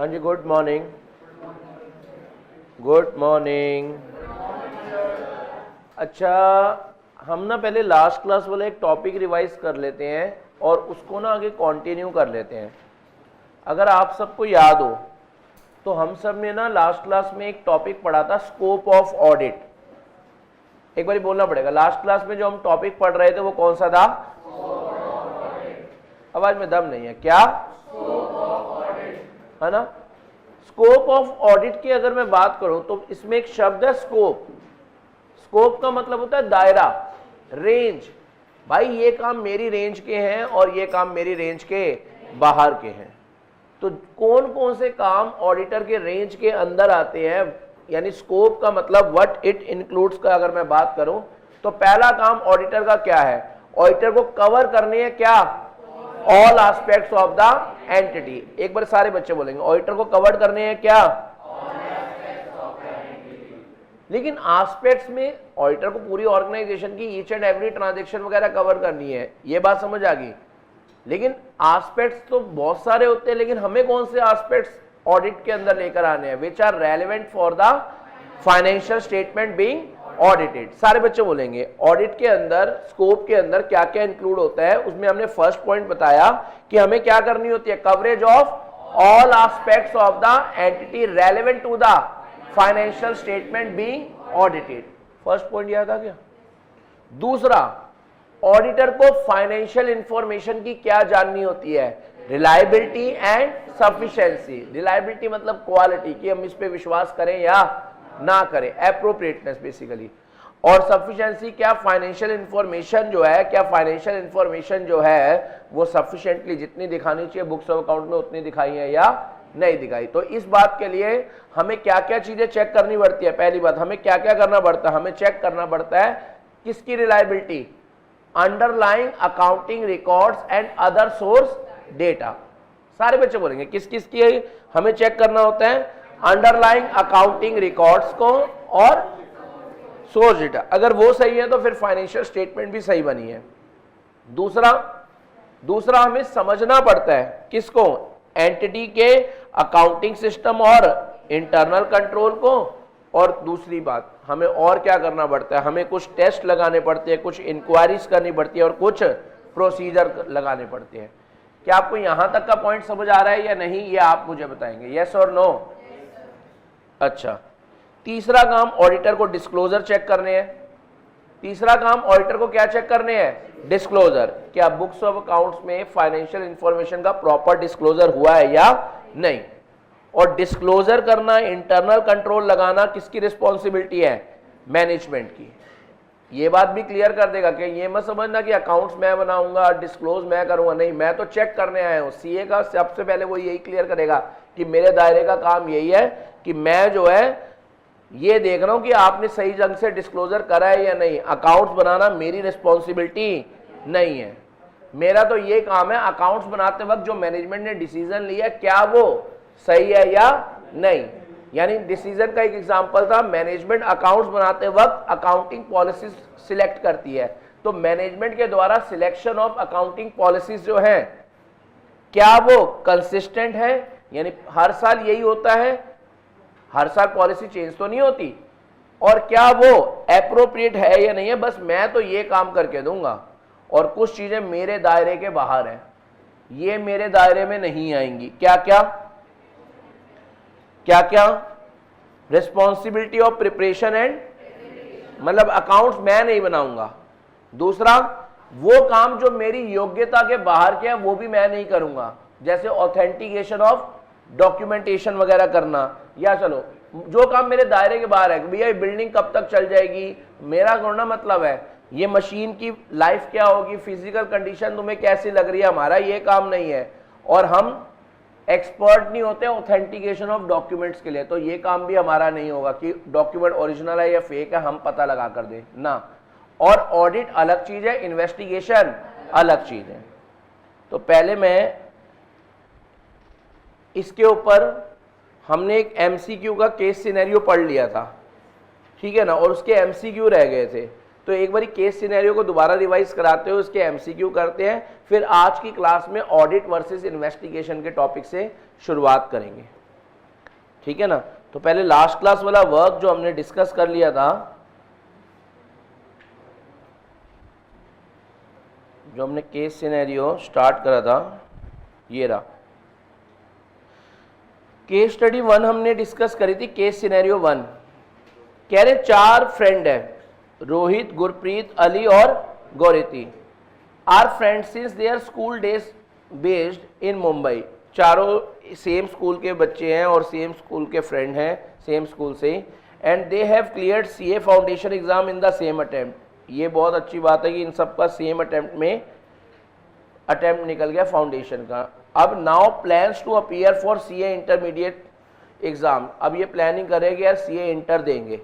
हाँ जी, good morning. Good morning. अच्छा, हम ना पहले लास्ट क्लास वाला एक टॉपिक रिवाइज कर लेते हैं और उसको ना आगे कंटिन्यू कर लेते हैं। अगर आप सबको याद हो तो हम सब ने ना लास्ट क्लास में एक टॉपिक पढ़ा था, स्कोप ऑफ ऑडिट। एक बार बोलना पड़ेगा, लास्ट क्लास में जो हम टॉपिक पढ़ रहे थे वो कौन सा था? आवाज में दम नहीं है क्या? है ना? स्कोप ऑफ ऑडिट की अगर मैं बात करूं तो इसमें एक शब्द है स्कोप। स्कोप का मतलब होता है दायरा, रेंज। भाई ये काम मेरी रेंज के हैं और ये काम मेरी रेंज के बाहर के हैं। तो कौन कौन से काम ऑडिटर के रेंज के अंदर आते हैं, यानी स्कोप का मतलब व्हाट इट इंक्लूड्स का अगर मैं बात करूं तो पहला काम ऑडिटर का क्या है? ऑडिटर को कवर करनी है क्या? All aspects of the entity. एक बार सारे बच्चे बोलेंगे, ऑडिटर को कवर करने हैं क्या? लेकिन एस्पेक्ट्स में ऑडिटर को पूरी ऑर्गेनाइजेशन की ईच एंड एवरी ट्रांजैक्शन वगैरह कवर करनी है, ये बात समझ आ गई। लेकिन एस्पेक्ट्स तो बहुत सारे होते हैं, लेकिन हमें कौन से एस्पेक्ट्स ऑडिट के अंदर लेकर आने हैं? Which are relevant for the financial statement being audited. सारे बच्चे बोलेंगे ऑडिट के अंदर, स्कोप के अंदर क्या क्या इंक्लूड होता है। उसमें हमने फर्स्ट पॉइंट बताया कि हमें क्या करनी होती है? Coverage of all aspects of the entity relevant to the financial statement being audited. First point याद आ गया। दूसरा, ऑडिटर को फाइनेंशियल इंफॉर्मेशन की क्या जाननी होती है? Reliability and sufficiency. रिलायबिलिटी मतलब क्वालिटी, कि हम इस पे विश्वास करें या ना करें, एप्रोप्रिएटनेस बेसिकली। और सफिशिएंसी क्या? फाइनेंशियल इंफॉर्मेशन जो है, क्या फाइनेंशियल इंफॉर्मेशन जो है वो सफिशिएंटली जितनी दिखानी चाहिए बुक्स ऑफ अकाउंट में उतनी दिखाई है या नहीं दिखाई। तो इस बात के लिए हमें क्या क्या चीजें चेक करनी पड़ती है? पहली बात, हमें क्या क्या करना पड़ता है? हमें चेक करना पड़ता है किसकी reliability? Underlying accounting records and other source data. सारे बच्चे बोलेंगे किस किस की हमें चेक करना होता है? अंडरलाइंग अकाउंटिंग रिकॉर्ड्स को और सोर्स डेटा। अगर वो सही है तो फिर फाइनेंशियल स्टेटमेंट भी सही बनी है। दूसरा हमें समझना पड़ता है किसको? एंटिटी के अकाउंटिंग सिस्टम और इंटरनल कंट्रोल को। और दूसरी बात, हमें और क्या करना पड़ता है? हमें कुछ टेस्ट लगाने पड़ते हैं, कुछ इंक्वायरीज करनी पड़ती है और कुछ प्रोसीजर लगाने पड़ते हैं। क्या आपको यहां तक का पॉइंट समझ आ रहा है या नहीं, ये आप मुझे बताएंगे, यस और नो? अच्छा, तीसरा काम ऑडिटर को डिस्क्लोजर चेक करने हैं। तीसरा काम ऑडिटर को क्या चेक करने हैं? डिस्क्लोजर। क्या बुक्स ऑफ अकाउंट्स में फाइनेंशियल इंफॉर्मेशन का प्रॉपर डिस्क्लोजर हुआ है या नहीं। और डिस्क्लोजर करना, इंटरनल कंट्रोल लगाना किसकी रिस्पॉन्सिबिलिटी है? मैनेजमेंट की। ये बात भी क्लियर कर देगा कि ये मत समझना कि अकाउंट्स मैं बनाऊंगा, डिस्क्लोज मैं करूंगा, नहीं, मैं तो चेक करने आया हूं। सीए का सबसे पहले वो यही क्लियर करेगा कि मेरे दायरे का काम यही है कि मैं जो है ये देख रहा हूं कि आपने सही ढंग से डिस्क्लोजर करा है या नहीं। अकाउंट्स बनाना मेरी रिस्पॉन्सिबिलिटी नहीं है, मेरा तो ये काम है अकाउंट्स बनाते वक्त जो मैनेजमेंट ने डिसीजन लिया क्या वो सही है या नहीं। यानी डिसीजन का एक एग्जांपल था, मैनेजमेंट अकाउंट्स बनाते वक्त अकाउंटिंग पॉलिसीज सिलेक्ट करती है, तो मैनेजमेंट के द्वारा सिलेक्शन ऑफ अकाउंटिंग पॉलिसीज जो है क्या वो कंसिस्टेंट है? यानी हर साल यही होता है, हर साल पॉलिसी चेंज तो नहीं होती। और क्या वो एप्रोप्रिएट है या नहीं है? बस मैं तो ये काम करके दूंगा और कुछ चीजें मेरे दायरे के बाहर हैं, ये मेरे दायरे में नहीं आएंगी। क्या क्या? क्या क्या? रिस्पॉन्सिबिलिटी ऑफ प्रिपरेशन एंड, मतलब अकाउंट्स मैं नहीं बनाऊंगा। दूसरा, वो काम जो मेरी योग्यता के बाहर के हैं वो भी मैं नहीं करूंगा, जैसे ऑथेंटिकेशन ऑफ डॉक्यूमेंटेशन वगैरह करना, या चलो जो काम मेरे दायरे के बाहर है, भैया बिल्डिंग कब तक चल जाएगी, मेरा करना मतलब है ये मशीन की लाइफ क्या होगी, फिजिकल कंडीशन तुम्हें कैसी लग रही है, हमारा ये काम नहीं है। और हम एक्सपर्ट नहीं होते ऑथेंटिकेशन ऑफ डॉक्यूमेंट्स के लिए, तो ये काम भी हमारा नहीं होगा कि डॉक्यूमेंट ओरिजिनल है या फेक है हम पता लगा कर दें ना। और ऑडिट अलग चीज है, इन्वेस्टिगेशन अलग चीज है। तो पहले मैं इसके ऊपर हमने एक एमसीक्यू का केस सिनेरियो पढ़ लिया था, ठीक है ना, और उसके एमसीक्यू रह गए थे। तो एक बार केस सिनेरियो को दोबारा रिवाइज कराते हुए उसके एमसीक्यू करते हैं, फिर आज की क्लास में ऑडिट वर्सेस इन्वेस्टिगेशन के टॉपिक से शुरुआत करेंगे। ठीक है ना। तो पहले लास्ट क्लास वाला वर्क जो हमने डिस्कस कर लिया था, जो हमने केस सिनेरियो स्टार्ट करा था, ये रहा केस स्टडी 1 हमने डिस्कस करी थी। केस सिनेरियो 1 कह रहे 4 फ्रेंड है, रोहित, गुरप्रीत, अली और Gauriti, are friend since their school days based in Mumbai. चारों सेम स्कूल के बच्चे हैं और सेम स्कूल के फ्रेंड हैं, सेम स्कूल से, and they have cleared CA foundation exam in the same attempt. ये बहुत अच्छी बात है कि इन सबका सेम अटेम्प्ट में अटेम्प्ट निकल गया फाउंडेशन का। अब now plans to appear for CA intermediate exam. अब ये प्लानिंग करेंगे यार सीए इंटर देंगे।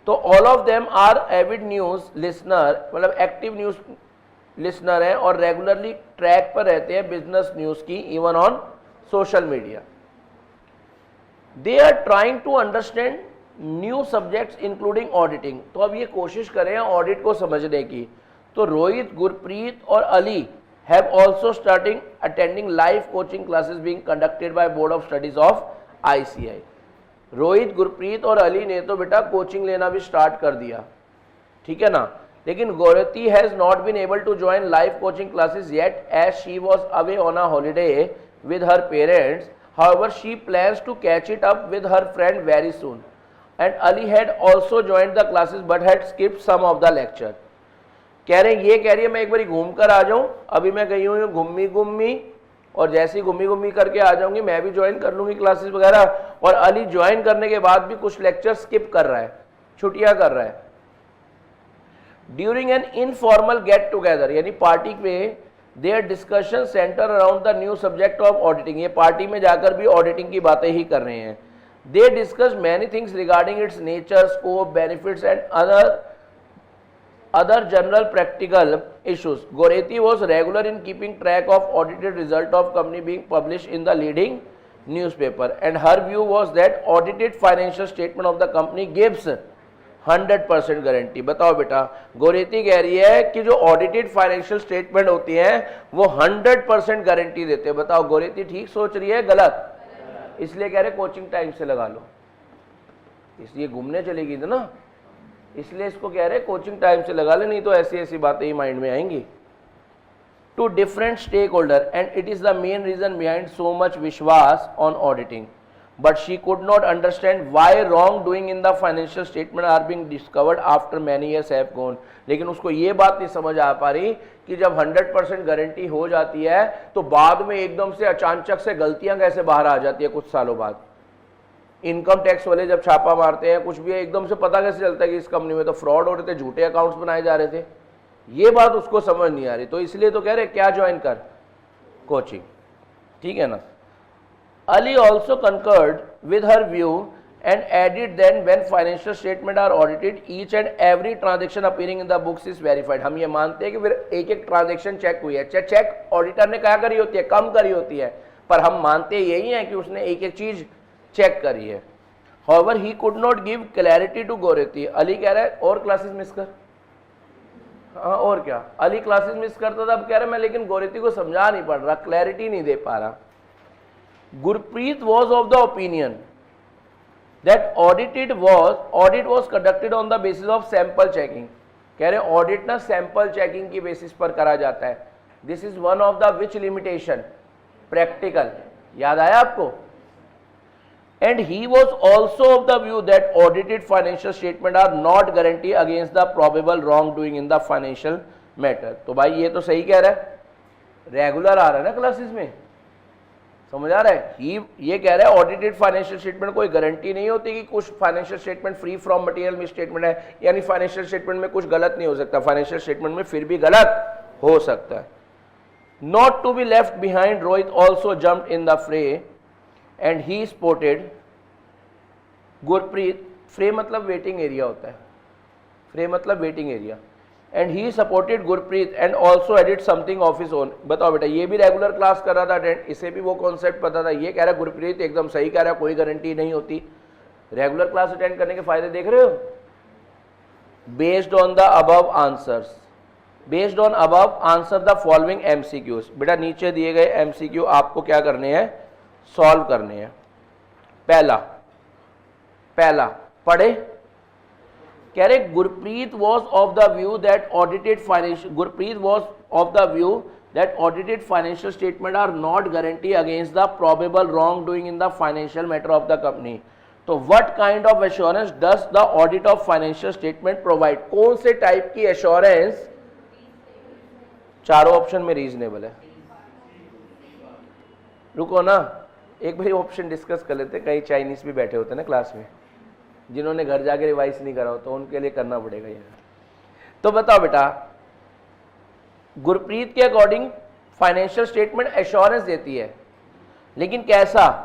तो all of them are avid news listener, मतलब एक्टिव न्यूज लिसनर है और रेगुलरली ट्रैक पर रहते हैं बिजनेस न्यूज की, even on social media. They are trying to understand new subjects including auditing. तो अब ये कोशिश करें ऑडिट को समझने की। तो रोहित, गुरप्रीत और Ali have also starting attending live coaching classes being conducted by Board of Studies of ICI। Rohit, Gurpreet और अली ने तो बेटा कोचिंग लेना भी स्टार्ट कर दिया, ठीक है ना। लेकिन Gaurti has not been able to join live coaching classes yet as she was away on a holiday with her parents. However she plans to catch it up with her friend very soon, and Ali had also joined the classes but had skipped some of the lecture. कह रहे ये कह रही है मैं एक बार घूम कर आ जाऊं, अभी मैं गई हुई हूँ घूमी घूमी, और जैसे ही घूमी घूमी करके आ जाऊंगी मैं भी ज्वाइन कर लूंगी क्लासेस वगैरह। और अली ज्वाइन करने के बाद भी कुछ लेक्चर स्किप कर रहा है, छुट्टियां कर रहा है। During an informal get together, यानी पार्टी पे, there discussion centre around the new subject of auditing. ये पार्टी में जाकर भी ऑडिटिंग की बातें ही कर रहे हैं। They discuss many things regarding it's nature, scope, benefits and other general practical issues. Goretti was regular in keeping track of audited result of company being published in the leading newspaper, and her view was that audited financial statement of the company gives 100% guarantee. बताओ बेटा, गोरेती कह रही है कि जो audited financial statement होती है वो 100% गारंटी देते हैं। बताओ गोरेती ठीक सोच रही है गलत? इसलिए कह रहे कोचिंग टाइम से लगा लो, इसलिए घूमने चलेगी तो ना, इसलिए इसको कह रहे कोचिंग टाइम से लगा ले, नहीं तो ऐसी ऐसी बातें ही माइंड में आएंगी। Two different stakeholder, and it is the main reason behind so much विश्वास on auditing, but she could not understand why wrong doing in the financial statement are being discovered after many years have gone. लेकिन उसको ये बात नहीं समझ आ पा रही कि जब 100% गारंटी हो जाती है तो बाद में एकदम से अचानक से गलतियां कैसे बाहर आ जाती है कुछ सालों बाद। इनकम टैक्स वाले जब छापा मारते हैं कुछ भी एकदम से पता कैसे चलता है कि इस कंपनी में तो फ्रॉड हो रहे थे, झूठे अकाउंट्स बनाए जा रहे थे। ये बात उसको समझ नहीं आ रही, तो इसलिए तो कह रहे क्या ज्वाइन कर कोचिंग, ठीक है ना। Ali also concurred with her view and added then when financial statement are audited each and every transaction appearing in the books is verified. हम ये मानते हैं कि फिर एक एक ट्रांजेक्शन चेक हुई है, चेक ऑडिटर ने क्या करी होती है, कम करी होती है, पर हम मानते यही है कि उसने एक एक चीज चेक करी है। However, he could not give clarity to गोरेती। Ali कह रहा है और क्लासेस मिस कर, हाँ और क्या, अली क्लासेस मिस करता था, अब कह रहा है मैं लेकिन गोरेती को समझा नहीं पड़ रहा, क्लैरिटी नहीं दे पा रहा। Gurpreet was of the opinion that audit was conducted on the basis of sample checking। कह रहे ऑडिट ना सैंपल चेकिंग की बेसिस पर करा जाता है। This is one of the which limitation, practical, याद आया आपको। And he was also of the view that audited financial statement are not guarantee against the probable wrongdoing in the financial matter। तो भाई ये तो सही कह रहा है, रेगुलर आ रहा है ना क्लासेस में, समझ आ रहा है। ये कह रहा है ऑडिटेड फाइनेंशियल स्टेटमेंट कोई गारंटी नहीं होती कि कुछ financial statement free from material miss statement है, यानी फाइनेंशियल स्टेटमेंट में कुछ गलत नहीं हो सकता, फाइनेंशियल स्टेटमेंट में फिर भी गलत हो सकता है। Not to be left behind, Rohit also jumped in the fray and he supported Gurpreet. Fray मतलब वेटिंग एरिया होता है, फ्रे मतलब waiting area. And he supported Gurpreet and also added something of his own. बताओ बेटा, ये भी रेगुलर क्लास कर रहा था अटेंड, इसे भी वो कॉन्सेप्ट पता था। ये कह रहा है गुरप्रीत एकदम सही कह रहा है, कोई गारंटी नहीं होती। रेगुलर क्लास अटेंड करने के फायदे देख रहे हो। Based on the above answers, based on above answer the following MCQs. बेटा नीचे दिए गए एमसीक्यू आपको क्या करने हैं, सॉल्व करने हैं। पहला पढ़े, कह रहे Gurpreet was of the view that audited financial Gurpreet was of the view that audited financial statement are not guarantee against the probable wrong doing in the financial matter of the company. तो what kind of assurance does the audit of financial statement provide? कौन से type की assurance चारों option में reasonable है? रुको ना, एक भाई ऑप्शन डिस्कस कर लेते, कई चाइनीज भी बैठे होते हैं ना क्लास में, जिन्होंने घर जाके रिवाइज नहीं करा हो तो उनके लिए करना पड़ेगा ये। तो बताओ बेटा, गुरप्रीत के अकॉर्डिंग फाइनेंशियल स्टेटमेंट एश्योरेंस देती है, लेकिन कैसा?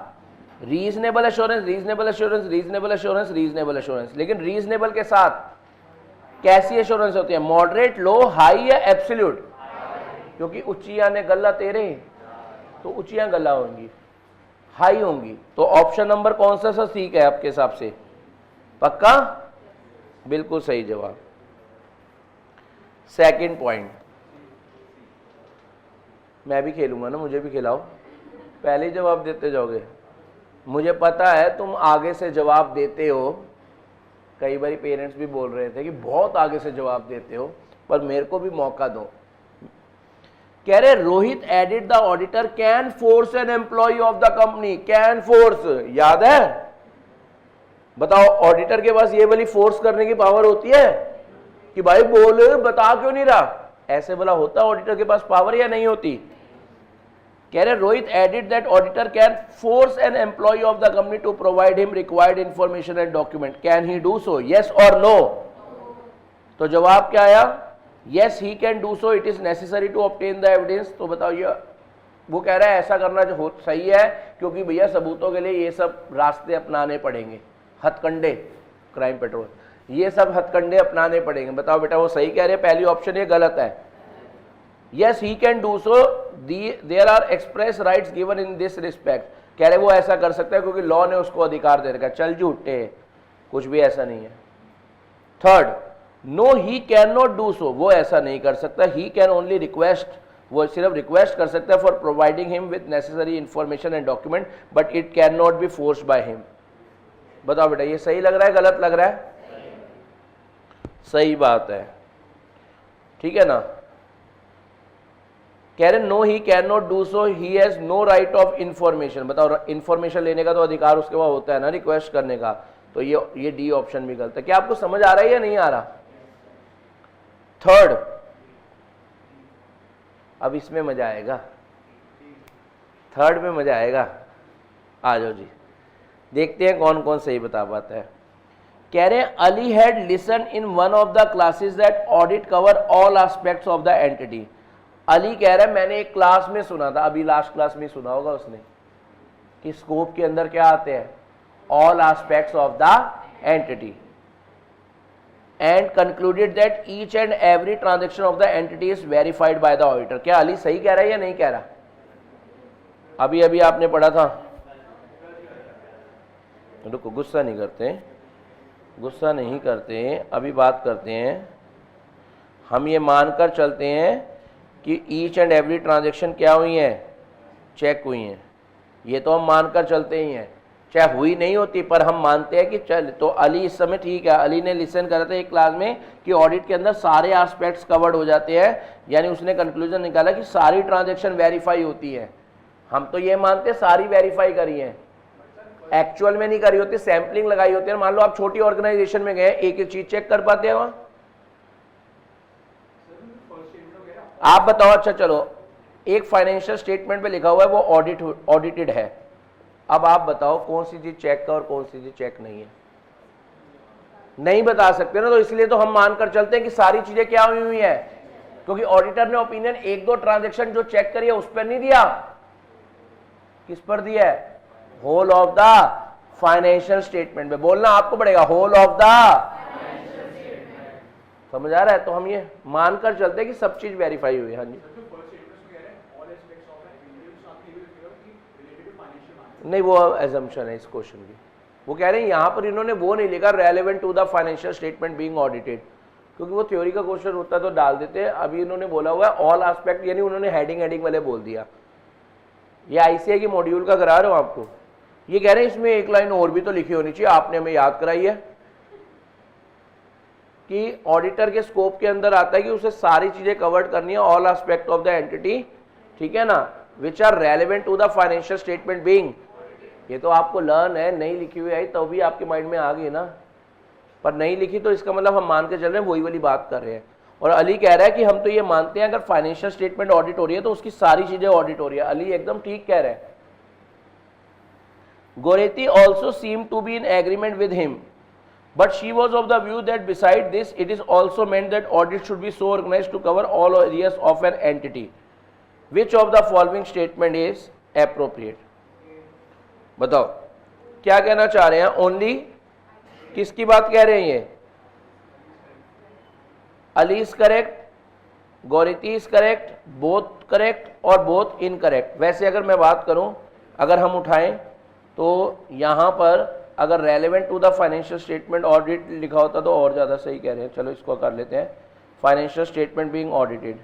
Reasonable assurance, reasonable assurance, reasonable assurance, reasonable assurance. लेकिन रीजनेबल के साथ कैसी एश्योरेंस होती है? मॉडरेट, लो, हाई या एब्सोल्यूट? क्योंकि उच्चियां ने गल्ला तेरे, तो उच्चियां गल्ला होंगी, हाई होंगी। तो ऑप्शन नंबर कौन सा सर ठीक है आपके हिसाब से? पक्का? बिल्कुल सही जवाब। सेकंड पॉइंट, मैं भी खेलूंगा ना, मुझे भी खिलाओ। पहले ही जवाब देते जाओगे, मुझे पता है तुम आगे से जवाब देते हो। कई बार पेरेंट्स भी बोल रहे थे कि बहुत आगे से जवाब देते हो, पर मेरे को भी मौका दो। कह रहे Rohit added the auditor can force an employee of the company. Can force याद है? बताओ, ऑडिटर के पास ये वाली फोर्स करने की पावर होती है कि भाई बोल, बता क्यों नहीं रहा? ऐसे बोला होता ऑडिटर के पास पावर या नहीं होती? कह रहे Rohit added that auditor can force an employee of the company to provide him required information and document. Can he do so? Yes और नो? तो जवाब क्या आया? Yes he can do so, it is necessary to obtain the evidence. तो बताओ, ये वो कह रहा है ऐसा करना जो सही है, क्योंकि भैया सबूतों के लिए ये सब रास्ते अपनाने पड़ेंगे, हथकंडे, क्राइम पेट्रोल, ये सब हथकंडे अपनाने पड़ेंगे। बताओ बेटा, वो सही कह रहे हैं? पहली ऑप्शन ये गलत है। Yes he can do so, there are express rights given in this respect. कह रहे वो ऐसा कर सकता है क्योंकि लॉ ने उसको अधिकार दे रखा है। चल झूठे, कुछ भी ऐसा नहीं है। Third, no he can not do so, वो ऐसा नहीं कर सकता। ही कैन ओनली रिक्वेस्ट, वो सिर्फ रिक्वेस्ट कर सकता है for providing him with necessary information and document, but it can not be forced by him. बताओ बेटा, ये सही लग रहा है गलत लग रहा है? सही बात है, ठीक है ना? कह रहे no he can not do so, he has no right of information. बताओ, इंफॉर्मेशन लेने का तो अधिकार उसके पास होता है ना, रिक्वेस्ट करने का। तो ये डी ऑप्शन भी गलत है। क्या आपको समझ आ रहा है या नहीं आ रहा? थर्ड, अब इसमें मजा आएगा, थर्ड में मजा आएगा। आ जाओ जी, देखते हैं कौन कौन सही बता पाता है। कह रहे हैं Ali had listen in one of the classes that audit cover all aspects of the entity. Ali कह रहा है मैंने एक क्लास में सुना था, अभी लास्ट क्लास में सुना होगा उसने, कि स्कोप के अंदर क्या आते हैं? All aspects of the entity, and concluded that each and every transaction of the entity is verified by the auditor. क्या अली सही कह रहा है या नहीं कह रहा? अभी अभी आपने पढ़ा था। रुको, गुस्सा नहीं करते, गुस्सा नहीं करते, अभी बात करते हैं। हम ये मानकर चलते हैं कि ईच एंड एवरी ट्रांजैक्शन क्या हुई है? चेक हुई हैं। ये तो हम मानकर चलते ही हैं, चाहे हुई नहीं होती पर हम मानते हैं कि चल। तो अली इस समय ठीक है, अली ने लिसन करा था एक क्लास में कि ऑडिट के अंदर सारे एस्पेक्ट्स कवर्ड हो जाते हैं, यानी उसने कंक्लूजन निकाला कि सारी ट्रांजैक्शन वेरीफाई होती है। हम तो ये मानते सारी वेरीफाई करी है, एक्चुअल में नहीं करी होती, सैंपलिंग लगाई होती है। मान लो आप छोटी ऑर्गेनाइजेशन में गए, एक एक चीज चेक कर पाते हैं वहां? आप बताओ। अच्छा चलो, एक फाइनेंशियल स्टेटमेंट पे लिखा हुआ है वो ऑडिटेड है, अब आप बताओ कौन सी चीज चेक का और कौन सी चीज चेक नहीं है? नहीं बता सकते ना, तो इसलिए तो हम मानकर चलते हैं कि सारी चीजें क्या हुई हुई है, क्योंकि ऑडिटर ने ओपिनियन एक दो ट्रांजैक्शन जो चेक करी है उस पर नहीं दिया, किस पर दिया है? Whole of the financial statement पे। बोलना आपको पड़ेगा, होल ऑफ द। समझ आ रहा है? तो हम ये मानकर चलते हैं कि सब चीज वेरीफाई हुई है। हाँ जी, नहीं वो एजम्पशन है इस क्वेश्चन की। वो कह रहे हैं यहाँ पर इन्होंने वो नहीं लिखा relevant to the financial statement being audited, क्योंकि वो थ्योरी का क्वेश्चन होता तो डाल देते। अभी इन्होंने बोला हुआ है ऑल एस्पेक्ट, यानी उन्होंने हेडिंग वाले बोल दिया। ये आईसीआई के मॉड्यूल का करा रहा हूँ आपको, ये कह रहे हैं इसमें एक लाइन और भी तो लिखी होनी चाहिए, आपने हमें याद कराई है कि ऑडिटर के स्कोप के अंदर आता है कि उसे सारी चीजें कवर करनी है, all aspect of the entity, ठीक है ना, which are relevant to the financial statement being. ये तो आपको लर्न है, नहीं लिखी हुई आई तो भी आपके माइंड में आ गई ना, पर नहीं लिखी तो इसका मतलब हम मान के चल रहे हैं वही वाली बात कर रहे हैं। और अली कह रहा है कि हम तो ये मानते हैं अगर फाइनेंशियल स्टेटमेंट ऑडिट हो रही है तो उसकी सारी चीजें ऑडिट हो रही है। अली एकदम ठीक कह रहे हैं। Goreti also seem to be in agreement with him, but she was of the view that beside this it is also meant that audit should be so organized to cover all areas of an entity. Which of the following statement is appropriate? बताओ क्या कहना चाह रहे हैं? Only किसकी बात कह रहे हैं ये? Ali is correct, Goreti is correct, both correct और बोथ इनकरेक्ट। वैसे अगर मैं बात करूं, अगर हम उठाएं तो यहां पर अगर relevant to the financial statement audit लिखा होता तो और ज़्यादा सही कह रहे हैं। चलो इसको कर लेते हैं, फाइनेंशियल स्टेटमेंट बीइंग ऑडिटेड।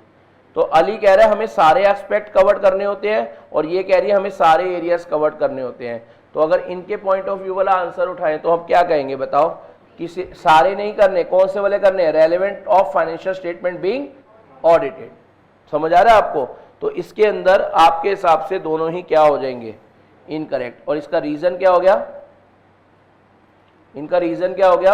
तो अली कह रहा है हमें सारे एस्पेक्ट कवर करने होते हैं और ये कह रही है हमें सारे एरियाज कवर करने होते हैं। तो अगर इनके पॉइंट ऑफ व्यू वाला आंसर उठाएं तो हम क्या कहेंगे बताओ? कि सारे नहीं करने, कौन से वाले करने हैं? Relevant of financial statement being audited. समझ आ रहा है आपको? तो इसके अंदर आपके हिसाब से दोनों ही क्या हो जाएंगे? इनकरेक्ट। और इसका रीजन क्या हो गया? इनका रीजन क्या हो गया?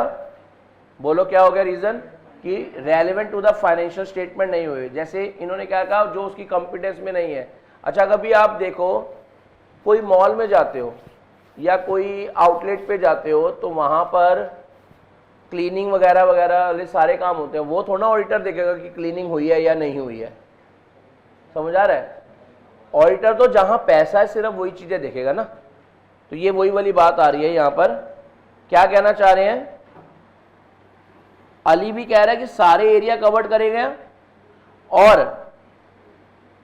बोलो क्या हो गया रीजन? कि relevant to the financial statement नहीं हुए। जैसे इन्होंने क्या कहा, जो उसकी कॉम्पिटेंस में नहीं है। अच्छा कभी आप देखो कोई मॉल में जाते हो या कोई आउटलेट पे जाते हो तो वहां पर क्लीनिंग वगैरह वगैरह वाले सारे काम होते हैं, वो थोड़ा ऑडिटर देखेगा कि क्लीनिंग हुई है या नहीं हुई है। समझ आ रहा है? ऑडिटर तो जहां पैसा है सिर्फ वही चीजें देखेगा ना। तो ये वही वाली बात आ रही है यहां पर। क्या कहना चाह रहे हैं? अली भी कह रहा है कि सारे एरिया कवर्ड करेंगे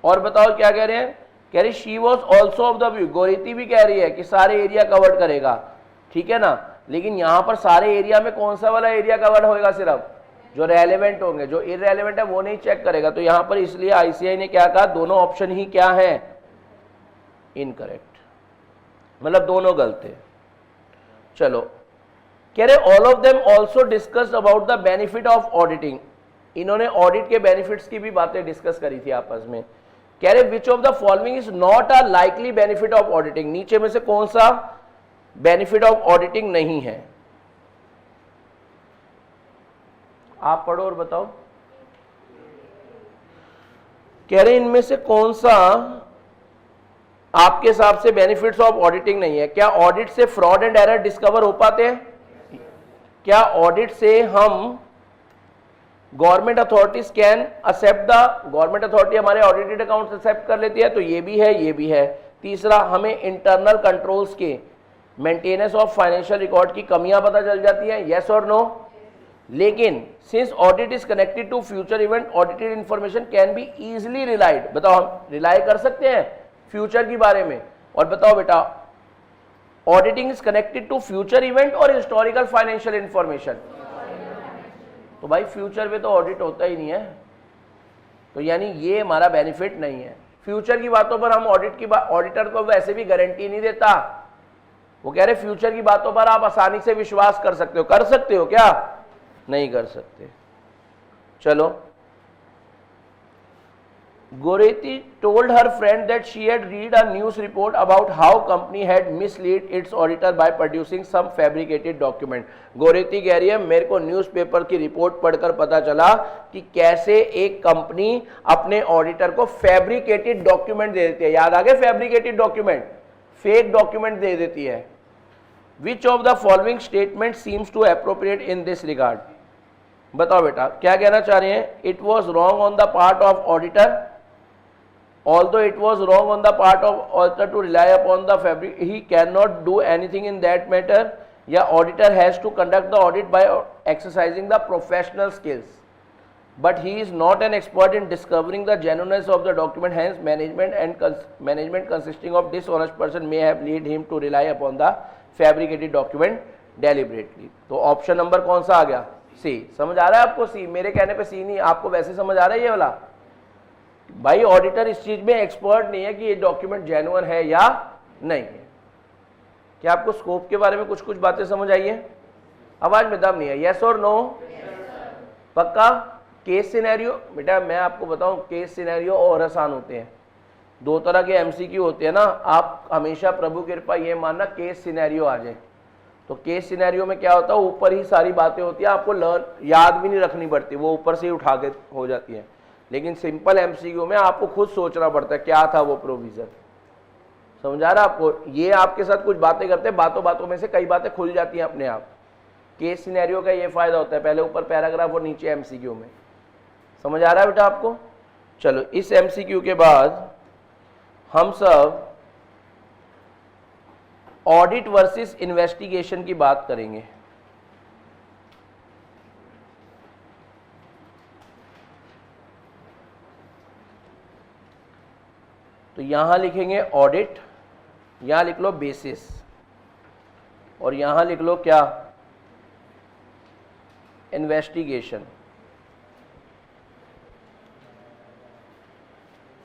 और बताओ क्या कह रहे हैं? कह रही she was also of the view, Goreti भी कह रही है कि सारे एरिया कवर्ड करेगा, ठीक है ना। लेकिन यहां पर सारे एरिया में कौन सा वाला एरिया कवर्ड होगा? सिर्फ जो रेलेवेंट होंगे, जो इररेलेवेंट है वो नहीं चेक करेगा। तो यहां पर इसलिए आईसीआई ने क्या कहा, दोनों ऑप्शन ही क्या है? इनकरेक्ट, मतलब दोनों गलत है। चलो कह रहे all of them also discussed about the benefit of auditing. इन्होंने ऑडिट के बेनिफिट्स की भी बातें डिस्कस करी थी आपस में। कह रहे which of the following is not a likely benefit of auditing. नीचे में से कौन सा बेनिफिट ऑफ ऑडिटिंग नहीं है? आप पढ़ो और बताओ। कह रहे इनमें से कौन सा आपके हिसाब से बेनिफिट्स ऑफ ऑडिटिंग नहीं है? क्या ऑडिट से फ्रॉड एंड एरर डिस्कवर हो पाते हैं? क्या ऑडिट से हम government authorities can accept the, government authority हमारे ऑडिटेड अकाउंट्स एक्सेप्ट कर लेती है? तो ये भी है, ये भी है। तीसरा, हमें इंटरनल कंट्रोल्स के मेंटेनेंस ऑफ फाइनेंशियल रिकॉर्ड की कमियां पता चल जाती हैं, यस और नो। लेकिन since audit is connected to future event, audited information can be easily relied. बताओ हम रिलाई कर सकते हैं फ्यूचर के बारे में? और बताओ बेटा, auditing is connected to future event और हिस्टोरिकल फाइनेंशियल इंफॉर्मेशन। तो भाई फ्यूचर में तो ऑडिट होता ही नहीं है, तो यानी ये हमारा बेनिफिट नहीं है। फ्यूचर की बातों पर हम ऑडिटर को वैसे भी गारंटी नहीं देता। वो कह रहे फ्यूचर की बातों पर आप आसानी से विश्वास कर सकते हो। कर सकते हो क्या? नहीं कर सकते। चलो, Goretti told her friend that she had read a news report about how company had misled its auditor by producing some fabricated document. Goretti कह रही है मेरे को न्यूज़पेपर की रिपोर्ट पढ़कर पता चला कि कैसे एक कंपनी अपने ऑडिटर को फैब्रिकेटेड डॉक्यूमेंट दे देती है। याद आ गया? फैब्रिकेटेड डॉक्यूमेंट, फेक डॉक्यूमेंट दे देती है। Which of the following statement seems to appropriate in this regard? बताओ बेटा क्या कहना चाह रहे हैं? It was wrong on the part of auditor. Although it was wrong on the part of auditor to rely upon the fabric, he cannot do anything in that matter. या auditor has to conduct the audit by exercising the professional skills, but he is not an expert in discovering the genuineness of the document. Hence, management consisting of dishonest person may have led him to rely upon the fabricated document deliberately. तो option number कौन सा आ गया? सी। समझ आ रहा है आपको? सी। मेरे कहने पे सी नहीं, आपको वैसे समझ आ रहा है ये वाला? भाई ऑडिटर इस चीज में एक्सपर्ट नहीं है कि ये डॉक्यूमेंट जेन्युइन है या नहीं है। क्या आपको स्कोप के बारे में कुछ कुछ बातें समझ आई है? आवाज में दम नहीं है, यस और नो? पक्का? केस सिनेरियो बेटा मैं आपको बताऊं, केस सिनेरियो और आसान होते हैं। दो तरह के एमसीक्यू होते हैं ना, आप हमेशा प्रभु की कृपा ये मानना केस सिनेरियो आ जाए। तो केस सिनेरियो में क्या होता है, ऊपर ही सारी बातें होती है, आपको याद भी नहीं रखनी पड़ती, वो ऊपर से ही उठा के हो जाती है। लेकिन सिंपल एमसीक्यू में आपको खुद सोचना पड़ता है क्या था वो प्रोविजन। समझा रहा आपको? ये आपके साथ कुछ बातें करते हैं, बातों बातों में से कई बातें खुल जाती हैं अपने आप। केस सिनेरियो का ये फायदा होता है, पहले ऊपर पैराग्राफ और नीचे एमसीक्यू में। समझ आ रहा है बेटा आपको? चलो इस एमसीक्यू के बाद हम सब ऑडिट वर्सेस इन्वेस्टिगेशन की बात करेंगे। तो यहां लिखेंगे ऑडिट, यहां लिख लो बेसिस, और यहां लिख लो क्या, इन्वेस्टिगेशन।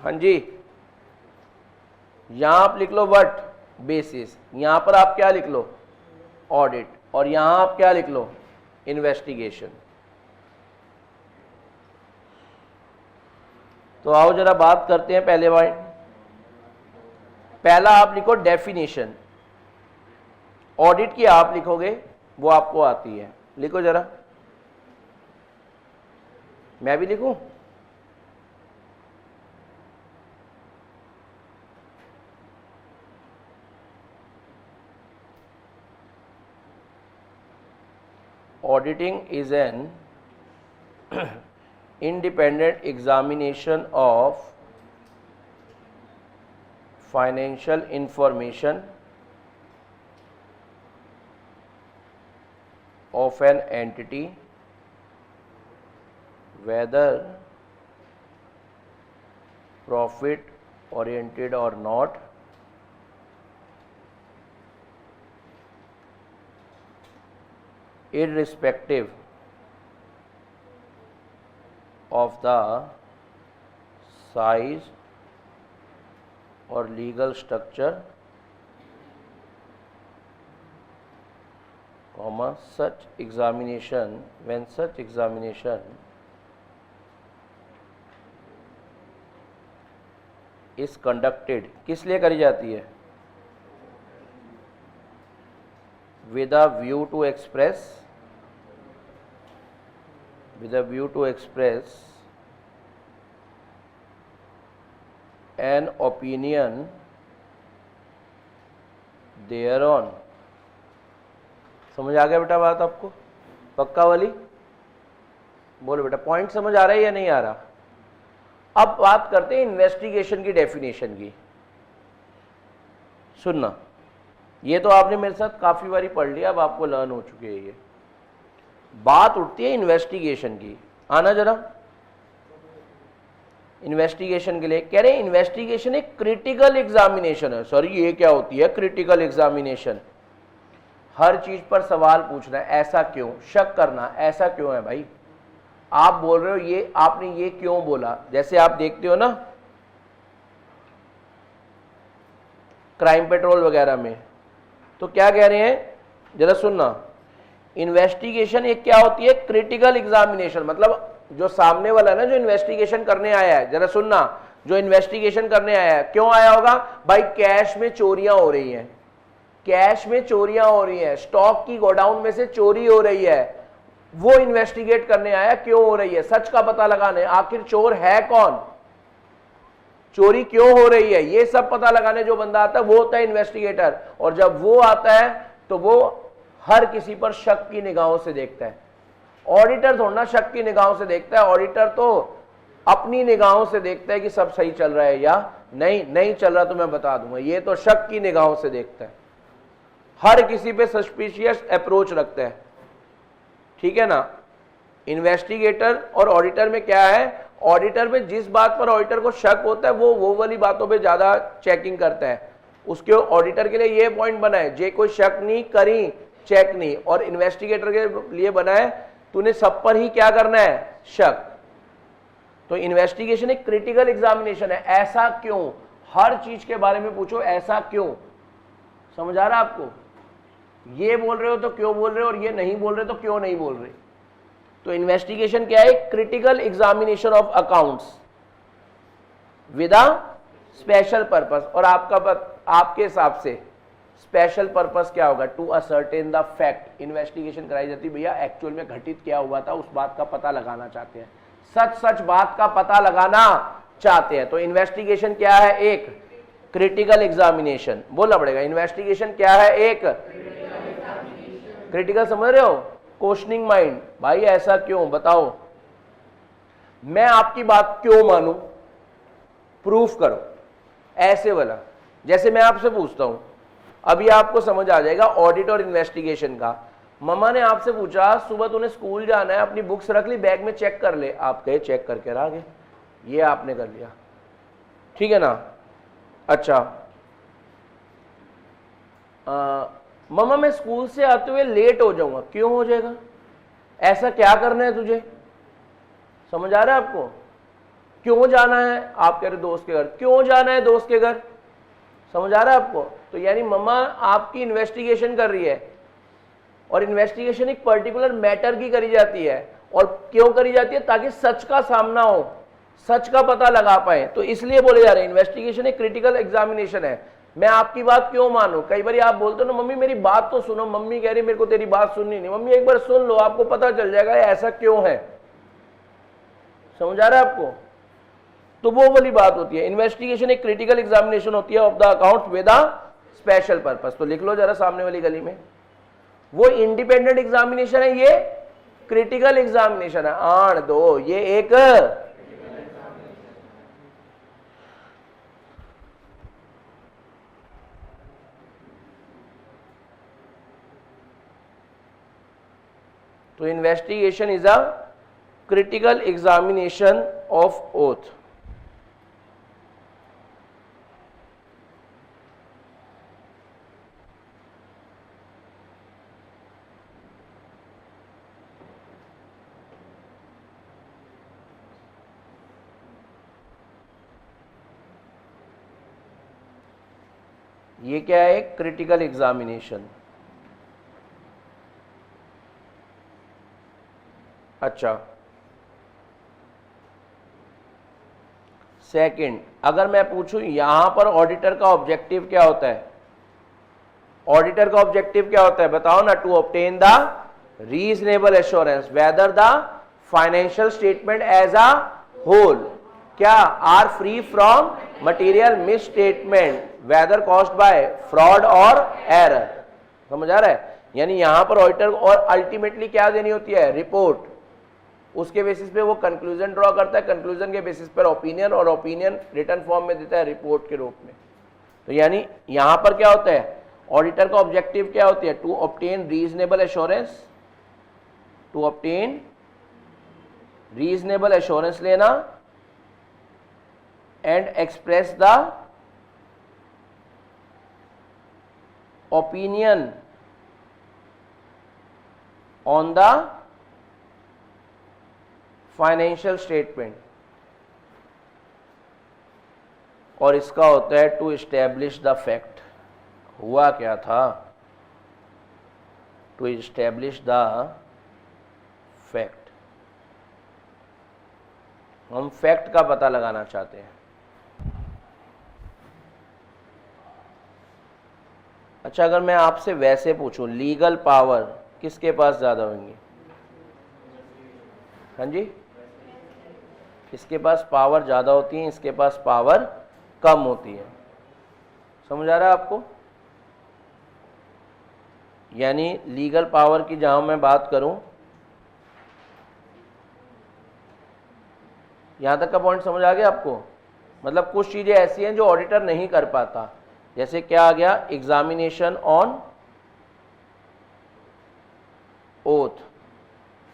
हाँ जी, यहां आप लिख लो व्हाट, बेसिस, यहां पर आप क्या लिख लो, ऑडिट, और यहां आप क्या लिख लो, इन्वेस्टिगेशन। तो आओ जरा बात करते हैं पहले पॉइंट। पहला आप लिखो डेफिनेशन, ऑडिट की आप लिखोगे, वो आपको आती है, लिखो जरा। मैं भी लिखूं? Auditing is an independent examination of financial information of an entity, whether profit oriented or not, irrespective of the size or legal structure, comma, such examination, when such examination is conducted, किस लिए करी जाती है, with a view to express, with a view to express an opinion thereon। समझ आ गया बेटा बात आपको? पक्का वाली? बोलो बेटा, पॉइंट समझ आ रहा है या नहीं आ रहा? अब बात करते हैं इन्वेस्टिगेशन की डेफिनेशन की। सुनना, ये तो आपने मेरे साथ काफी बारी पढ़ लिया, अब आपको लर्न हो चुकी है। ये बात उठती है इन्वेस्टिगेशन की, आना जरा। इन्वेस्टिगेशन के लिए कह रहे हैं, इन्वेस्टिगेशन एक क्रिटिकल एग्जामिनेशन है। सॉरी, ये क्या होती है क्रिटिकल एग्जामिनेशन? हर चीज पर सवाल पूछना है, ऐसा क्यों, शक करना, ऐसा क्यों है भाई, आप बोल रहे हो ये, आपने ये क्यों बोला। जैसे आप देखते हो ना क्राइम पेट्रोल वगैरह में, तो क्या कह रहे हैं, जरा सुनना। इन्वेस्टिगेशन एक क्या होती है, क्रिटिकल एग्जामिनेशन, मतलब जो सामने वाला है ना, जो इन्वेस्टिगेशन करने आया है, जरा सुनना, जो इन्वेस्टिगेशन करने आया है, क्यों आया होगा भाई, कैश में चोरियां हो रही हैं, कैश में चोरियां हो रही हैं, स्टॉक की गोडाउन में से चोरी हो रही है, वो इन्वेस्टिगेट करने आया, क्यों हो रही है, सच का पता लगाने, आखिर चोर है कौन, चोरी क्यों हो रही है, ये सब पता लगाने जो बंदा आता है वो होता है इन्वेस्टिगेटर। और जब वो आता है तो वो हर किसी पर शक की निगाहों से देखता है। ऑडिटर थोड़ा ना शक की निगाहों से देखता है, ऑडिटर तो अपनी निगाहों से देखता है कि सब सही चल रहा है या नहीं, नहीं चल रहा तो मैं बता दूंगा। ये तो शक की निगाहों से देखता है, हर किसी पे सस्पिशियस अप्रोच रखता है, ठीक है ना। इन्वेस्टिगेटर और ऑडिटर में क्या है, ऑडिटर में जिस बात पर ऑडिटर को शक होता है वो वाली बातों पे ज्यादा चेकिंग करता है। उसके ऑडिटर के लिए ये पॉइंट बना है, जे कोई शक नहीं करी चेक नहीं, और इन्वेस्टिगेटर के लिए बना है तूने सब पर ही क्या करना है, शक। तो इन्वेस्टिगेशन एक क्रिटिकल एग्जामिनेशन है, ऐसा क्यों, हर चीज के बारे में पूछो, ऐसा क्यों। समझ आ रहा है आपको? ये बोल रहे हो तो क्यों बोल रहे हो, और ये नहीं बोल रहे तो क्यों नहीं बोल रहे। तो इन्वेस्टिगेशन क्या है, critical examination of accounts with a special purpose. और आपके हिसाब से स्पेशल पर्पस क्या होगा, to ascertain the fact. Investigation कराई जाती है भैया एक्चुअल में घटित क्या हुआ था, उस बात का पता लगाना चाहते हैं, सच सच बात का पता लगाना चाहते हैं। तो इन्वेस्टिगेशन क्या है, एक क्रिटिकल एग्जामिनेशन। बोलना पड़ेगा, इन्वेस्टिगेशन क्या है, एक क्रिटिकल, समझ रहे हो, क्वेश्चनिंग माइंड। भाई ऐसा क्यों, बताओ, मैं आपकी बात क्यों मानूं, प्रूफ करो, ऐसे वाला। जैसे मैं आपसे पूछता हूं, अभी आपको समझ आ जाएगा ऑडिट और इन्वेस्टिगेशन का। मम्मा ने आपसे पूछा सुबह तूने स्कूल जाना है, अपनी बुक्स रख ली बैग में, चेक कर ले। आप गए, चेक करके आ गए, ये आपने कर लिया, ठीक है ना। अच्छा, मम्मा मैं स्कूल से आते हुए लेट हो जाऊंगा। क्यों हो जाएगा, ऐसा क्या करना है तुझे, समझ आ रहा है आपको। क्यों जाना है, आप कह रहे दोस्त के घर, क्यों जाना है दोस्त के घर, समझ आ रहा है आपको। तो यानी मम्मा आपकी इन्वेस्टिगेशन कर रही है, और इन्वेस्टिगेशन एक पर्टिकुलर मैटर की करी जाती है। और क्यों करी जाती है, ताकि सच का सामना हो, सच का पता लगा पाए। तो इसलिए बोले जा रहे हैं इन्वेस्टिगेशन एक क्रिटिकल एग्जामिनेशन है। मैं आपकी बात क्यों मानूं, कई बार आप बोलते हो ना मम्मी मेरी बात तो सुनो, मम्मी कह रही मेरे को तेरी बात सुननी नहीं। मम्मी एक बार सुन लो, आपको पता चल जाएगा ऐसा क्यों है, समझ आ रहा है आपको। तो वो वाली बात होती है, इन्वेस्टिगेशन एक क्रिटिकल एग्जामिनेशन होती है of the account with a special purpose. तो लिख लो जरा सामने वाली गली में, वो इंडिपेंडेंट एग्जामिनेशन है, ये क्रिटिकल एग्जामिनेशन है। आण दो, ये एक तो investigation is a critical examination of oath. ये क्या है, क्रिटिकल एग्जामिनेशन। अच्छा, सेकंड, अगर मैं पूछूं यहां पर ऑडिटर का ऑब्जेक्टिव क्या होता है, ऑडिटर का ऑब्जेक्टिव क्या होता है, बताओ ना। To obtain the reasonable assurance whether the financial statement as a whole क्या are free from material misstatement whether caused by fraud और एरर। समझ आ रहा है, यानी यहां पर ऑडिटर और अल्टीमेटली क्या देनी होती है, रिपोर्ट। उसके बेसिस पे वो कंक्लूजन ड्रॉ करता है, कंक्लूजन के बेसिस पर ओपिनियन, और ओपिनियन रिटर्न फॉर्म में देता है रिपोर्ट के रूप में। तो यानी यहां पर क्या होता है, ऑडिटर का ऑब्जेक्टिव क्या होती है, to obtain reasonable assurance, to obtain reasonable assurance लेना, and express the opinion on the financial statement. और इसका होता है टू एस्टैब्लिश द फैक्ट, हुआ क्या था, टू एस्टैब्लिश द फैक्ट। हम फैक्ट का पता लगाना चाहते हैं। अच्छा, अगर मैं आपसे वैसे पूछूं लीगल पावर किसके पास ज्यादा होंगी, हाँ जी, इसके पास पावर ज्यादा होती है, इसके पास पावर कम होती है। समझ आ रहा है आपको, यानी लीगल पावर की जहां मैं बात करूं, यहां तक का पॉइंट समझ आ गया आपको। मतलब कुछ चीजें ऐसी हैं जो ऑडिटर नहीं कर पाता, जैसे क्या आ गया, एग्जामिनेशन ऑन ओथ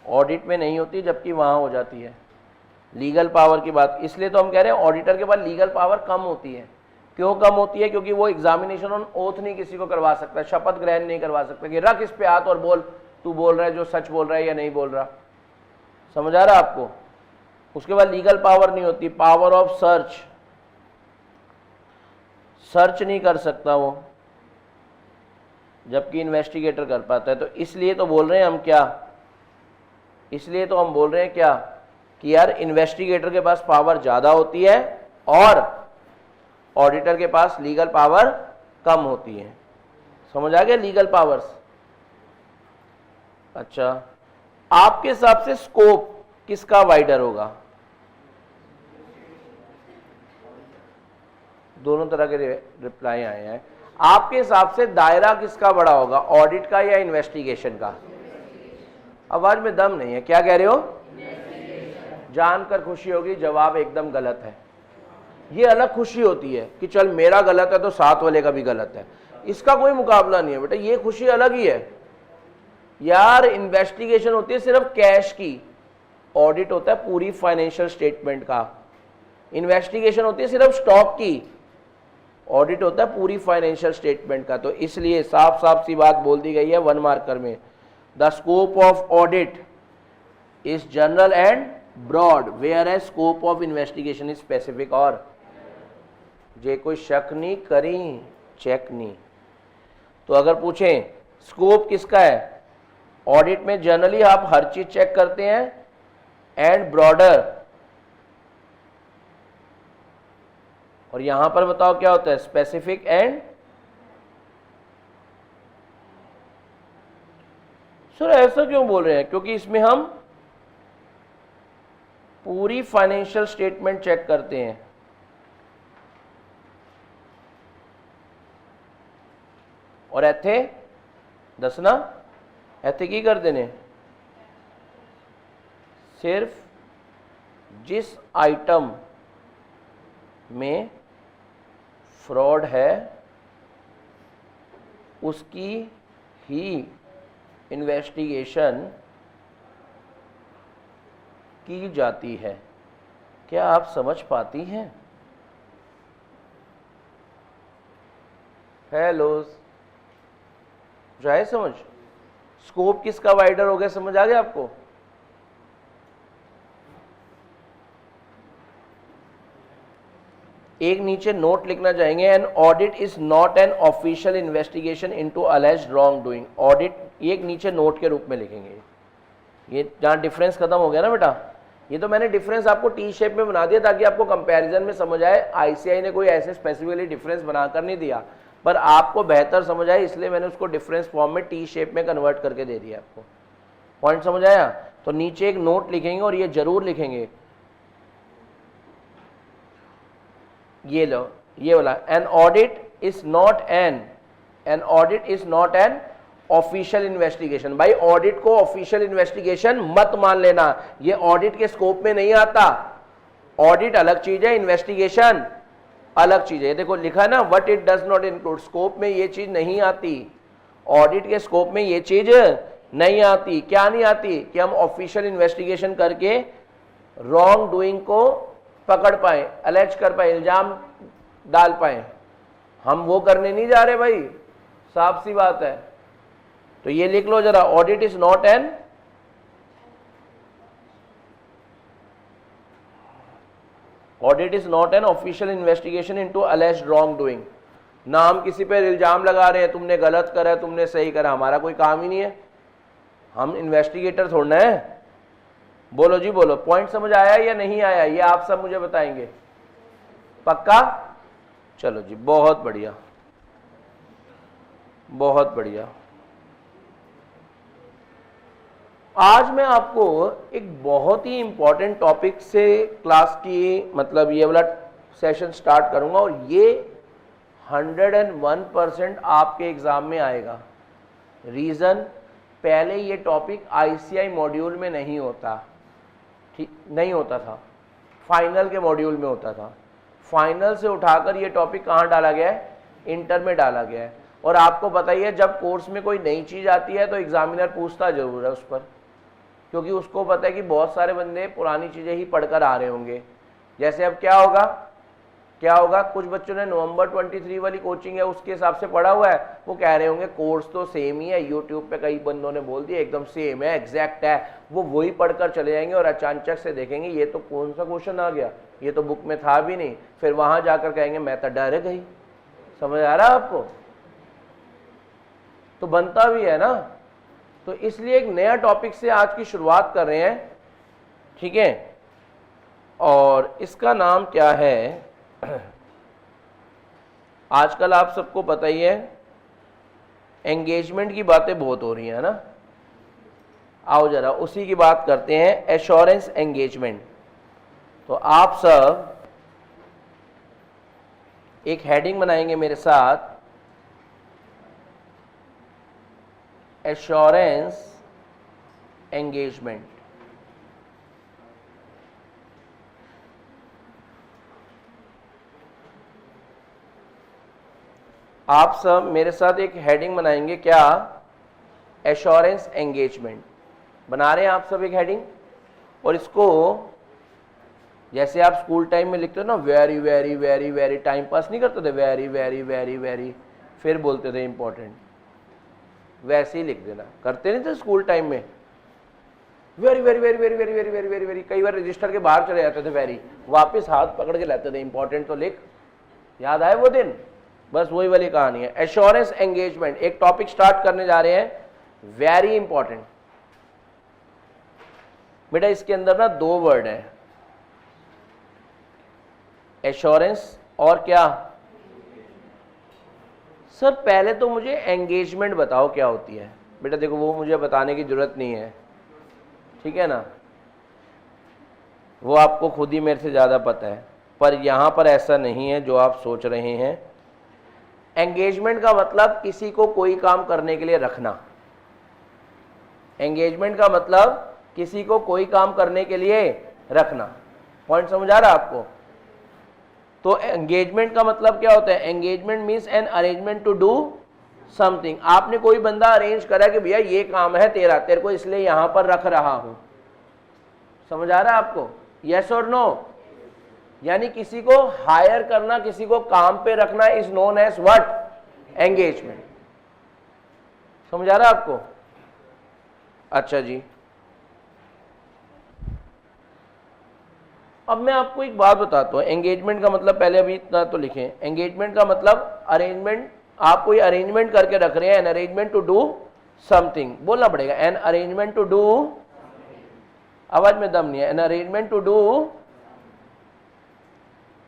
ऑडिट में नहीं होती, जबकि वहां हो जाती है। लीगल पावर की बात, इसलिए तो हम कह रहे हैं ऑडिटर के पास लीगल पावर कम होती है। क्यों कम होती है, क्योंकि वो एग्जामिनेशन ऑन ओथ नहीं किसी को करवा सकता, शपथ ग्रहण नहीं करवा सकता कि रख इस पे हाथ और बोल तू बोल रहा है जो सच बोल रहा है या नहीं बोल रहा। समझ आ रहा है आपको। उसके बाद लीगल पावर नहीं होती, पावर ऑफ सर्च, सर्च नहीं कर सकता वो। जबकि इन्वेस्टिगेटर कर पाता है। तो इसलिए तो बोल रहे हैं हम क्या, इसलिए तो हम बोल रहे हैं क्या कि यार इन्वेस्टिगेटर के पास पावर ज़्यादा होती है और ऑडिटर के पास लीगल पावर कम होती है। समझ आ गया लीगल पावर्स। अच्छा, आपके हिसाब से स्कोप किसका वाइडर होगा? दोनों तरह के रिप्लाई आए हैं। आपके हिसाब से दायरा किसका बड़ा होगा, ऑडिट का या इन्वेस्टिगेशन का? आवाज में दम नहीं है, क्या कह रहे हो? जानकर खुशी होगी, जवाब एकदम गलत है। ये अलग खुशी होती है कि चल मेरा गलत है तो साथ वाले का भी गलत है, इसका कोई मुकाबला नहीं है बेटा, ये खुशी अलग ही है यार। इन्वेस्टिगेशन होती है सिर्फ कैश की, ऑडिट होता है पूरी फाइनेंशियल स्टेटमेंट का। इन्वेस्टिगेशन होती है सिर्फ स्टॉक की, ऑडिट होता है पूरी फाइनेंशियल स्टेटमेंट का। तो इसलिए साफ साफ सी बात बोल दी गई है 1 मार्कर में, the scope of audit is general and broad whereas scope of investigation is specific. और जे कोई शक नहीं करी चेक नहीं। तो अगर पूछें स्कोप किसका है, ऑडिट में जनरली आप हर चीज चेक करते हैं एंड ब्रॉडर, और यहां पर बताओ क्या होता है, स्पेसिफिक एंड। सर ऐसा क्यों बोल रहे हैं? क्योंकि इसमें हम पूरी फाइनेंशियल स्टेटमेंट चेक करते हैं। और एथे दसना एथे की करते ने, सिर्फ जिस आइटम में फ्रॉड है उसकी ही इन्वेस्टिगेशन की जाती है। क्या आप समझ पाती हैं? हेलो, जाए समझ? स्कोप किसका वाइडर हो गया, समझ आ गया आपको? एक नीचे नोट लिखना चाहेंगे, an audit is not an official investigation into alleged wrong doing. Audit एक नीचे नोट के रूप में लिखेंगे। ये जहां डिफरेंस खत्म हो गया ना बेटा, ये तो मैंने डिफरेंस आपको टी शेप में बना दिया ताकि आपको कंपैरिजन में समझ आए। आईसीआई ने कोई ऐसे स्पेसिफिकली डिफरेंस बनाकर नहीं दिया, पर आपको बेहतर समझ आए इसलिए मैंने उसको डिफरेंस फॉर्म में टी शेप में कन्वर्ट करके दे दिया आपको। पॉइंट समझ आया? तो नीचे एक नोट लिखेंगे और ये जरूर लिखेंगे, ये लो, ये वाला, an audit is not an audit is not an official investigation. भाई ऑडिट को ऑफिशियल इन्वेस्टिगेशन मत मान लेना, ये ऑडिट के स्कोप में नहीं आता। ऑडिट अलग चीज है, इन्वेस्टिगेशन अलग चीज है। देखो लिखा ना, what it does not include, scope में ये चीज नहीं आती, ऑडिट के स्कोप में ये चीज नहीं आती। क्या नहीं आती? कि हम ऑफिशियल इन्वेस्टिगेशन करके रॉन्ग डूइंग को पकड़ पाए, अलेज कर पाए, इल्जाम डाल पाए। हम वो करने नहीं जा रहे भाई, साफ सी बात है। तो ये लिख लो जरा, audit is not an audit is not an official investigation into alleged wrong doing. ना हम किसी पे इल्जाम लगा रहे हैं तुमने गलत करा, तुमने सही करा, हमारा कोई काम ही नहीं है, हम इन्वेस्टिगेटर थोड़ा है। बोलो जी बोलो, पॉइंट समझ आया या नहीं आया, ये आप सब मुझे बताएंगे। पक्का? चलो जी, बहुत बढ़िया, बहुत बढ़िया। आज मैं आपको एक बहुत ही इंपॉर्टेंट टॉपिक से क्लास की मतलब ये वाला सेशन स्टार्ट करूंगा और ये 101% आपके एग्जाम में आएगा। रीजन, पहले ये टॉपिक आईसीआई मॉड्यूल में नहीं होता, ठीक नहीं होता था, फाइनल के मॉड्यूल में होता था। फाइनल से उठाकर ये टॉपिक कहाँ डाला गया है? इंटर में डाला गया है। और आपको पता ही है, जब कोर्स में कोई नई चीज आती है तो एग्जामिनर पूछता जरूर है उस पर, क्योंकि उसको पता है कि बहुत सारे बंदे पुरानी चीजें ही पढ़कर आ रहे होंगे। जैसे अब क्या होगा, क्या होगा, कुछ बच्चों ने नवंबर 23 वाली कोचिंग है उसके हिसाब से पढ़ा हुआ है, वो कह रहे होंगे कोर्स तो सेम ही है, यूट्यूब पे कई बंदों ने बोल दिया एकदम सेम है, एग्जैक्ट है, वो वही पढ़कर चले जाएंगे और अचानक से देखेंगे ये तो कौन सा क्वेश्चन आ गया, ये तो बुक में था भी नहीं। फिर वहां जाकर कहेंगे मैं तो डर गई। समझ आ रहा है आपको? तो बनता भी है ना। तो इसलिए एक नया टॉपिक से आज की शुरुआत कर रहे हैं, ठीक है। और इसका नाम क्या है, आजकल आप सबको पता ही है एंगेजमेंट की बातें बहुत हो रही है ना। आओ जरा उसी की बात करते हैं, एश्योरेंस एंगेजमेंट। तो आप सब एक हेडिंग बनाएंगे मेरे साथ, एश्योरेंस एंगेजमेंट। आप सब मेरे साथ एक हेडिंग बनाएंगे, क्या, एश्योरेंस एंगेजमेंट। बना रहे हैं आप सब एक हेडिंग। और इसको जैसे आप स्कूल टाइम में लिखते हो ना, very very very very, time pass नहीं करते थे, वेरी वेरी वेरी वेरी, फिर बोलते थे इंपॉर्टेंट, वैसे ही लिख देना। करते नहीं थे स्कूल टाइम में, very very very very very very very very very, कई बार रजिस्टर के बाहर चले जाते थे वेरी, वापस हाथ पकड़ के लाते थे, इंपॉर्टेंट तो लिख। याद आए वो दिन? बस वही वाली कहानी है। एश्योरेंस एंगेजमेंट, एक टॉपिक स्टार्ट करने जा रहे हैं, वेरी इंपॉर्टेंट। बेटा इसके अंदर ना दो वर्ड है, एश्योरेंस और क्या। सर पहले तो मुझे एंगेजमेंट बताओ क्या होती है। बेटा देखो वो मुझे बताने की जरूरत नहीं है, ठीक है ना, वो आपको खुद ही मेरे से ज़्यादा पता है। पर यहाँ पर ऐसा नहीं है जो आप सोच रहे हैं। एंगेजमेंट का मतलब किसी को कोई काम करने के लिए रखना। एंगेजमेंट का मतलब किसी को कोई काम करने के लिए रखना। पॉइंट समझ आ रहा है आपको? तो एंगेजमेंट का मतलब क्या होता है? Engagement means an arrangement to do something. आपने कोई बंदा अरेंज करा कि भैया ये काम है तेरा, तेरे को इसलिए यहां पर रख रहा हूं। समझ आ रहा है आपको? यस और नो? यानी किसी को हायर करना, किसी को काम पे रखना is known as what? Engagement. समझ आ रहा है आपको? अच्छा जी, अब मैं आपको एक बात बताता हूं। एंगेजमेंट का मतलब पहले अभी इतना तो लिखें। एंगेजमेंट का मतलब अरेंजमेंट, आप कोई अरेंजमेंट करके रख रहे हैं, an arrangement to do something. बोलना पड़ेगा, एन अरेंजमेंट टू डू, आवाज में दम नहीं है। एन अरेंजमेंट टू डू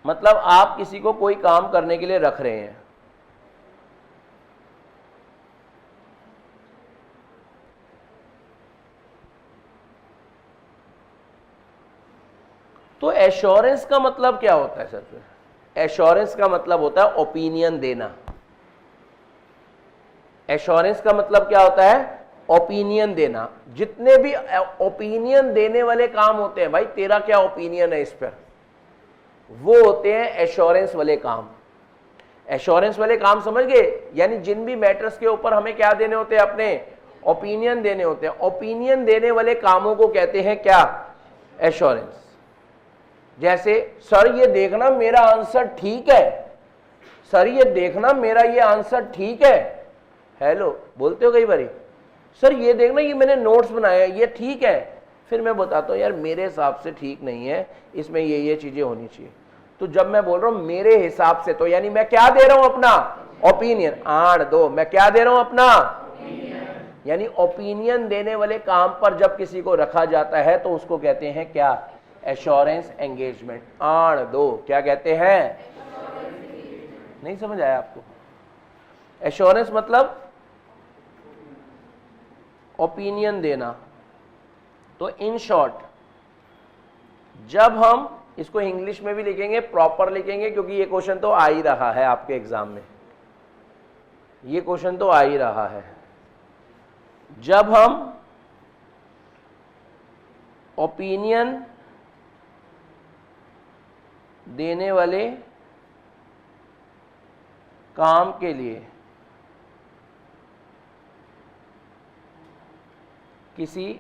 मतलब आप किसी को कोई काम करने के लिए रख रहे हैं। तो एश्योरेंस का मतलब क्या होता है सर? एश्योरेंस का मतलब होता है ओपिनियन देना। एश्योरेंस का मतलब क्या होता है? ओपिनियन देना। जितने भी ओपिनियन देने वाले काम होते हैं, भाई तेरा क्या ओपिनियन है इस पर, वो होते हैं एश्योरेंस वाले काम। एश्योरेंस वाले काम समझ गए? यानी जिन भी मैटर्स के ऊपर हमें क्या देने होते हैं, अपने ओपिनियन देने होते हैं। ओपिनियन देने वाले कामों को कहते हैं क्या? एश्योरेंस। जैसे सर ये देखना मेरा आंसर ठीक है, सर ये देखना मेरा ये आंसर ठीक है। हेलो, बोलते हो कई बारी, सर ये देखना ये मैंने नोट्स बनाए हैं ये ठीक है। फिर मैं बताता हूँ यार मेरे हिसाब से ठीक नहीं है, इसमें ये चीजें होनी चाहिए। तो जब मैं बोल रहा हूं मेरे हिसाब से, तो यानी मैं क्या दे रहा हूं? अपना ओपिनियन। आड़ दो, मैं क्या दे रहा हूं? अपना यानी ओपिनियन देने वाले काम पर जब किसी को रखा जाता है तो उसको कहते हैं क्या? Assurance engagement. आड़ दो, क्या कहते हैं? नहीं समझ आया आपको? एश्योरेंस मतलब ओपिनियन देना। तो इन शॉर्ट, जब हम इसको इंग्लिश में भी लिखेंगे, प्रॉपर लिखेंगे, क्योंकि ये क्वेश्चन तो आ ही रहा है आपके एग्जाम में, ये क्वेश्चन तो आ ही रहा है। जब हम ओपिनियन देने वाले काम के लिए किसी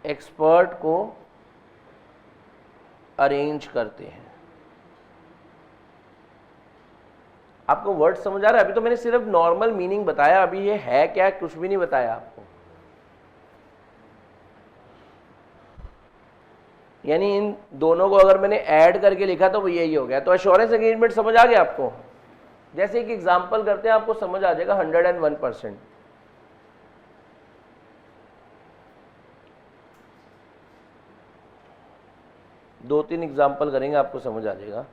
एक्सपर्ट को अरेंज करते हैं। आपको वर्ड समझ आ रहा है? अभी तो मैंने सिर्फ नॉर्मल मीनिंग बताया, अभी ये है क्या कुछ भी नहीं बताया आपको। यानी इन दोनों को अगर मैंने ऐड करके लिखा तो वो यही हो गया। तो एश्योरेंस एंगेजमेंट समझ आ गया आपको? जैसे एक एग्जाम्पल करते हैं, आपको समझ आ जाएगा 101%। दो तीन एग्जाम्पल करेंगे, आपको समझ आ जाएगा।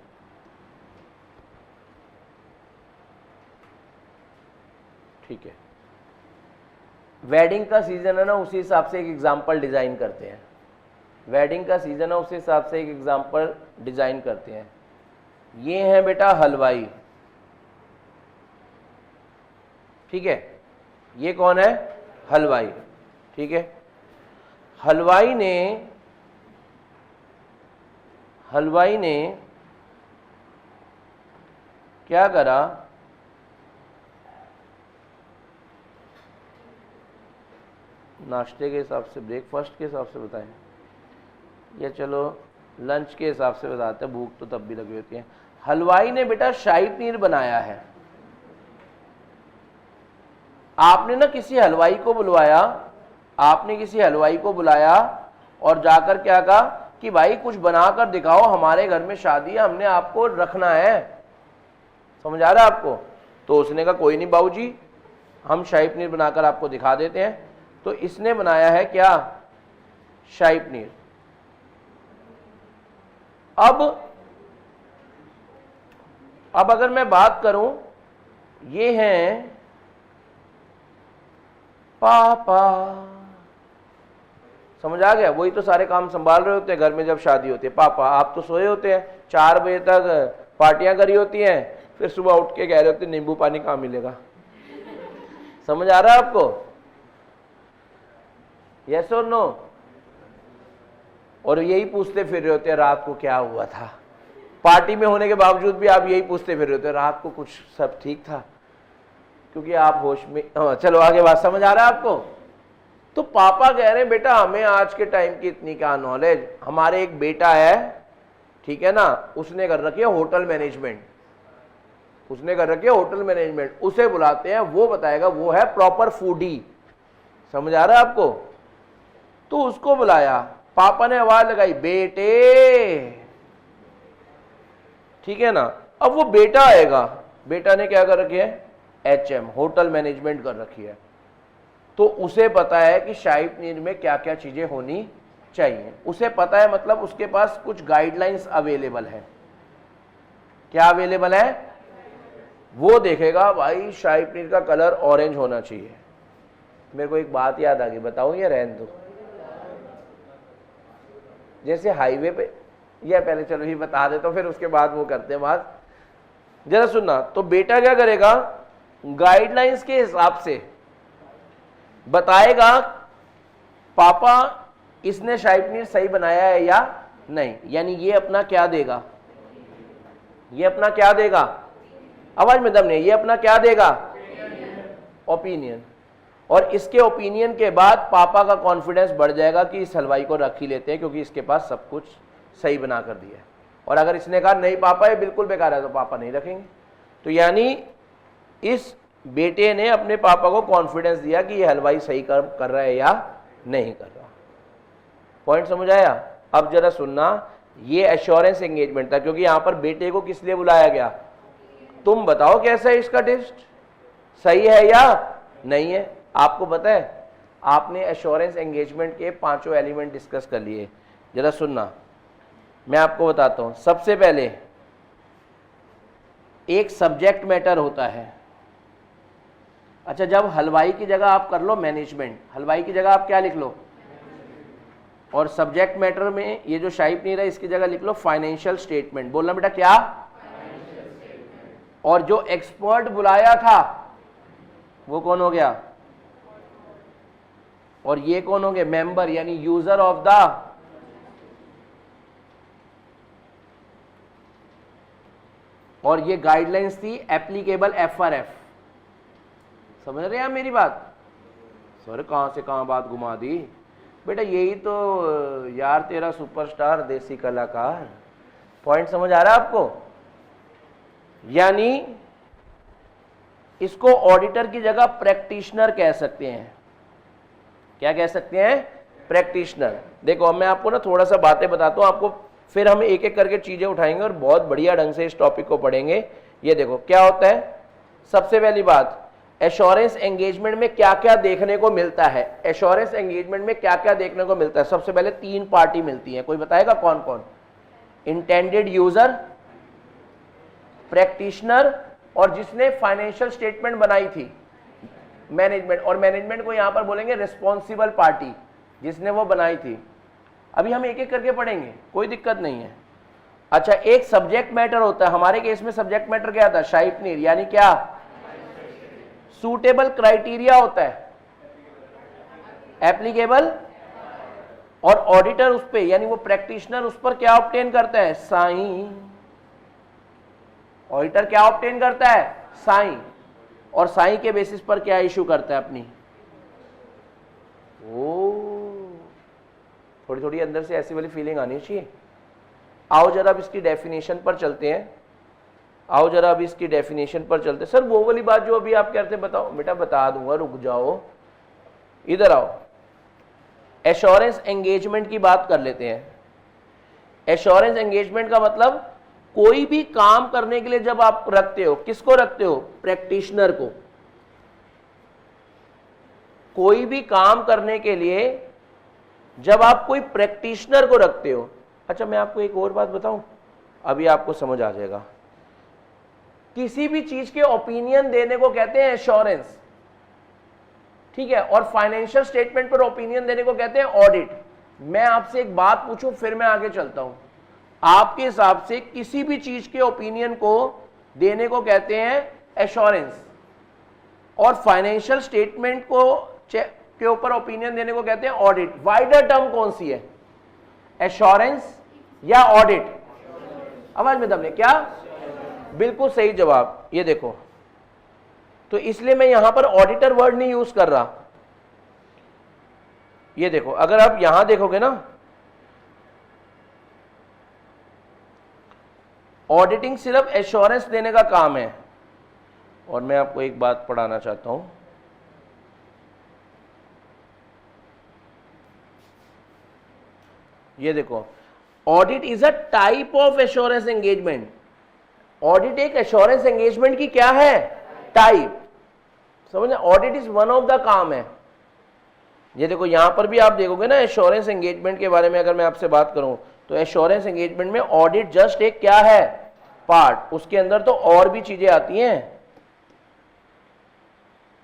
ठीक है, वेडिंग का सीजन है ना, उसी हिसाब से एक एग्जाम्पल डिजाइन करते हैं। वेडिंग का सीजन है, उसी हिसाब से एक एग्जाम्पल डिजाइन करते हैं। ये है बेटा हलवाई, ठीक है, ये कौन है? हलवाई, ठीक है। हलवाई ने क्या करा? नाश्ते के हिसाब से, ब्रेकफास्ट के हिसाब से बताएं, या चलो लंच के हिसाब से बताते हैं, भूख तो तब भी लगी होती है। हलवाई ने बेटा शाही पनीर बनाया है। आपने ना किसी हलवाई को बुलवाया, आपने किसी हलवाई को बुलाया और जाकर क्या कहा कि भाई कुछ बनाकर दिखाओ, हमारे घर में शादी है, हमने आपको रखना है। समझ आ रहा है आपको? तो उसने कहा कोई नहीं बाबूजी, हम शाही पनीर बनाकर आपको दिखा देते हैं। तो इसने बनाया है क्या? शाही पनीर। अब अगर मैं बात करूं, ये हैं पापा। समझ आ गया? वही तो सारे काम संभाल रहे होते हैं घर में जब शादी होती है। पापा आप तो सोए होते हैं, 4 बजे तक पार्टियां करी होती हैं, फिर सुबह उठ के कह रहे होते नींबू पानी कहाँ मिलेगा। समझ आ रहा है आपको? यस और नो? और यही पूछते फिर रहे होते हैं रात को क्या हुआ था। पार्टी में होने के बावजूद भी आप यही पूछते फिर रहे होते हैं रात को कुछ सब ठीक था, क्योंकि आप होश में। चलो आगे बात समझ आ रहा है आपको? तो पापा कह रहे हैं बेटा हमें आज के टाइम की इतनी क्या नॉलेज, हमारे एक बेटा है, ठीक है ना, उसने कर रखी है होटल मैनेजमेंट, उसने कर रखी है होटल मैनेजमेंट, उसे बुलाते हैं, वो बताएगा, वो है प्रॉपर फूडी। समझ आ रहा है आपको? तो उसको बुलाया, पापा ने आवाज लगाई बेटे, ठीक है ना। अब वो बेटा आएगा, बेटा ने क्या कर रखी है? HM होटल मैनेजमेंट कर रखी है। तो उसे पता है कि शाही पनीर में क्या क्या चीजें होनी चाहिए, उसे पता है, मतलब उसके पास कुछ गाइडलाइंस अवेलेबल है। क्या अवेलेबल है? वो देखेगा भाई शाही पनीर का कलर ऑरेंज होना चाहिए। मेरे को एक बात याद आ गई, बताऊं या रहने दो? जैसे हाईवे पे, या पहले चलो ही बता देता हूं, फिर उसके बाद वो करते हैं बात। जरा सुनना। तो बेटा क्या करेगा? गाइडलाइंस के हिसाब से बताएगा पापा इसने शाही पनीर सही बनाया है या नहीं। यानी ये अपना क्या देगा? ये अपना क्या देगा? आवाज में दम नहीं। ये अपना क्या देगा? ओपिनियन। और इसके ओपिनियन के बाद पापा का कॉन्फिडेंस बढ़ जाएगा कि इस हलवाई को रख ही लेते हैं, क्योंकि इसके पास सब कुछ सही बना कर दिया है। और अगर इसने कहा नहीं पापा ये बिल्कुल बेकार है, तो पापा नहीं रखेंगे। तो यानी इस बेटे ने अपने पापा को कॉन्फिडेंस दिया कि ये हलवाई सही कर रहा है या नहीं कर रहा। पॉइंट समझ आया? अब जरा सुनना, ये एश्योरेंस एंगेजमेंट था, क्योंकि यहां पर बेटे को किस लिए बुलाया गया? तुम बताओ कैसा है इसका टेस्ट, सही है या नहीं है। आपको पता है, आपने एश्योरेंस एंगेजमेंट के 5 एलिमेंट डिस्कस कर लिए। जरा सुनना, मैं आपको बताता हूं। सबसे पहले एक सब्जेक्ट मैटर होता है। अच्छा, जब हलवाई की जगह आप कर लो मैनेजमेंट, हलवाई की जगह आप क्या लिख लो? और सब्जेक्ट मैटर में ये जो शाही पनीर है इसकी जगह लिख लो फाइनेंशियल स्टेटमेंट। बोलना बेटा क्या? और जो एक्सपर्ट बुलाया था वो कौन हो गया? और ये कौन हो गए? मेंबर, यानी यूजर ऑफ द। और ये गाइडलाइंस थी एप्लीकेबल FRF। समझ रहे हैं आप मेरी बात? सर कहां से कहां बात घुमा दी बेटा, यही तो यार तेरा सुपरस्टार देसी कलाकार। पॉइंट समझ आ रहा है आपको? यानी इसको ऑडिटर की जगह प्रैक्टिशनर कह सकते हैं। क्या कह सकते हैं? प्रैक्टिशनर। देखो अब मैं आपको ना थोड़ा सा बातें बताता हूं आपको, फिर हम एक एक करके चीजें उठाएंगे और बहुत बढ़िया ढंग से इस टॉपिक को पढ़ेंगे। ये देखो क्या होता है। सबसे पहली बात, एश्योरेंस एंगेजमेंट में क्या क्या देखने को मिलता है। एश्योरेंस एंगेजमेंट में क्या क्या देखने को मिलता है। सबसे पहले 3 पार्टी मिलती है, कोई बताएगा कौन कौन। इंटेंडेड यूजर, प्रैक्टिशनर, और जिसने फाइनेंशियल स्टेटमेंट बनाई थी मैनेजमेंट। और मैनेजमेंट को यहां पर बोलेंगे रिस्पॉन्सिबल पार्टी, जिसने वो बनाई थी। अभी हम एक एक करके पढ़ेंगे, कोई दिक्कत नहीं है। अच्छा, एक सब्जेक्ट मैटर होता है। हमारे केस में सब्जेक्ट मैटर क्या था, शाइपनीर, यानी क्या, सूटेबल क्राइटेरिया होता है, एप्लीकेबल, और ऑडिटर उस पे, यानी वो प्रैक्टिशनर उस पर क्या ऑब्टेन करता है, साइन। ऑडिटर क्या ऑब्टेन करता है, साइन, और साइन के बेसिस पर क्या इशू करता है अपनी। थोड़ी थोड़ी अंदर से ऐसी वाली फीलिंग आनी चाहिए। आओ जरा अब इसकी डेफिनेशन पर चलते हैं। आओ जरा अब इसकी डेफिनेशन पर चलते हैं। सर वो वाली बात जो अभी आप कहते हैं, बताओ बेटा, बता दूंगा, रुक जाओ, इधर आओ। एश्योरेंस एंगेजमेंट की बात कर लेते हैं। एश्योरेंस एंगेजमेंट का मतलब, कोई भी काम करने के लिए जब आप रखते हो, किसको रखते हो, प्रैक्टिशनर को। कोई भी काम करने के लिए जब आप कोई प्रैक्टिशनर को रखते हो। अच्छा, मैं आपको एक और बात बताऊं, अभी आपको समझ आ जाएगा। किसी भी चीज के ओपिनियन देने को कहते हैं एश्योरेंस, ठीक है, और फाइनेंशियल स्टेटमेंट पर ओपिनियन देने को कहते हैं ऑडिट। मैं आपसे एक बात पूछूं, फिर मैं आगे चलता हूं। आपके हिसाब से किसी भी चीज के ओपिनियन को देने को कहते हैं एश्योरेंस, और फाइनेंशियल स्टेटमेंट को के ऊपर ओपिनियन देने को कहते हैं ऑडिट। वाइडर टर्म कौन सी है, एश्योरेंस या ऑडिट? आवाज में दम ले, क्या? बिल्कुल सही जवाब। ये देखो, तो इसलिए मैं यहां पर ऑडिटर वर्ड नहीं यूज कर रहा। ये देखो, अगर आप यहां देखोगे ना, ऑडिटिंग सिर्फ एश्योरेंस देने का काम है। और मैं आपको एक बात पढ़ाना चाहता हूं, ये देखो, audit is a type of assurance engagement. Audit एक एश्योरेंस एंगेजमेंट की क्या है, टाइप। समझ, audit is one of the काम है। ये देखो, यहां पर भी आप देखोगे ना, एश्योरेंस एंगेजमेंट के बारे में अगर मैं आपसे बात करूं, तो एश्योरेंस एंगेजमेंट में ऑडिट जस्ट एक क्या है, पार्ट। उसके अंदर तो और भी चीजें आती हैं।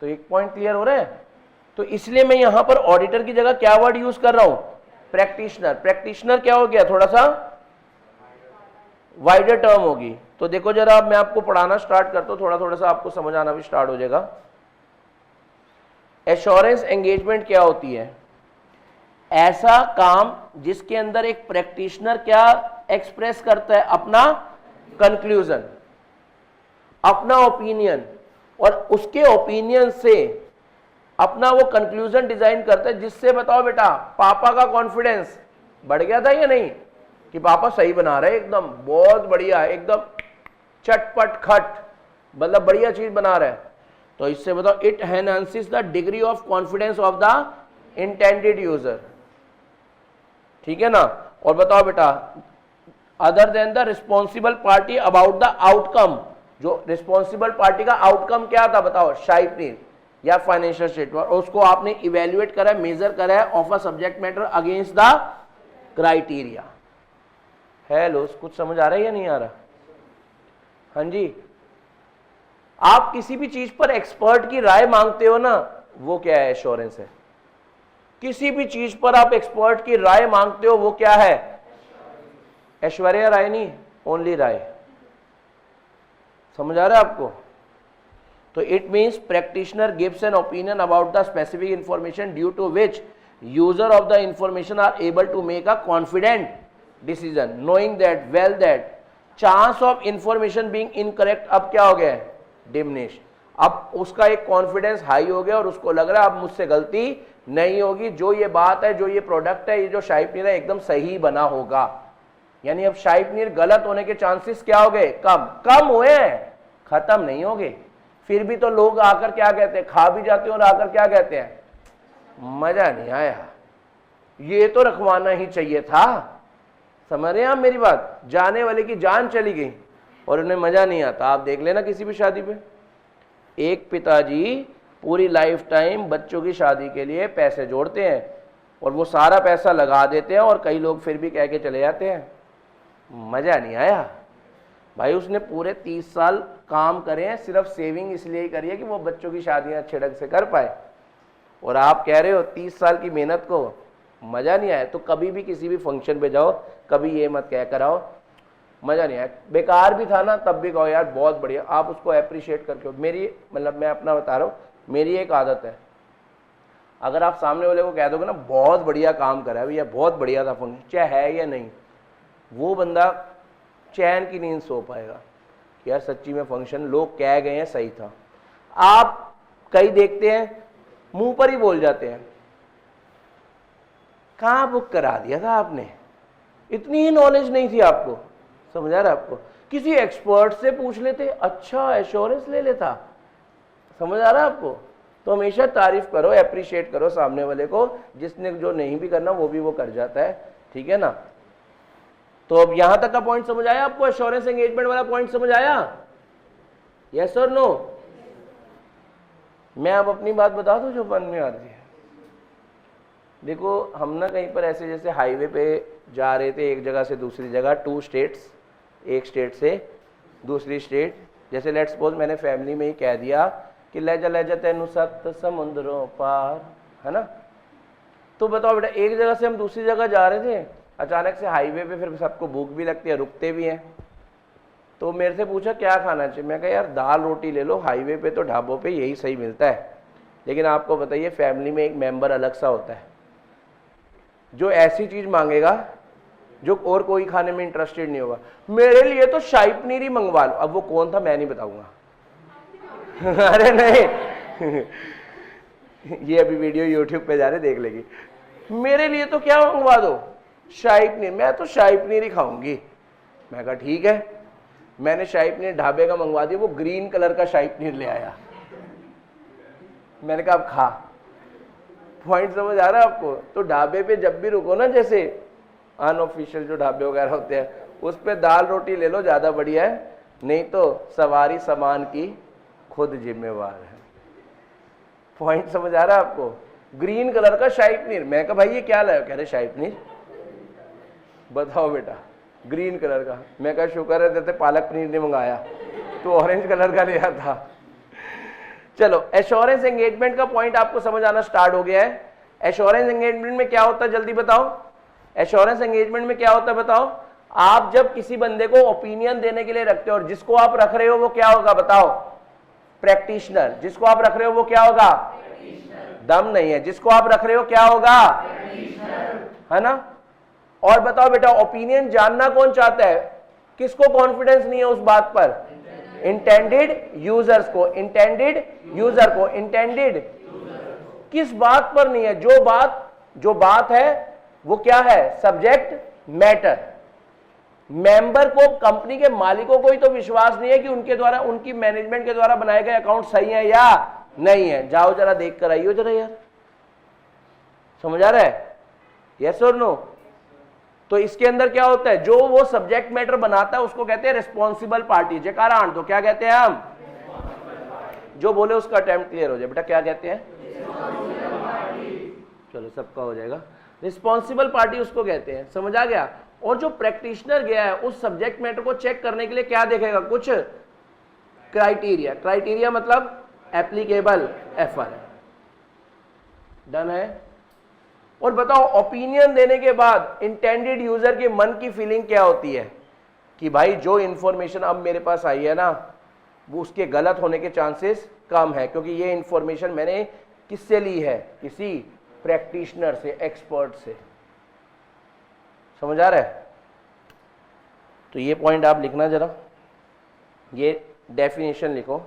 तो एक पॉइंट क्लियर हो रहा है। तो इसलिए मैं यहां पर ऑडिटर की जगह क्या वर्ड यूज कर रहा हूं, प्रैक्टिशनर। प्रैक्टिशनर क्या हो गया, थोड़ा सा वाइडर टर्म होगी। तो देखो जरा, अब मैं आपको पढ़ाना स्टार्ट करता हूं, थोड़ा थोड़ा सा आपको समझ आना भी स्टार्ट हो जाएगा। एश्योरेंस एंगेजमेंट क्या होती है, ऐसा काम जिसके अंदर एक प्रैक्टिशनर क्या एक्सप्रेस करता है, अपना कंक्लूजन, अपना ओपिनियन, और उसके ओपिनियन से अपना वो कंक्लूजन डिजाइन करता है, जिससे बताओ बेटा, पापा का कॉन्फिडेंस बढ़ गया था या नहीं, कि पापा सही बना रहे, एकदम बहुत बढ़िया, एकदम चटपट खट, मतलब बढ़िया चीज बना रहे। तो इससे बताओ, it enhances the degree of confidence of the intended user, ठीक है ना। और बताओ बेटा, other than the responsible party about the outcome, जो रिस्पॉन्सिबल पार्टी का आउटकम क्या था बताओ, शाइपनीर या फाइनेंशियल स्टेटमेंट, और उसको आपने इवेल्युएट करा है, मेजर करा है of a subject matter against the criteria. Hello, कुछ समझ आ रहा है या नहीं आ रहा? हाँ जी। आप किसी भी चीज पर एक्सपर्ट की राय मांगते हो ना, वो क्या है, एश्योरेंस है। किसी भी चीज पर आप एक्सपर्ट की राय मांगते हो, वो क्या है, ऐश्वर्या राय नहीं, ओनली राय। समझ आ रहा है आपको? तो it means practitioner gives an opinion about the specific information due to which user of the information are able to make a confident decision, knowing that well that chance of information being incorrect अब क्या हो गया, diminish. अब उसका एक confidence high हो गया और उसको लग रहा है अब मुझसे गलती नहीं होगी, जो ये बात है, जो ये प्रोडक्ट है, ये जो शाइपनीर है, एकदम सही बना होगा। यानी अब शाइपनीर गलत होने के चांसेस क्या हो गए, कम हुए हैं, खत्म नहीं हो गए। फिर भी तो लोग आकर क्या कहते हैं, खा भी जाते हैं और आकर क्या कहते हैं, मजा नहीं आया, ये तो रखवाना ही चाहिए था। समझ रहे हैं आप मेरी बात? जाने वाले की जान चली गई, और उन्हें मज़ा नहीं आता। आप देख लेना किसी भी शादी पे, एक पिताजी पूरी लाइफ टाइम बच्चों की शादी के लिए पैसे जोड़ते हैं और वो सारा पैसा लगा देते हैं और कई लोग फिर भी कह के चले जाते हैं मज़ा नहीं आया। भाई उसने पूरे 30 साल काम करे हैं, सिर्फ सेविंग इसलिए ही करी है कि वो बच्चों की शादियां अच्छे ढंग से कर पाए, और आप कह रहे हो 30 साल की मेहनत को मज़ा नहीं आया। तो कभी भी किसी भी फंक्शन पे जाओ, कभी ये मत कह कर आओ मज़ा नहीं आया, बेकार भी था ना, तब भी कहो यार बहुत बढ़िया, आप उसको अप्रिशिएट करके। मेरी मतलब मैं अपना बता रहा हूँ, मेरी एक आदत है, अगर आप सामने वाले को कह दोगे ना बहुत बढ़िया काम करा है भैया, बहुत बढ़िया था फंक्शन, चाहे है या नहीं, वो बंदा चैन की नींद सो पाएगा कि यार सच्ची में फंक्शन लोग कह गए हैं सही था। आप कई देखते हैं मुंह पर ही बोल जाते हैं, कहाँ बुक करा दिया था आपने, इतनी ही नॉलेज नहीं थी आपको, समझ आ रहा है आपको, किसी एक्सपर्ट से पूछ लेते, अच्छा एश्योरेंस ले लेता, समझ आ रहा है आपको। तो हमेशा तारीफ करो, अप्रिशिएट करो सामने वाले को, जिसने जो नहीं भी करना वो भी वो कर जाता है, ठीक है ना। तो अब यहां तक का पॉइंट समझ आया आपको, एश्योरेंस एंगेजमेंट वाला पॉइंट समझ आया, यस और नो। मैं अब अपनी बात बता दूं जो मन में आती है। देखो हम ना कहीं पर ऐसे जैसे हाईवे पे जा रहे थे एक जगह से दूसरी जगह, 2 स्टेट्स, एक स्टेट से दूसरी स्टेट, जैसे लेट्स सपोज मैंने फैमिली में ही कह दिया कि ले जा तेनू सत समुद्रों पार, है ना। तो बताओ बेटा एक जगह से हम दूसरी जगह जा रहे थे, अचानक से हाईवे पे फिर सबको भूख भी लगती है, रुकते भी हैं, तो मेरे से पूछा क्या खाना चाहिए, मैं कहा यार दाल रोटी ले लो, हाईवे पे तो ढाबों पे यही सही मिलता है। लेकिन आपको बताइए फैमिली में एक मेंबर अलग सा होता है जो ऐसी चीज मांगेगा जो और कोई खाने में इंटरेस्टेड नहीं होगा, मेरे लिए तो शाही पनीर ही मंगवा लो। अब वो कौन था मैं नहीं बताऊंगा अरे नहीं ये अभी वीडियो YouTube पे जा रहे देख लेगी, मेरे लिए तो क्या मंगवा दो, शाही पनीर, मैं तो शाही पनीर ही खाऊंगी। मैं कहा ठीक है, मैंने शाही पनीर ढाबे का मंगवा दिया, वो ग्रीन कलर का शाही पनीर ले आया, मैंने कहा अब खा। पॉइंट समझ आ रहा है आपको। तो ढाबे पे जब भी रुको ना, जैसे अनऑफिशियल जो ढाबे वगैरह होते हैं, उस पे दाल रोटी ले लो, ज्यादा बढ़िया है, नहीं तो सवारी सामान की खुद जिम्मेवार है। पॉइंट समझ आ रहा है आपको। ग्रीन कलर का शाही पनीर, मैं कहा भाई ये क्या लाया, कह रहे शाही पनीर, बताओ बेटा ग्रीन कलर का। मैं कहा शुक्र है देते पालक पनीर ने मंगाया, तो ऑरेंज कलर का लिया था। चलो एश्योरेंस एंगेजमेंट का पॉइंट आपको समझ आना स्टार्ट हो गया है। एश्योरेंस एंगेजमेंट में क्या होता है जल्दी बताओ, एश्योरेंस एंगेजमेंट में क्या होता है बताओ। आप जब किसी बंदे को ओपिनियन देने के लिए रखते हो, और जिसको आप रख रहे हो वो क्या होगा बताओ, प्रैक्टिशनर। जिसको आप रख रहे हो वो क्या होगा, दम नहीं है, जिसको आप रख रहे हो क्या होगा, है ना। और बताओ बेटा ओपिनियन जानना कौन चाहता है, किसको कॉन्फिडेंस नहीं है उस बात पर, इंटेंडेड यूजर्स को, इंटेंडेड यूजर को, इंटेंडेड किस बात पर नहीं है, जो बात है वो क्या है, सब्जेक्ट मैटर। मेंबर को, कंपनी के मालिकों को ही तो विश्वास नहीं है कि उनके द्वारा, उनकी मैनेजमेंट के द्वारा बनाए गए अकाउंट सही है या नहीं है। जाओ जरा देख कर आइयो जरा यार, समझ आ रहा है, यस और नो। तो इसके अंदर क्या होता है, जो वो सब्जेक्ट मैटर बनाता है उसको कहते हैं रिस्पॉन्सिबल पार्टी। जयकारा आंट दो, क्या कहते हैं हम, जो बोले उसका अटेम्प्ट क्लियर हो जाए बेटा, क्या कहते हैं, चलो सबका हो जाएगा, रिस्पॉन्सिबल पार्टी उसको कहते हैं, समझ आ गया। और जो प्रैक्टिशनर गया है उस सब्जेक्ट मैटर को चेक करने के लिए क्या देखेगा, कुछ क्राइटेरिया, क्राइटेरिया मतलब एप्लीकेबल FR, डन है। और बताओ ओपिनियन देने के बाद इंटेंडेड यूजर के मन की फीलिंग क्या होती है कि भाई जो इंफॉर्मेशन अब मेरे पास आई है ना, वो उसके गलत होने के चांसेस कम है, क्योंकि ये इंफॉर्मेशन मैंने किससे ली है, किसी प्रैक्टिशनर से, एक्सपर्ट से, समझ आ रहा है। तो ये पॉइंट आप लिखना जरा, ये डेफिनेशन लिखो,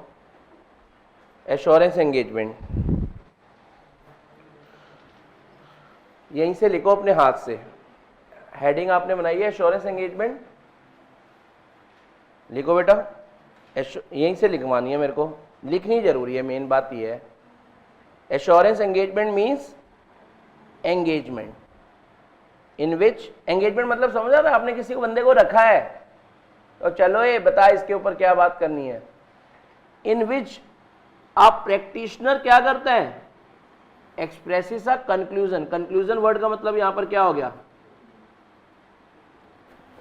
एश्योरेंस एंगेजमेंट, यहीं से लिखो अपने हाथ से, हेडिंग आपने बनाई है एश्योरेंस एंगेजमेंट, लिखो बेटा, यहीं से लिखवानी है, मेरे को लिखनी जरूरी है, मेन बात ये है। एश्योरेंस एंगेजमेंट मीन्स एंगेजमेंट इन विच, एंगेजमेंट मतलब समझ आ रहा है, आपने किसी को बंदे को रखा है, तो चलो ये बता इसके ऊपर क्या बात करनी है। इन विच आप प्रैक्टिशनर क्या करता है, expresses a conclusion. Conclusion word का मतलब यहां पर क्या हो गया,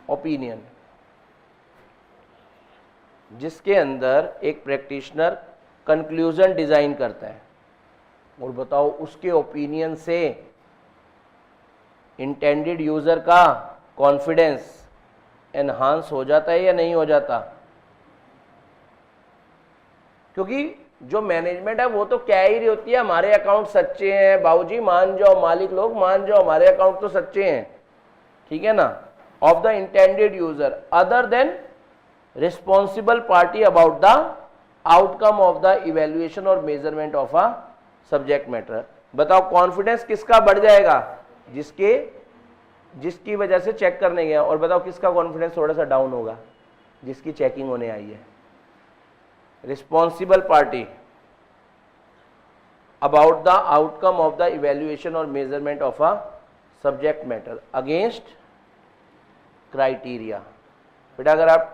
ओपिनियन, जिसके अंदर एक प्रैक्टिशनर कंक्लूजन डिजाइन करता है। और बताओ उसके ओपिनियन से इंटेंडेड यूजर का कॉन्फिडेंस एनहांस हो जाता है या नहीं हो जाता। क्योंकि जो मैनेजमेंट है वो तो कह ही रही होती है हमारे अकाउंट सच्चे हैं, बाबूजी मान जाओ, मालिक लोग मान जाओ, हमारे अकाउंट तो सच्चे हैं, ठीक है ना, of the intended user other than responsible party about the outcome of the evaluation और measurement of a subject matter. बताओ कॉन्फिडेंस किसका बढ़ जाएगा, जिसकी वजह से चेक करने गया। और बताओ किसका कॉन्फिडेंस थोड़ा सा डाउन होगा, जिसकी चेकिंग होने आई है। Responsible party about the outcome of the evaluation और measurement of a subject matter against criteria. बेटा अगर आप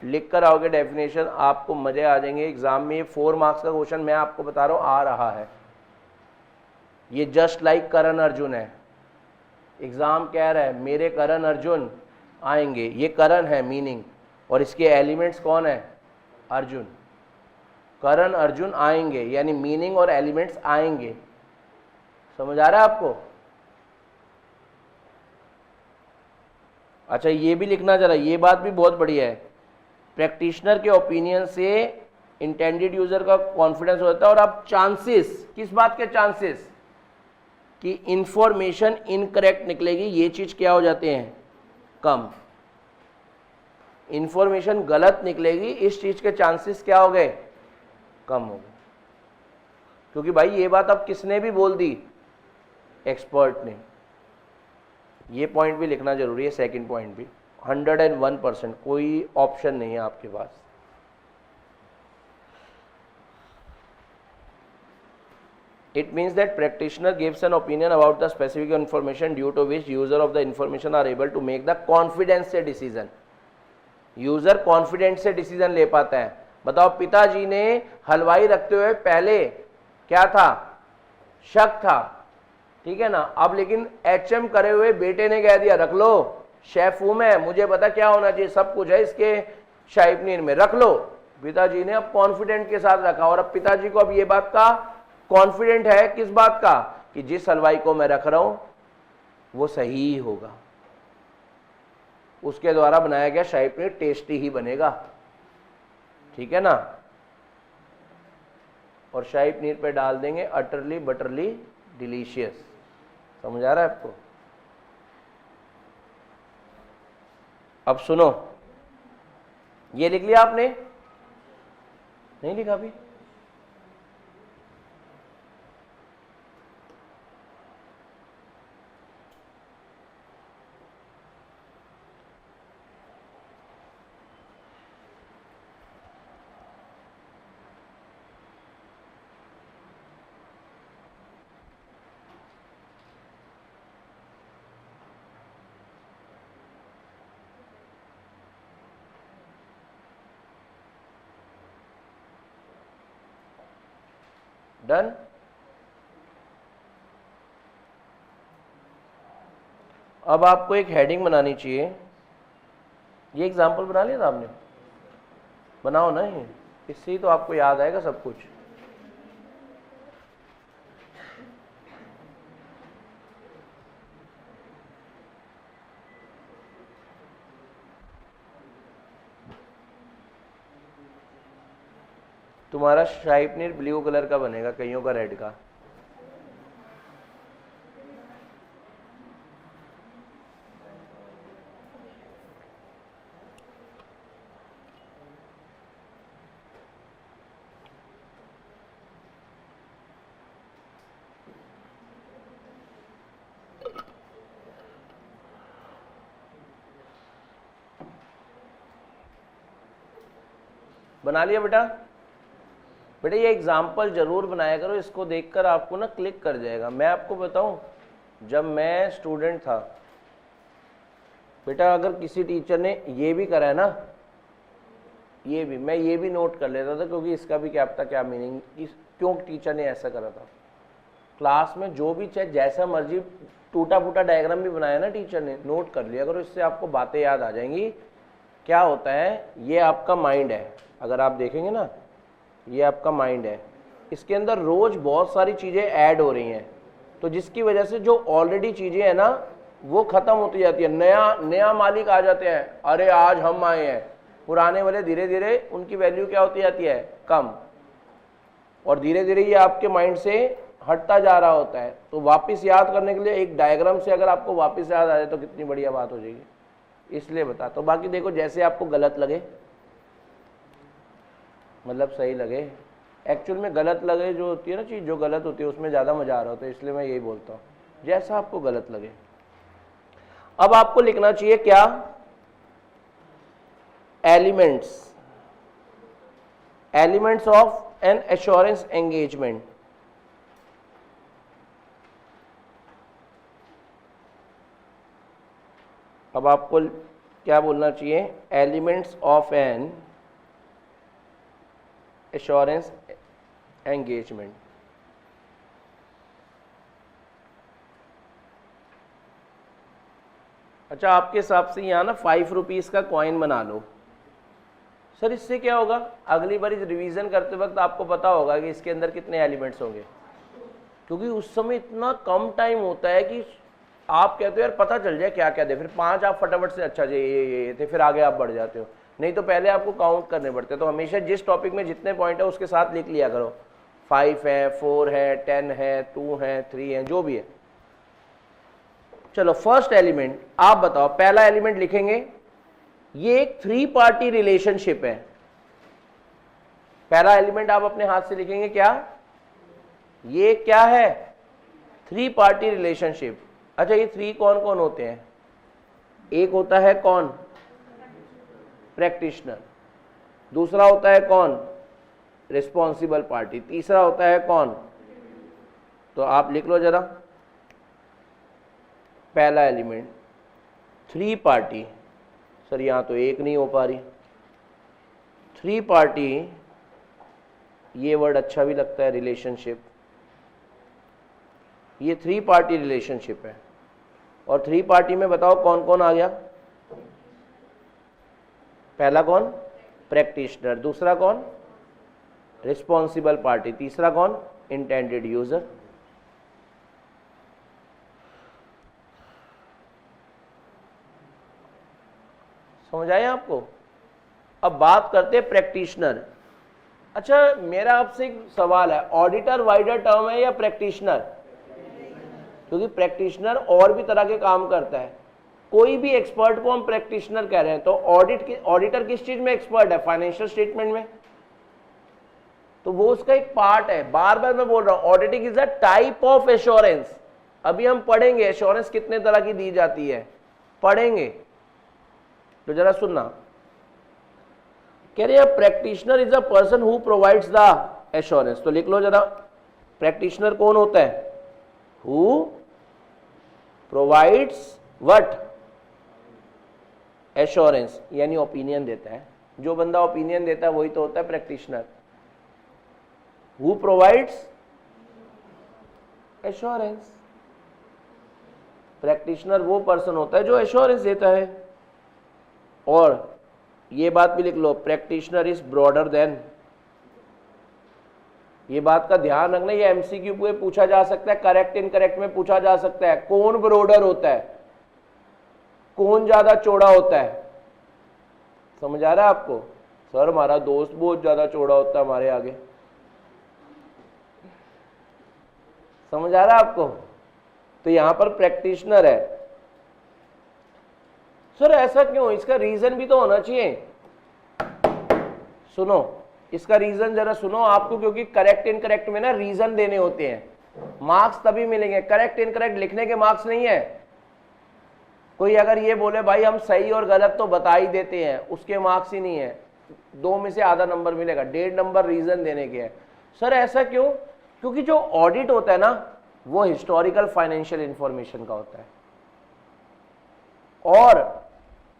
लिख कर आओगे डेफिनेशन आपको मजे आ जाएंगे। एग्जाम में 4 मार्क्स का क्वेश्चन मैं आपको बता रहा हूं आ रहा है। ये जस्ट लाइक करण अर्जुन है। एग्जाम कह रहा है मेरे करण अर्जुन आएंगे, ये करण है मीनिंग, और इसके एलिमेंट्स कौन है, अर्जुन। करण अर्जुन आएंगे यानी मीनिंग और एलिमेंट्स आएंगे। समझ आ रहा है आपको। अच्छा ये भी लिखना जरा, ये बात भी बहुत बढ़िया है। प्रैक्टिशनर के ओपिनियन से इंटेंडेड यूजर का कॉन्फिडेंस होता है। और अब चांसेस, किस बात के चांसेस, कि इंफॉर्मेशन इनकरेक्ट निकलेगी, ये चीज क्या हो जाते हैं, कम। इंफॉर्मेशन गलत निकलेगी, इस चीज के चांसेस क्या हो गए, कम हो गए। क्योंकि भाई ये बात अब किसने भी बोल दी, एक्सपर्ट ने। ये पॉइंट भी लिखना जरूरी है, सेकंड पॉइंट भी। 101%, कोई ऑप्शन नहीं है आपके पास। It means that practitioner gives an opinion about the specific information due to which user of the information are able to make the confidence से decision। यूजर कॉन्फिडेंस से डिसीजन ले पाता है। बताओ पिताजी ने हलवाई रखते हुए पहले क्या था, शक था, ठीक है ना। अब लेकिन एचएम करे हुए बेटे ने कह दिया रख लो, शेफ हूं मैं, मुझे पता क्या होना चाहिए, सब कुछ है इसके शाही पनीर में, रख लो। पिताजी ने अब कॉन्फिडेंट के साथ रखा। और अब पिताजी को अब ये बात का कॉन्फिडेंट है, किस बात का, कि जिस हलवाई को मैं रख रहा हूं वो सही होगा, उसके द्वारा बनाया गया शाही पनीर टेस्टी ही बनेगा, ठीक है ना। और शाही पनीर पे डाल देंगे अटरली बटरली डिलीशियस। समझ आ रहा है आपको। अब सुनो, ये लिख लिया आपने, नहीं लिखा अभी, डन। अब आपको एक हेडिंग बनानी चाहिए। ये एग्जाम्पल बना लिया था आपने, बनाओ ना, ये इससे ही तो आपको याद आएगा सब कुछ। तुम्हारा शाही पनीर ब्लू कलर का बनेगा, कईयों का रेड का। बना लिया बेटा। बेटा ये एग्जाम्पल जरूर बनाया करो, इसको देखकर आपको ना क्लिक कर जाएगा। मैं आपको बताऊं, जब मैं स्टूडेंट था बेटा, अगर किसी टीचर ने ये भी करा है ना, ये भी मैं ये भी नोट कर लेता था, क्योंकि इसका भी क्या पता क्या मीनिंग, क्यों टीचर ने ऐसा करा था। क्लास में जो भी चाहे जैसा मर्जी टूटा फूटा डायग्राम भी बनाया ना टीचर ने, नोट कर लिया करो, इससे आपको बातें याद आ जाएंगी। क्या होता है, ये आपका माइंड है, अगर आप देखेंगे ना ये आपका माइंड है, इसके अंदर रोज बहुत सारी चीज़ें ऐड हो रही हैं, तो जिसकी वजह से जो ऑलरेडी चीज़ें हैं ना वो ख़त्म होती जाती है, नया मालिक आ जाते हैं, अरे आज हम आए हैं, पुराने वाले धीरे धीरे उनकी वैल्यू क्या होती जाती है, कम, और धीरे धीरे ये आपके माइंड से हटता जा रहा होता है। तो वापस याद करने के लिए एक डायग्राम से अगर आपको वापस याद आ जाए तो कितनी बढ़िया बात हो जाएगी, इसलिए बता। तो बाकी देखो जैसे आपको गलत लगे, मतलब सही लगे, एक्चुअल में गलत लगे जो होती है ना चीज़, जो गलत होती है उसमें ज़्यादा मज़ा आ रहा होता है, इसलिए मैं यही बोलता हूँ जैसा आपको गलत लगे। अब आपको लिखना चाहिए क्या, elements of N assurance engagement. अब आपको क्या बोलना चाहिए, elements of N assurance engagement. अच्छा, आपके हिसाब से यहाँ ना 5 रुपीज़ का कॉइन बना लो। सर इससे क्या होगा, अगली बार रिवीजन करते वक्त आपको पता होगा कि इसके अंदर कितने एलिमेंट्स होंगे, क्योंकि उस समय इतना कम टाइम होता है कि आप कहते हो यार पता चल जाए क्या क्या दे, फिर 5 आप फटाफट से अच्छा जी ये थे, फिर आगे आप बढ़ जाते हो, नहीं तो पहले आपको काउंट करने पड़ते हैं। तो हमेशा जिस टॉपिक में जितने पॉइंट है उसके साथ लिख लिया करो, 5 है, 4 है, 10 है, 2 है, 3 है, जो भी है। चलो फर्स्ट एलिमेंट आप बताओ, पहला एलिमेंट लिखेंगे, ये एक 3 पार्टी रिलेशनशिप है। पहला एलिमेंट आप अपने हाथ से लिखेंगे क्या, ये क्या है, 3 पार्टी रिलेशनशिप। अच्छा ये 3 कौन कौन होते हैं, एक होता है कौन, प्रैक्टिशनर, दूसरा होता है कौन, रिस्पॉन्सिबल पार्टी, तीसरा होता है कौन। तो आप लिख लो जरा, पहला एलिमेंट 3 पार्टी, सर यहां तो एक नहीं हो पा रही, 3 पार्टी, ये वर्ड अच्छा भी लगता है, रिलेशनशिप, ये 3 पार्टी रिलेशनशिप है। और 3 पार्टी में बताओ कौन कौन आ गया, पहला कौन, प्रैक्टिशनर, दूसरा कौन, रिस्पॉन्सिबल पार्टी, तीसरा कौन, इंटेंडेड यूजर। समझ आया आपको। अब बात करते हैं प्रैक्टिशनर। अच्छा मेरा आपसे एक सवाल है, ऑडिटर वाइडर टर्म है या प्रैक्टिशनर, क्योंकि प्रैक्टिशनर और भी तरह के काम करता है, कोई भी एक्सपर्ट को हम प्रैक्टिशनर कह रहे हैं। तो ऑडिटर किस चीज में एक्सपर्ट है, फाइनेंशियल स्टेटमेंट में, तो वो उसका एक पार्ट है। बार बार मैं बोल रहा हूं auditing is a type of assurance. अभी हम पढ़ेंगे एश्योरेंस कितने तरह की दी जाती है, पढ़ेंगे, तो जरा सुनना। कह रहे हैं practitioner is a person who provides the assurance. तो लिख लो जरा, प्रैक्टिशनर कौन होता है, हु प्रोवाइड्स व्हाट, एश्योरेंस, यानी ओपिनियन देता है। जो बंदा ओपिनियन देता है वही तो होता है practitioner. Who provides assurance, practitioner वो पर्सन होता है जो एश्योरेंस देता है। और ये बात भी लिख लो, प्रैक्टिशनर इज ब्रॉडर देन, ये बात का ध्यान रखना, ये एमसीक्यू में पूछा जा सकता है, करेक्ट इनकरेक्ट में पूछा जा सकता है। कौन ब्रॉडर होता है, कौन ज्यादा चौड़ा होता है, समझ आ रहा है आपको। सर हमारा दोस्त बहुत ज्यादा चौड़ा होता है हमारे आगे, समझ आ रहा है आपको। तो यहां पर प्रैक्टिशनर है। सर ऐसा क्यों, इसका रीजन भी तो होना चाहिए। सुनो इसका रीजन जरा सुनो आपको, क्योंकि करेक्ट इनकरेक्ट में ना रीजन देने होते हैं, मार्क्स तभी मिलेंगे, करेक्ट इनकरेक्ट लिखने के मार्क्स नहीं है। कोई अगर ये बोले भाई हम सही और गलत तो बता ही देते हैं, उसके मार्क्स ही नहीं है, 2 में से आधा नंबर मिलेगा, 1.5 नंबर रीजन देने के हैं। सर ऐसा क्यों, क्योंकि जो ऑडिट होता है ना वो हिस्टोरिकल फाइनेंशियल इंफॉर्मेशन का होता है, और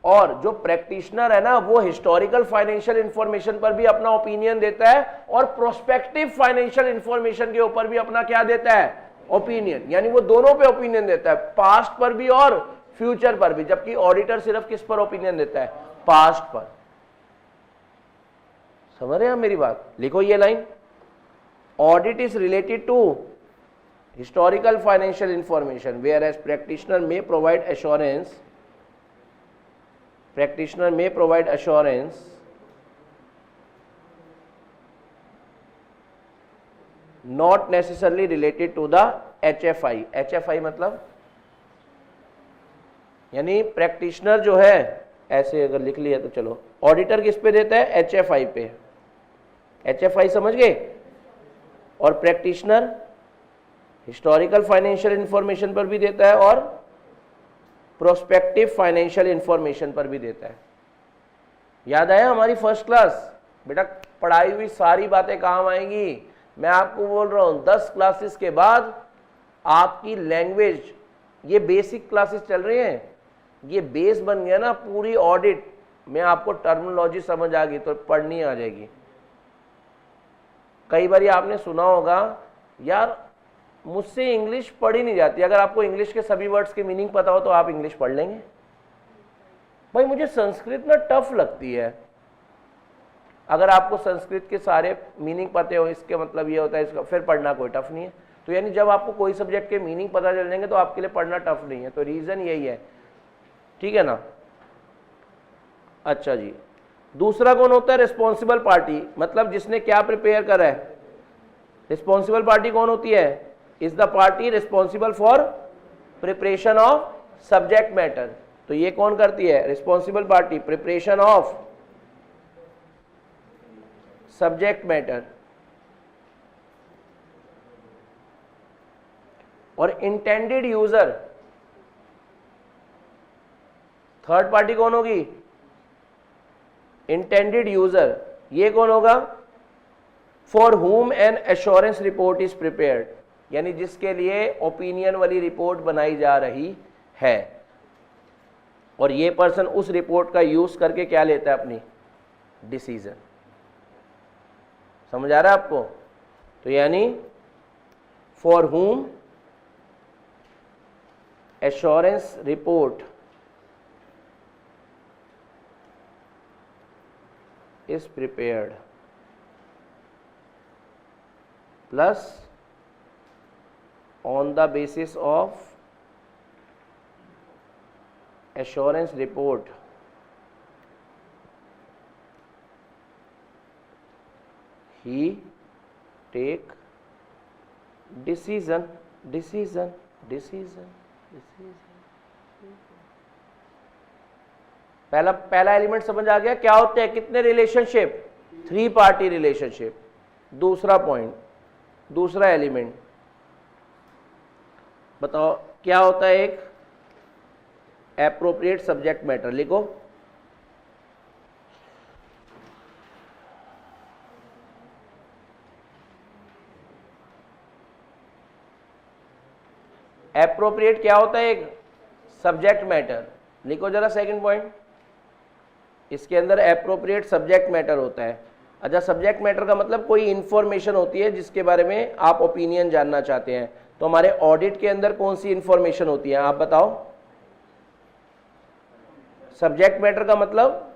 और जो प्रैक्टिशनर है ना वो हिस्टोरिकल फाइनेंशियल इंफॉर्मेशन पर भी अपना ओपिनियन देता है और प्रोस्पेक्टिव फाइनेंशियल इंफॉर्मेशन के ऊपर भी अपना क्या देता है, ओपिनियन। यानी वो दोनों पे ओपिनियन देता है, पास्ट पर भी और फ्यूचर पर भी, जबकि ऑडिटर सिर्फ किस पर ओपिनियन देता है, पास्ट पर। समझ रहे हैं मेरी बात? लिखो ये line, audit is related to historical financial information whereas practitioner may provide assurance not necessarily related to the HFI। HFI मतलब यानी प्रैक्टिशनर जो है, ऐसे अगर लिख लिया तो चलो, ऑडिटर किस पे देता है, HFI पे। HFI समझ गए? और प्रैक्टिशनर हिस्टोरिकल फाइनेंशियल इंफॉर्मेशन पर भी देता है और प्रोस्पेक्टिव फाइनेंशियल इंफॉर्मेशन पर भी देता है। याद आया हमारी फर्स्ट क्लास? बेटा पढ़ाई हुई सारी बातें काम आएंगी। मैं आपको बोल रहा हूं 10 क्लासेस के बाद आपकी लैंग्वेज, ये बेसिक क्लासेस चल रही हैं, ये बेस बन गया ना पूरी ऑडिट में, आपको टर्मिनोलॉजी समझ आ गई तो पढ़नी आ जाएगी। कई बार आपने सुना होगा, यार मुझसे इंग्लिश पढ़ी नहीं जाती। अगर आपको इंग्लिश के सभी वर्ड्स के मीनिंग पता हो तो आप इंग्लिश पढ़ लेंगे। भाई मुझे संस्कृत ना टफ लगती है। अगर आपको संस्कृत के सारे मीनिंग पते हो, इसके मतलब ये होता है इसका, फिर पढ़ना कोई टफ नहीं है। तो यानी जब आपको कोई सब्जेक्ट के मीनिंग पता चल जाएंगे तो आपके लिए पढ़ना टफ नहीं है। तो रीजन यही है, ठीक है ना? अच्छा जी, दूसरा कौन होता है, रिस्पॉन्सिबल पार्टी, मतलब जिसने क्या प्रिपेयर करा है। रिस्पॉन्सिबल पार्टी कौन होती है? Is the party responsible for preparation of subject matter. तो ये कौन करती है, responsible party, preparation of subject matter. और इंटेंडेड यूजर, थर्ड पार्टी कौन होगी, इंटेंडेड यूजर। ये कौन होगा, फॉर हुम N assurance report is prepared, यानी जिसके लिए ओपिनियन वाली रिपोर्ट बनाई जा रही है, और ये पर्सन उस रिपोर्ट का यूज करके क्या लेता है, अपनी डिसीजन। समझ आ रहा है आपको? तो यानी फॉर हुम assurance report is prepared plus on the basis of assurance report he take decision। पहला एलिमेंट समझ आ गया क्या होते हैं, कितने रिलेशनशिप, 3 पार्टी रिलेशनशिप। दूसरा पॉइंट, दूसरा एलिमेंट बताओ क्या होता है, एक एप्रोप्रिएट सब्जेक्ट मैटर। लिखो, एप्रोप्रिएट क्या होता है, एक सब्जेक्ट मैटर। लिखो जरा सेकंड पॉइंट, इसके अंदर एप्रोप्रिएट सब्जेक्ट मैटर होता है। अच्छा, सब्जेक्ट मैटर का मतलब कोई इंफॉर्मेशन होती है जिसके बारे में आप ओपिनियन जानना चाहते हैं। तो हमारे ऑडिट के अंदर कौन सी इंफॉर्मेशन होती है, आप बताओ। सब्जेक्ट मैटर का मतलब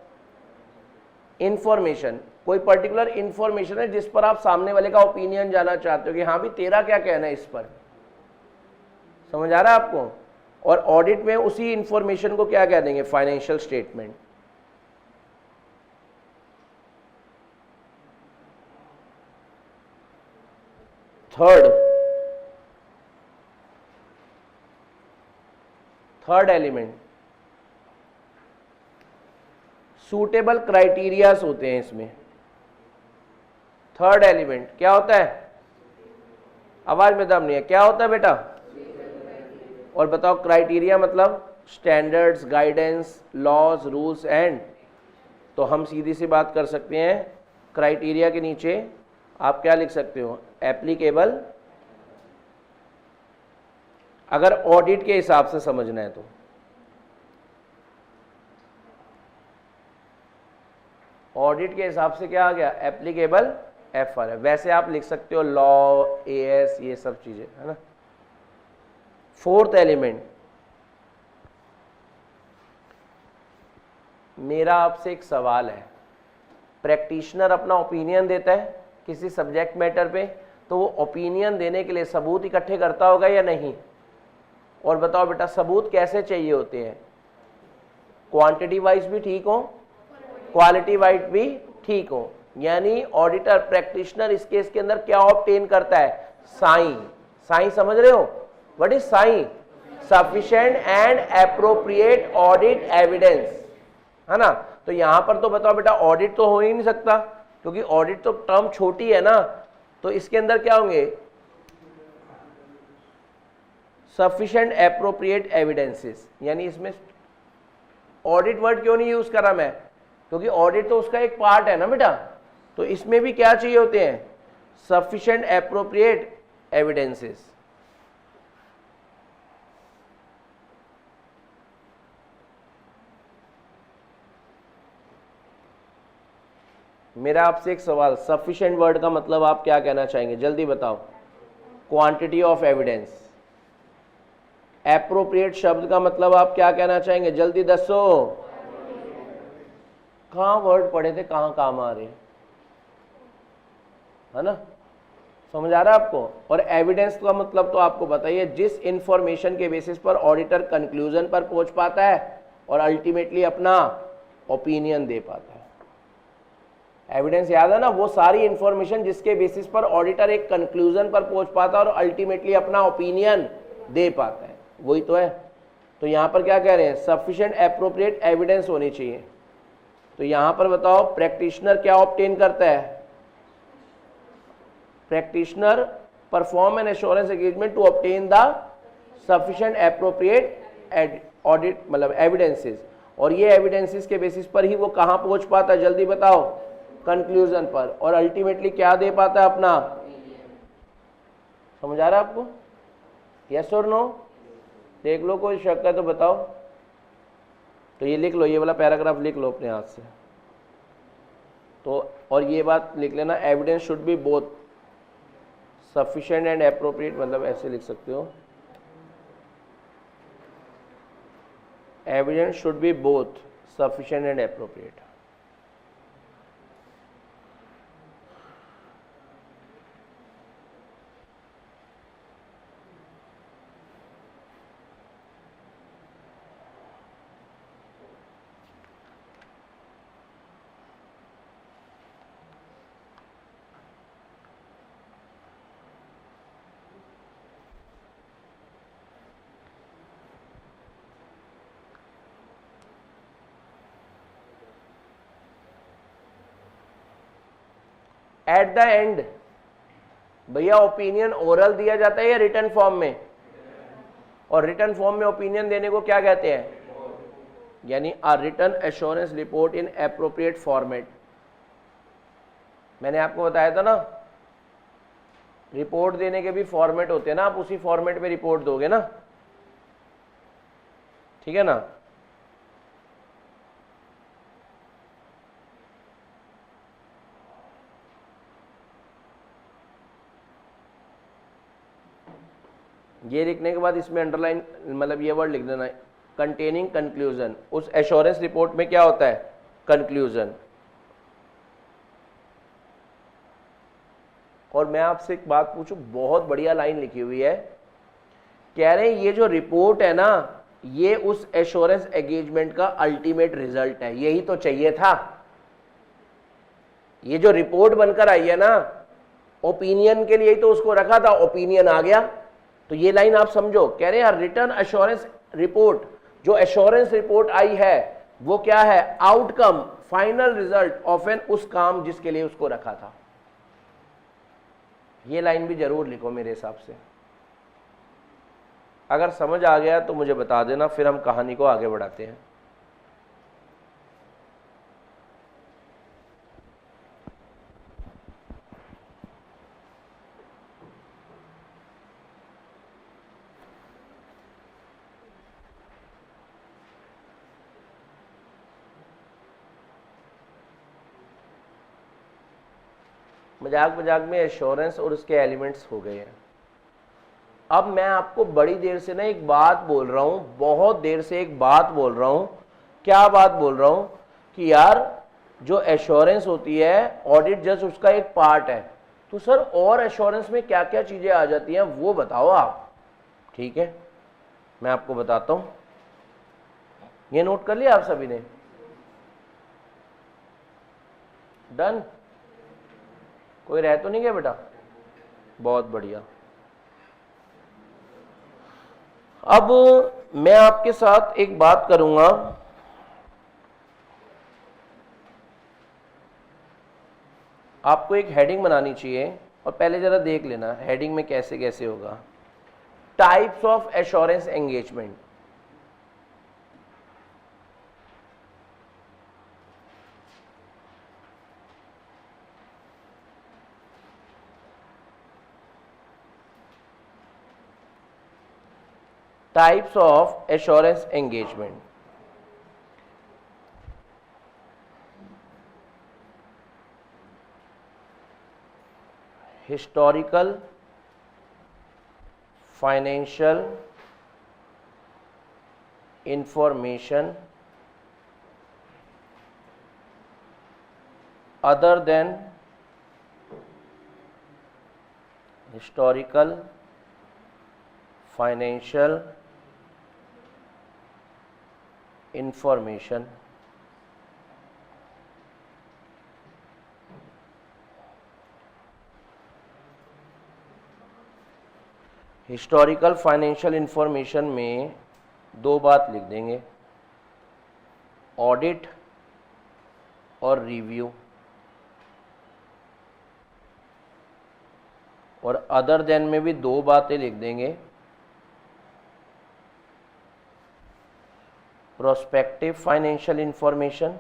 इंफॉर्मेशन, कोई पर्टिकुलर इंफॉर्मेशन है जिस पर आप सामने वाले का ओपिनियन जानना चाहते हो कि हाँ भी तेरा क्या कहना है इस पर। समझ आ रहा है आपको? और ऑडिट में उसी इंफॉर्मेशन को क्या कह देंगे, financial statement. Third element, suitable criterias होते हैं इसमें। थर्ड एलिमेंट क्या होता है, आवाज में दम नहीं है, क्या होता है बेटा? और बताओ, क्राइटेरिया मतलब standards, guidance, laws, rules and. तो हम सीधी सी बात कर सकते हैं, क्राइटेरिया के नीचे आप क्या लिख सकते हो, एप्लीकेबल, अगर ऑडिट के हिसाब से समझना है तो। ऑडिट के हिसाब से क्या आ गया, एप्लीकेबल FR है। वैसे आप लिख सकते हो लॉ, AS, ये सब चीजें है ना। फोर्थ एलिमेंट, मेरा आपसे एक सवाल है, प्रैक्टिशनर अपना ओपिनियन देता है किसी सब्जेक्ट मैटर पे, तो वो ओपिनियन देने के लिए सबूत इकट्ठे करता होगा या नहीं? और बताओ बेटा सबूत कैसे चाहिए होते हैं? क्वांटिटी वाइज भी ठीक हो, क्वालिटी वाइज भी ठीक हो। यानी ऑडिटर, प्रैक्टिशनर इस केस के अंदर क्या ऑब्टेन करता है? साइन। साइन समझ रहे हो? What is sine? Sufficient and appropriate audit evidence, है ना। तो यहां पर तो बताओ बेटा ऑडिट तो हो ही नहीं सकता, क्योंकि ऑडिट तो टर्म छोटी है ना। तो इसके अंदर क्या होंगे? Sufficient appropriate evidences. यानी इसमें ऑडिट वर्ड क्यों नहीं यूज करा मैं? क्योंकि ऑडिट तो उसका एक पार्ट है ना बेटा। तो इसमें भी क्या चाहिए होते हैं? Sufficient appropriate evidences. मेरा आपसे एक सवाल, सफिशिएंट वर्ड का मतलब आप क्या कहना चाहेंगे? जल्दी बताओ। Quantity of evidence. एप्रोप्रिएट शब्द का मतलब आप क्या कहना चाहेंगे? जल्दी दसो। कहाँ वर्ड पढ़े थे, कहाँ काम आ रहे हैं, है ना। समझ आ रहा है आपको? और एविडेंस का मतलब तो आपको बताइए, जिस इंफॉर्मेशन के बेसिस पर ऑडिटर कंक्लूजन पर पहुंच पाता है और अल्टीमेटली अपना ओपिनियन दे पाता है। एविडेंस याद है ना, वो सारी इंफॉर्मेशन जिसके बेसिस पर ऑडिटर एक कंक्लूजन पर पहुंच पाता है और अल्टीमेटली अपना ओपिनियन दे पाता है, वही तो है। तो यहां पर क्या कह रहे हैं? सफिशिएंट एप्रोप्रिएट एविडेंस होनी चाहिए। तो यहां पर बताओ प्रैक्टिशनर क्या ऑब्टेन करता है? Practitioner perform an assurance engagement to obtain the sufficient appropriate audit मतलब एविडेंसेस। और ये एविडेंसेस के बेसिस पर ही वो कहां पहुंच पाता है? जल्दी बताओ। कंक्लूजन पर। और अल्टीमेटली क्या दे पाता है? अपना। समझ आ रहा है आपको? यस और नो? देख लो, कोई शक है तो बताओ। तो ये लिख लो, ये वाला पैराग्राफ लिख लो अपने हाथ से। तो और ये बात लिख लेना, evidence should be both sufficient and appropriate, मतलब ऐसे लिख सकते हो, evidence should be both sufficient and appropriate. At the end भैया ओपिनियन ओरल दिया जाता है या रिटर्न फॉर्म में? और रिटर्न फॉर्म में ओपिनियन देने को क्या कहते हैं? यानी a written assurance report in appropriate format. मैंने आपको बताया था ना, रिपोर्ट देने के भी फॉर्मेट होते हैं ना, आप उसी फॉर्मेट में रिपोर्ट दोगे ना, ठीक है ना। ये लिखने के बाद इसमें अंडरलाइन मतलब ये वर्ड लिख देना, कंटेनिंग कंक्लूजन। उस एश्योरेंस रिपोर्ट में क्या होता है? कंक्लूजन। और मैं आपसे एक बात पूछूं, बहुत बढ़िया लाइन लिखी हुई है, कह रहे हैं ये जो रिपोर्ट है ना, ये उस एश्योरेंस एंगेजमेंट का अल्टीमेट रिजल्ट है। यही तो चाहिए था। ये जो रिपोर्ट बनकर आई है ना, ओपिनियन के लिए ही तो उसको रखा था, ओपिनियन आ गया। तो ये लाइन आप समझो, कह रहे हैं रिटर्न एश्योरेंस रिपोर्ट, जो एश्योरेंस रिपोर्ट आई है वो क्या है? Outcome, final result of an उस काम जिसके लिए उसको रखा था। ये लाइन भी जरूर लिखो मेरे हिसाब से। अगर समझ आ गया तो मुझे बता देना, फिर हम कहानी को आगे बढ़ाते हैं। मजाक मजाक में एश्योरेंस और उसके एलिमेंट्स हो गए हैं। अब मैं आपको बड़ी देर से ना एक बात बोल रहा हूं, बहुत देर से एक बात बोल रहा हूं। क्या बात बोल रहा हूं कि यार जो एश्योरेंस होती है, ऑडिट जस्ट उसका एक पार्ट है। तो सर और एश्योरेंस में क्या क्या चीजें आ जाती हैं वो बताओ आप। ठीक है, मैं आपको बताता हूं। ये नोट कर लिया आप सभी ने? डन? कोई रह तो नहीं गया बेटा? बहुत बढ़िया। अब मैं आपके साथ एक बात करूंगा। आपको एक हेडिंग बनानी चाहिए और पहले जरा देख लेना हेडिंग में कैसे कैसे होगा। Types of assurance engagement. Types of assurance engagement. Historical, financial information other than historical, financial information historical financial information में दो बात लिख देंगे, ऑडिट और रिव्यू। और अदर देन में भी दो बातें लिख देंगे, प्रोस्पेक्टिव फाइनेंशियल इंफॉर्मेशन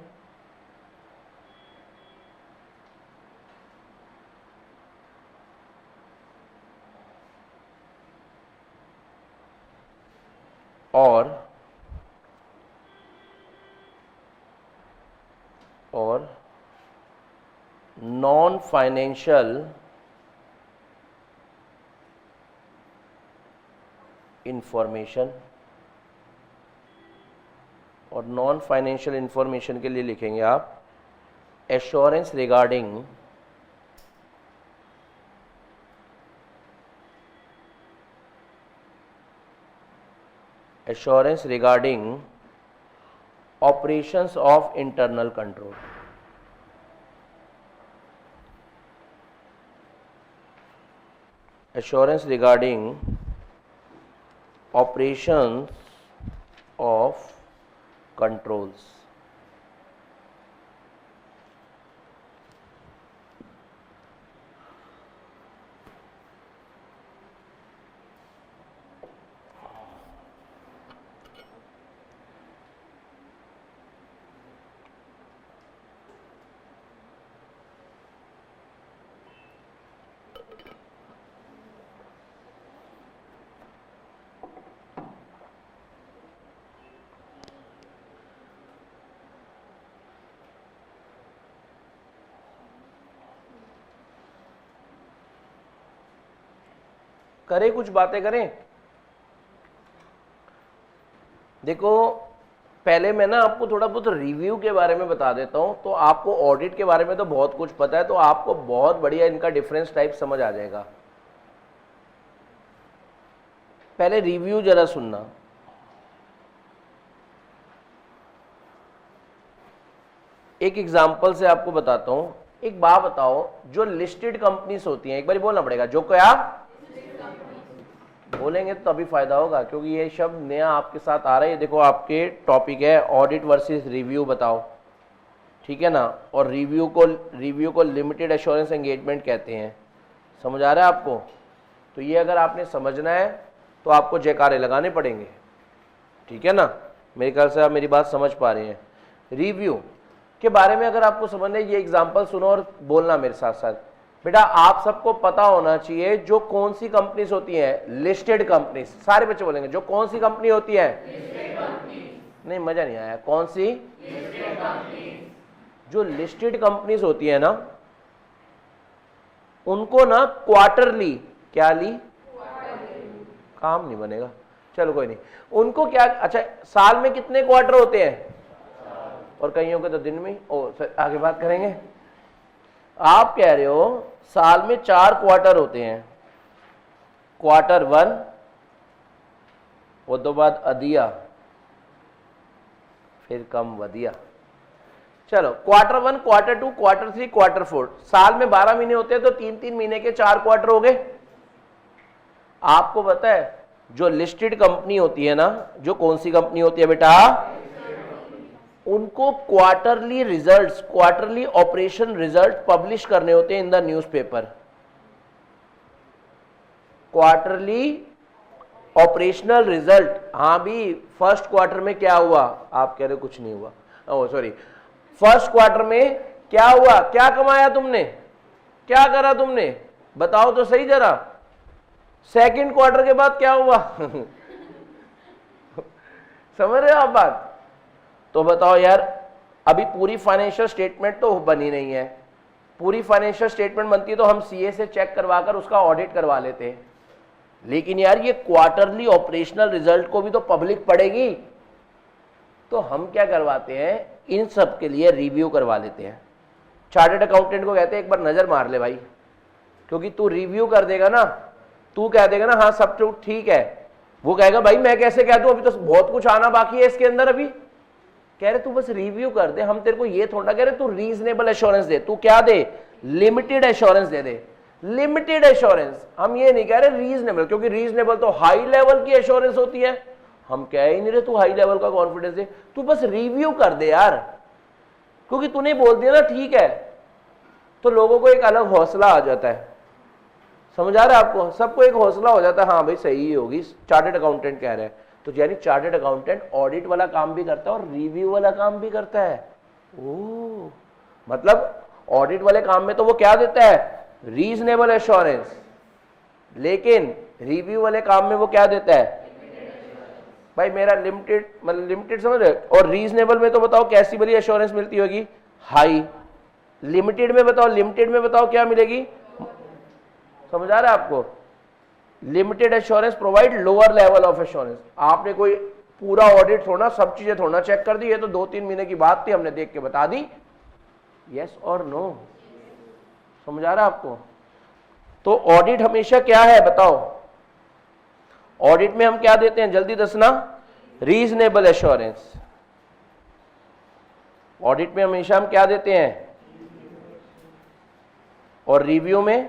और नॉन फाइनेंशियल इंफॉर्मेशन। और नॉन फाइनेंशियल इंफॉर्मेशन के लिए लिखेंगे आप assurance regarding operations of internal control। Assurance regarding operations of controls। करें कुछ बातें करें। देखो पहले मैं ना आपको थोड़ा बहुत रिव्यू के बारे में बता देता हूं, तो आपको ऑडिट के बारे में तो बहुत कुछ पता है, तो आपको बहुत बढ़िया इनका डिफरेंस टाइप समझ आ जाएगा। पहले रिव्यू जरा सुनना। एक एग्जांपल से आपको बताता हूं। एक बात बताओ, जो लिस्टेड कंपनीज होती हैं, एक बार बोलना पड़ेगा, जो क्या बोलेंगे तो तभी फायदा होगा, क्योंकि ये शब्द नया आपके साथ आ रहा है। देखो आपके टॉपिक है ऑडिट वर्सेस रिव्यू, बताओ ठीक है ना। और रिव्यू को लिमिटेड एश्योरेंस एंगेजमेंट कहते हैं। समझ आ रहा है आपको? तो ये अगर आपने समझना है तो आपको जयकारे लगाने पड़ेंगे, ठीक है ना। मेरे ख्याल से आप मेरी बात समझ पा रहे हैं। रिव्यू के बारे में अगर आपको समझना है, ये एग्जाम्पल सुनो और बोलना मेरे साथ साथ। बेटा आप सबको पता होना चाहिए जो कौन सी कंपनीज होती हैं, लिस्टेड कंपनीज। सारे बच्चे बोलेंगे जो कौन सी कंपनी होती है, नहीं मजा नहीं आया, कौन सी? जो लिस्टेड कंपनीज होती है ना, उनको ना क्वार्टरली, क्या ली, काम नहीं बनेगा, चलो कोई नहीं, उनको क्या, अच्छा साल में कितने क्वार्टर होते हैं, और कईयों के तो दिन में, आगे बात करेंगे। आप कह रहे हो साल में 4 क्वार्टर होते हैं, क्वार्टर 1, वो तो बाद अधिया, फिर कम वधिया। चलो क्वार्टर 1, क्वार्टर 2, क्वार्टर 3, क्वार्टर 4, साल में 12 महीने होते हैं तो 3-3 महीने के 4 क्वार्टर हो गए। आपको पता है जो लिस्टेड कंपनी होती है ना, जो कौन सी कंपनी होती है बेटा, उनको quarterly results, quarterly operation result publish करने होते हैं in the newspaper. Quarterly operational result, हाँ भी फर्स्ट क्वार्टर में क्या हुआ, आप कह रहे हो कुछ नहीं हुआ, ओह सॉरी, फर्स्ट क्वार्टर में क्या हुआ, क्या कमाया तुमने, क्या करा तुमने, बताओ तो सही जरा। सेकंड क्वार्टर के बाद क्या हुआ समझ रहे हो आप बात, तो बताओ यार, अभी पूरी फाइनेंशियल स्टेटमेंट तो बनी नहीं है, पूरी फाइनेंशियल स्टेटमेंट बनती तो हम सीए से चेक करवाकर उसका ऑडिट करवा लेते हैं, लेकिन यार ये क्वार्टरली ऑपरेशनल रिजल्ट को भी तो पब्लिक पढ़ेगी, तो हम क्या करवाते हैं, इन सब के लिए रिव्यू करवा लेते हैं। चार्टर्ड अकाउंटेंट को कहते हैं एक बार नजर मार ले भाई, क्योंकि तू रिव्यू कर देगा ना, तू कह देगा ना हाँ सब तो ठीक है, वो कहेगा भाई मैं कैसे कह दूं, अभी तो बहुत कुछ आना बाकी है इसके अंदर, अभी कह रहे तू बस रिव्यू कर दे, हम तेरे को ये थोड़ा कह रहे तू रीजनेबल एश्योरेंस दे, तू क्या दे, लिमिटेड एश्योरेंस दे, लिमिटेड एश्योरेंस, हम ये नहीं कह रहे रीजनेबल, क्योंकि रीजनेबल तो हाई लेवल की एश्योरेंस होती है, हम कह ही नहीं रहे तू हाई लेवल का कॉन्फिडेंस दे, तू बस रिव्यू कर दे यार, क्योंकि तूने बोल दिया ना ठीक है, तो लोगों को एक अलग हौसला आ जाता है, समझ आ रहा है आपको, सबको एक हौसला हो जाता है, हाँ भाई सही ही होगी, चार्टर्ड अकाउंटेंट कह रहे हैं, तो यानी चार्टर्ड अकाउंटेंट ऑडिट वाला काम भी करता है और रिव्यू वाला काम भी करता है। ओ मतलब ऑडिट वाले काम में तो वो क्या देता है, रीजनेबल एश्योरेंस, लेकिन रिव्यू वाले काम में वो क्या देता है, भाई मेरा लिमिटेड, मतलब लिमिटेड समझ रहे, और रीजनेबल में तो बताओ कैसी वाली एश्योरेंस मिलती होगी, हाई, लिमिटेड में बताओ, लिमिटेड में बताओ क्या मिलेगी, समझ आ रहा है आपको, limited assurance provide lower level of assurance. आपने कोई पूरा ऑडिट थोड़ा, सब चीजें थोड़ा चेक कर दी, ये तो 2-3 महीने की बात थी, हमने देख के बता दी, यस और नो, समझ आ रहा है आपको। तो ऑडिट हमेशा क्या है बताओ, ऑडिट में हम क्या देते हैं, जल्दी दसना, रीजनेबल एश्योरेंस। ऑडिट में हमेशा हम क्या देते हैं, और रिव्यू में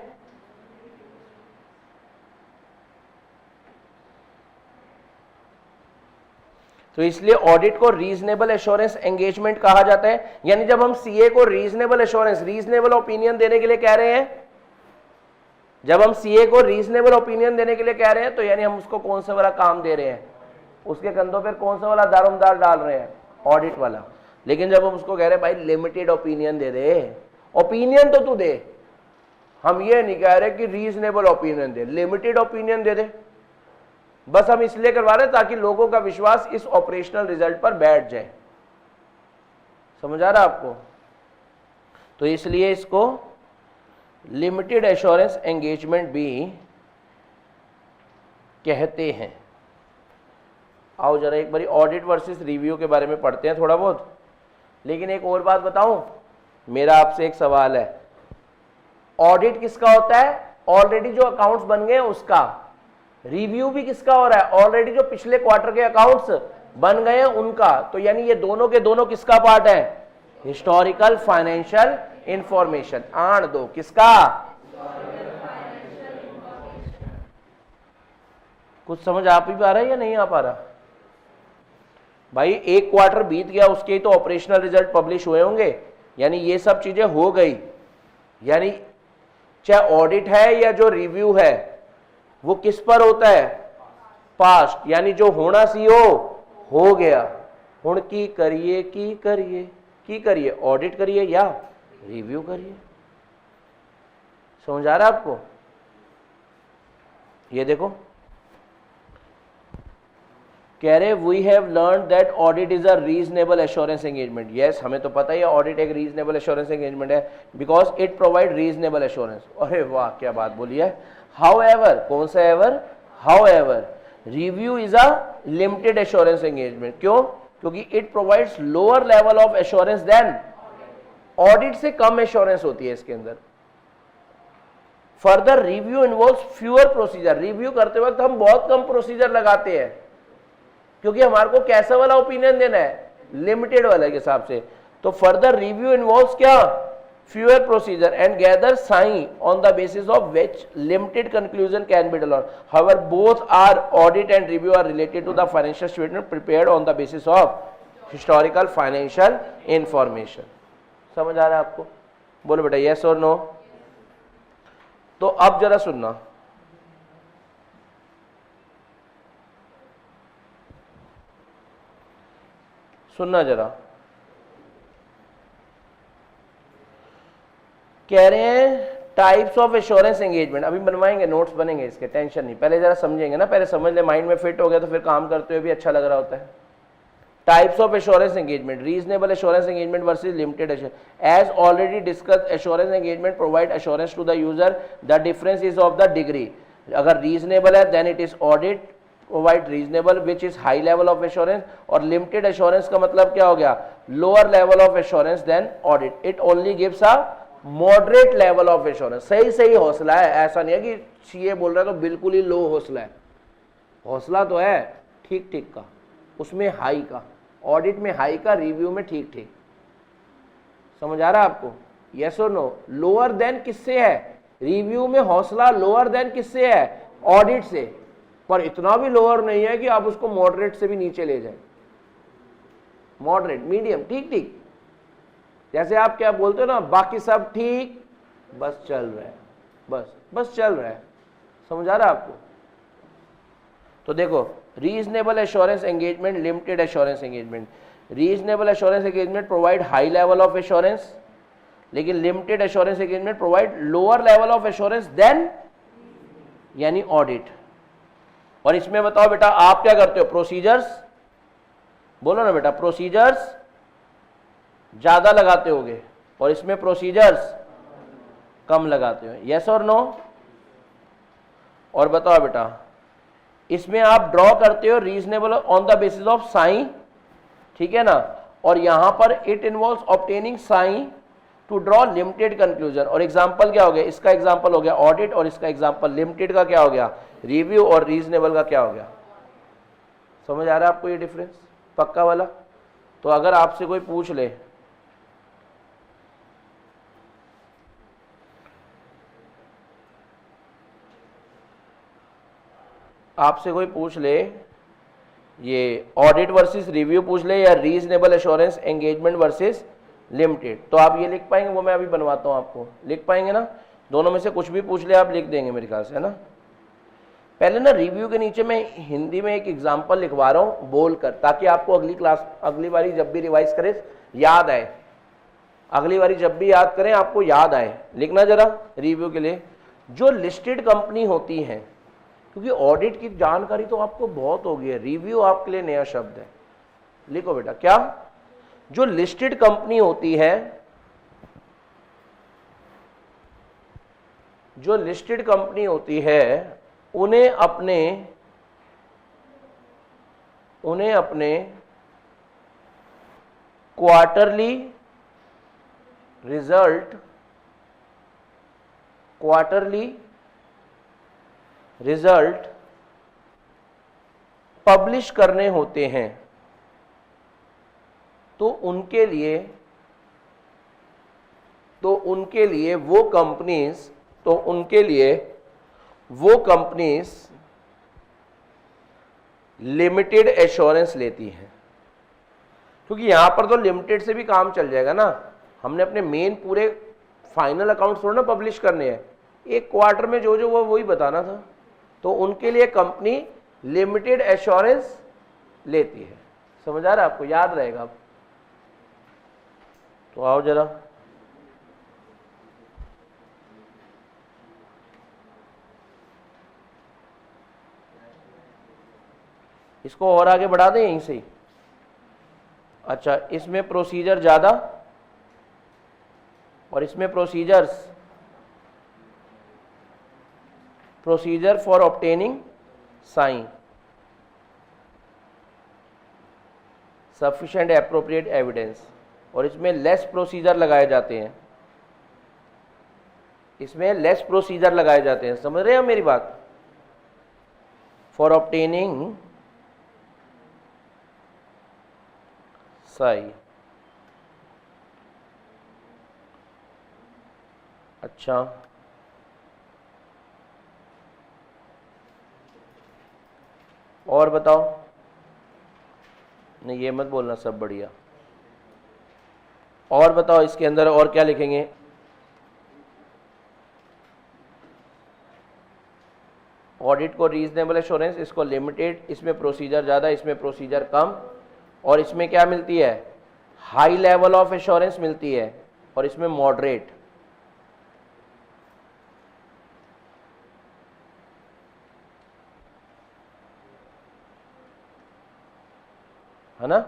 तो इसलिए ऑडिट को रीजनेबल एश्योरेंस एंगेजमेंट कहा जाता है। यानी जब हम सीए को रीजनेबल एश्योरेंस, रीजनेबल ओपिनियन देने के लिए कह रहे हैं, जब हम सीए को रीजनेबल ओपिनियन देने के लिए कह रहे हैं, तो यानी हम उसको कौन सा वाला काम दे रहे हैं, उसके कंधों पर कौन सा वाला दारोमदार डाल रहे हैं, ऑडिट वाला। लेकिन जब हम उसको कह रहे हैं भाई लिमिटेड ओपिनियन दे दे, ओपिनियन तो तू दे, हम ये नहीं कह रहे कि रीजनेबल ओपिनियन दे, लिमिटेड ओपिनियन दे दे, बस हम इसलिए करवा रहे हैं ताकि लोगों का विश्वास इस ऑपरेशनल रिजल्ट पर बैठ जाए, समझ आ रहा है आपको। तो इसलिए इसको लिमिटेड एश्योरेंस एंगेजमेंट भी कहते हैं। आओ जरा एक बारी ऑडिट वर्सेस रिव्यू के बारे में पढ़ते हैं थोड़ा बहुत। लेकिन एक और बात बताऊं, मेरा आपसे एक सवाल है, ऑडिट किसका होता है, ऑलरेडी जो अकाउंट्स बन गए उसका। रिव्यू भी किसका हो रहा है, ऑलरेडी जो पिछले क्वार्टर के अकाउंट्स बन गए हैं उनका। तो यानी ये दोनों के दोनों किसका पार्ट है, हिस्टोरिकल फाइनेंशियल इंफॉर्मेशन। आण दो किसका, कुछ समझ आ भी पा रहा है या नहीं आ पा रहा भाई। एक क्वार्टर बीत गया, उसके ही तो ऑपरेशनल रिजल्ट पब्लिश हुए होंगे, यानी ये सब चीजें हो गई। यानी चाहे ऑडिट है या जो रिव्यू है वो किस पर होता है, पास्ट, यानी जो होना सी हो गया। हुण की करिए की करिए ऑडिट करिए या रिव्यू करिए। समझ आ रहा है आपको। ये देखो कह रहे we have learn that audit is a reasonable assurance engagement. Yes, हमें तो पता ही है ऑडिट एक रीजनेबल एश्योरेंस एंगेजमेंट है, because it provide reasonable assurance. अरे वाह, क्या बात बोली है। हाउएवर, कौन सा ever, however review is a limited assurance engagement. क्यों? क्योंकि it provides lower level of assurance than audit. से कम एश्योरेंस होती है इसके अंदर। Further review involves fewer procedure. Review करते वक्त हम बहुत कम प्रोसीजर लगाते हैं, क्योंकि हमारे को कैसा वाला ओपिनियन देना है, लिमिटेड वाले के हिसाब से। तो फर्दर रिव्यू इन्वॉल्व्स क्या, fewer procedure and gather sign on the basis of which limited conclusion can be drawn. However both are audit and review are related to the financial statement prepared on the basis of historical financial information. समझ आ रहा है आपको? बोलो बेटा yes और no. तो अब जरा सुनना, सुनना जरा। कह रहे हैं टाइप्स ऑफ एश्योरेंस एंगेजमेंट। अभी बनवाएंगे, नोट्स बनेंगे इसके, टेंशन नहीं, पहले जरा समझेंगे ना, पहले समझ ले, माइंड में फिट हो गया तो फिर काम करते हुए भी अच्छा लग रहा होता है। Types of assurance engagement, reasonable assurance engagement versus limited assurance. As already discuss, assurance engagement provide assurance to the user, the difference is of the degree. अगर रीजनेबल है then it is audit provide reasonable which is high level of assurance, और limited assurance का मतलब क्या हो गया, lower level of assurance than audit. It only gives a moderate level of assurance. सही सही हौसला है, ऐसा नहीं है कि सीए बोल रहा है तो बिल्कुल ही लो हौसला है। हौसला तो है ठीक ठीक का, उसमें हाई का, ऑडिट में हाई का, रिव्यू में ठीक ठीक। समझ आ रहा है आपको? यस और नो। लोअर देन किससे है, रिव्यू में हौसला लोअर देन किससे है, ऑडिट से, पर इतना भी लोअर नहीं है कि आप उसको मॉडरेट से भी नीचे ले जाए। मॉडरेट, मीडियम, ठीक ठीक। जैसे आप क्या बोलते हो ना, बाकी सब ठीक, बस चल रहा है, बस बस चल रहा है। समझ आ रहा है आपको? तो देखो, reasonable assurance engagement, limited assurance engagement. Reasonable assurance engagement provide high level of assurance, लेकिन limited assurance engagement provide lower level of assurance than यानी ऑडिट। और इसमें बताओ बेटा आप क्या करते हो, प्रोसीजर्स, बोलो ना बेटा, प्रोसीजर्स ज्यादा लगाते होगे और इसमें प्रोसीजर्स कम लगाते हो। यस और नो? और बताओ बेटा, इसमें आप ड्रॉ करते हो reasonable on the basis of sine, ठीक है ना, और यहां पर it involves obtaining sign to draw limited conclusion. और एग्जांपल क्या हो गया, इसका एग्जांपल हो गया ऑडिट, और इसका एग्जांपल लिमिटेड का क्या हो गया, रिव्यू, और रीजनेबल का क्या हो गया। समझ आ रहा है आपको ये डिफरेंस पक्का वाला? तो अगर आपसे कोई पूछ ले, आपसे कोई पूछ ले ये ऑडिट वर्सेस रिव्यू पूछ ले या reasonable assurance engagement versus limited, तो आप ये लिख पाएंगे? वो मैं अभी बनवाता हूं आपको, लिख पाएंगे ना? दोनों में से कुछ भी पूछ ले आप लिख देंगे मेरे ख्याल से, है ना? पहले ना रिव्यू के नीचे मैं हिंदी में एक एग्जांपल लिखवा रहा हूं बोलकर, ताकि आपको अगली क्लास, अगली बारी जब भी रिवाइज करें याद आए, अगली बारी जब भी याद करें आपको याद आए। लिखना जरा रिव्यू के लिए, जो लिस्टेड कंपनी होती हैं, क्योंकि ऑडिट की जानकारी तो आपको बहुत होगी है, रिव्यू आपके लिए नया शब्द है। लिखो बेटा, क्या, जो लिस्टेड कंपनी होती है, जो लिस्टेड कंपनी होती है, उन्हें अपने क्वार्टरली रिजल्ट पब्लिश करने होते हैं। तो उनके लिए वो कंपनीज लिमिटेड एश्योरेंस लेती हैं, क्योंकि यहां पर तो लिमिटेड से भी काम चल जाएगा ना। हमने अपने मेन पूरे फाइनल अकाउंट थोड़ा ना पब्लिश करने हैं, एक क्वार्टर में जो वो वही बताना था। तो उनके लिए कंपनी लिमिटेड एश्योरेंस लेती है। समझ आ रहा है आपको? याद रहेगा। तो आओ जरा, इसको और आगे बढ़ा दें यहीं से ही। अच्छा, इसमें प्रोसीजर ज्यादा और इसमें procedure for obtaining sign, sufficient appropriate evidence, और इसमें लेस प्रोसीजर लगाए जाते हैं, इसमें लेस प्रोसीजर लगाए जाते हैं। समझ रहे हैं मेरी बात? For obtaining sign. अच्छा, और बताओ। नहीं, ये मत बोलना सब बढ़िया। और बताओ इसके अंदर और क्या लिखेंगे? ऑडिट को रीजनेबल एश्योरेंस, इसको लिमिटेड, इसमें प्रोसीजर ज़्यादा, इसमें प्रोसीजर कम, और इसमें क्या मिलती है? हाई लेवल ऑफ एश्योरेंस मिलती है, और इसमें मॉडरेट। है ना?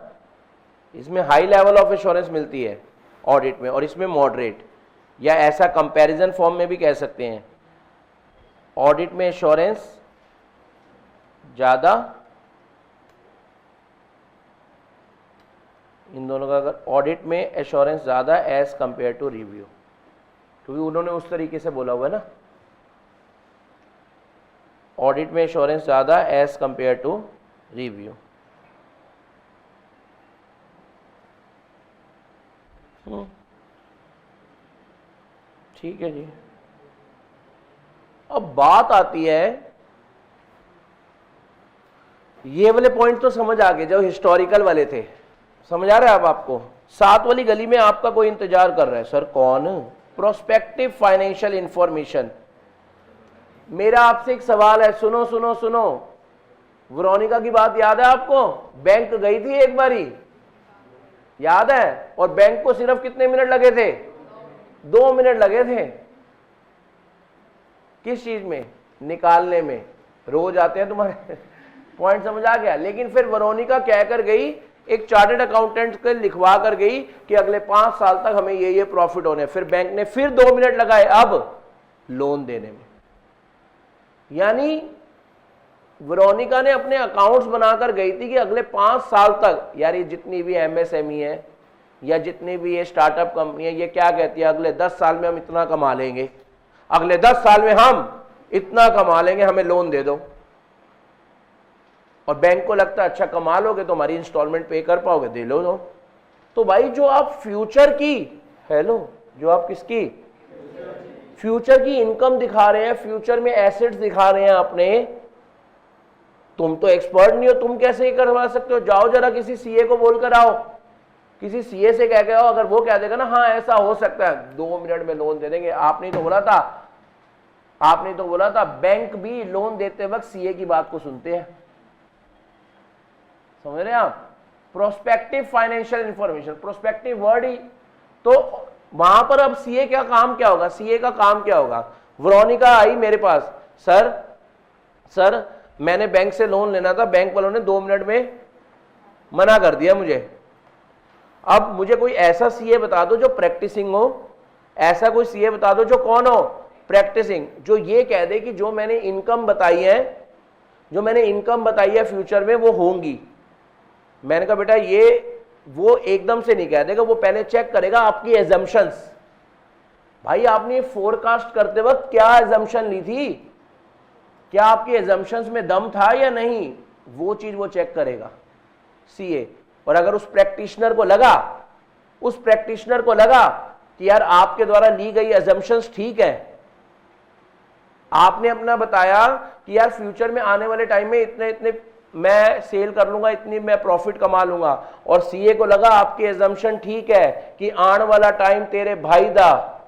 इसमें हाई लेवल ऑफ एश्योरेंस मिलती है ऑडिट में, और इसमें मॉडरेट, या ऐसा कंपैरिजन फॉर्म में भी कह सकते हैं, ऑडिट में एश्योरेंस ज़्यादा, इन दोनों का अगर ऑडिट में एश्योरेंस ज़्यादा एज कंपेयर टू रिव्यू, क्योंकि उन्होंने उस तरीके से बोला हुआ है ना, ऑडिट में एश्योरेंस ज़्यादा एज कंपेयर टू रिव्यू। ठीक है जी। अब बात आती है, ये वाले पॉइंट तो समझ आ गए जो हिस्टोरिकल वाले थे, समझ आ रहा है अब आपको? 7 वाली गली में आपका कोई इंतजार कर रहा है, सर कौन? Prospective financial information. मेरा आपसे एक सवाल है, सुनो सुनो सुनो, वेरोनिका की बात याद है आपको? बैंक गई थी एक बारी, याद है? और बैंक को सिर्फ कितने मिनट लगे थे? 2 मिनट लगे थे। किस चीज में? निकालने में। रोज आते हैं तुम्हारे पॉइंट समझ आ गया? लेकिन फिर वेरोनिका कहकर गई, एक चार्टर्ड अकाउंटेंट को लिखवा कर गई कि अगले 5 साल तक हमें ये प्रॉफिट होने। फिर बैंक ने फिर 2 मिनट लगाए अब लोन देने में। यानी वेरोनिका ने अपने अकाउंट्स बनाकर गई थी कि अगले 5 साल तक, यार ये जितनी भी एमएसएमई है या जितनी भी ये स्टार्टअप कंपनी है, ये क्या कहती है? अगले 10 साल में हम इतना कमा लेंगे, अगले 10 साल में हम इतना कमा लेंगे, हमें लोन दे दो। और बैंक को लगता है अच्छा कमा लोगे तो हमारी इंस्टॉलमेंट पे कर पाओगे, दे लो दो। तो भाई जो आप फ्यूचर की, हेलो, जो आप किसकी फ्यूचर की इनकम दिखा रहे हैं, फ्यूचर में एसेट्स दिखा रहे हैं अपने, तुम तो एक्सपर्ट नहीं हो, तुम कैसे ही करवा सकते हो? जाओ जरा किसी सीए को बोल कर आओ, किसी सीए से कह के आओ, अगर वो कह देगा ना हाँ ऐसा हो सकता है, 2 मिनट में लोन दे देंगे। आपने तो बोला था बैंक भी लोन देते वक्त सीए की बात को सुनते हैं। समझ रहे हैं आप? Prospective financial information, prospective word ही तो वहां पर अब सीए का काम क्या होगा? सीए का काम क्या होगा? वेरोनिका आई मेरे पास, सर मैंने बैंक से लोन लेना था, बैंक वालों ने 2 मिनट में मना कर दिया मुझे। अब मुझे कोई ऐसा सीए बता दो जो प्रैक्टिसिंग हो, ऐसा कोई सीए बता दो जो कौन हो? प्रैक्टिसिंग, जो ये कह दे कि जो मैंने इनकम बताई है फ्यूचर में वो होंगी। मैंने कहा बेटा ये वो एकदम से नहीं कह देगा, वो पहले चेक करेगा आपकी एजम्पशंस। भाई आपने फोरकास्ट करते वक्त क्या एजम्पशन ली थी, क्या आपकी एजम्पशंस में दम था या नहीं, वो चीज वो चेक करेगा सीए। और अगर उस प्रैक्टिशनर को लगा कि यार आपके द्वारा ली गई एजम्पशंस ठीक है, आपने अपना बताया कि यार फ्यूचर में आने वाले टाइम में इतने इतने मैं सेल कर लूंगा, इतनी मैं प्रॉफिट कमा लूंगा, और सीए को लगा आपकी एजम्पशन ठीक है कि आने वाला टाइम तेरे भाई दा,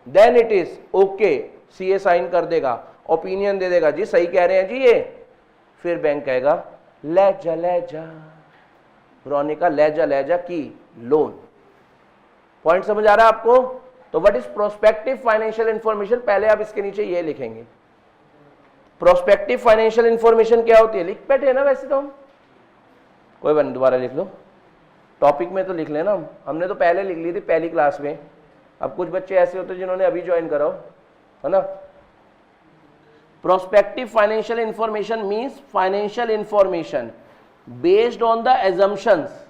then it is okay, CA sign कर देगा, ओपिनियन दे देगा, जी सही कह रहे हैं जी ये। फिर बैंक कहेगा ले जा वेरोनिका ले जा की लोन। पॉइंट समझ आ रहा है आपको? तो what is prospective financial information? पहले आप इसके नीचे ये लिखेंगे, प्रोस्पेक्टिव फाइनेंशियल इंफॉर्मेशन क्या होती है? लिख बैठे ना वैसे तो हम, कोई बात नहीं, दोबारा लिख लो। टॉपिक में तो लिख लेना, हमने तो पहले लिख ली थी पहली क्लास में। अब कुछ बच्चे ऐसे होते हैं जिन्होंने अभी ज्वाइन करा हो, है ना। Prospective financial information means financial information based on the assumptions.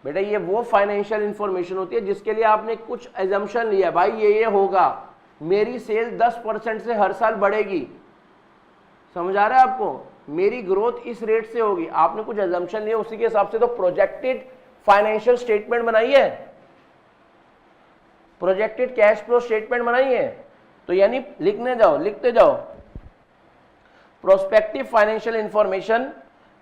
बेटा ये वो फाइनेंशियल इंफॉर्मेशन होती है जिसके लिए आपने कुछ एजम्पशन लिया, भाई ये होगा, मेरी सेल 10% से हर साल बढ़ेगी, समझ आ रहा है आपको, मेरी ग्रोथ इस रेट से होगी, आपने कुछ एजम्पशन लिया, उसी के हिसाब से तो प्रोजेक्टेड फाइनेंशियल स्टेटमेंट बनाई है, प्रोजेक्टेड कैश फ्लो स्टेटमेंट बनाई है। तो यानी लिखने जाओ, लिखते जाओ, प्रोस्पेक्टिव फाइनेंशियल इंफॉर्मेशन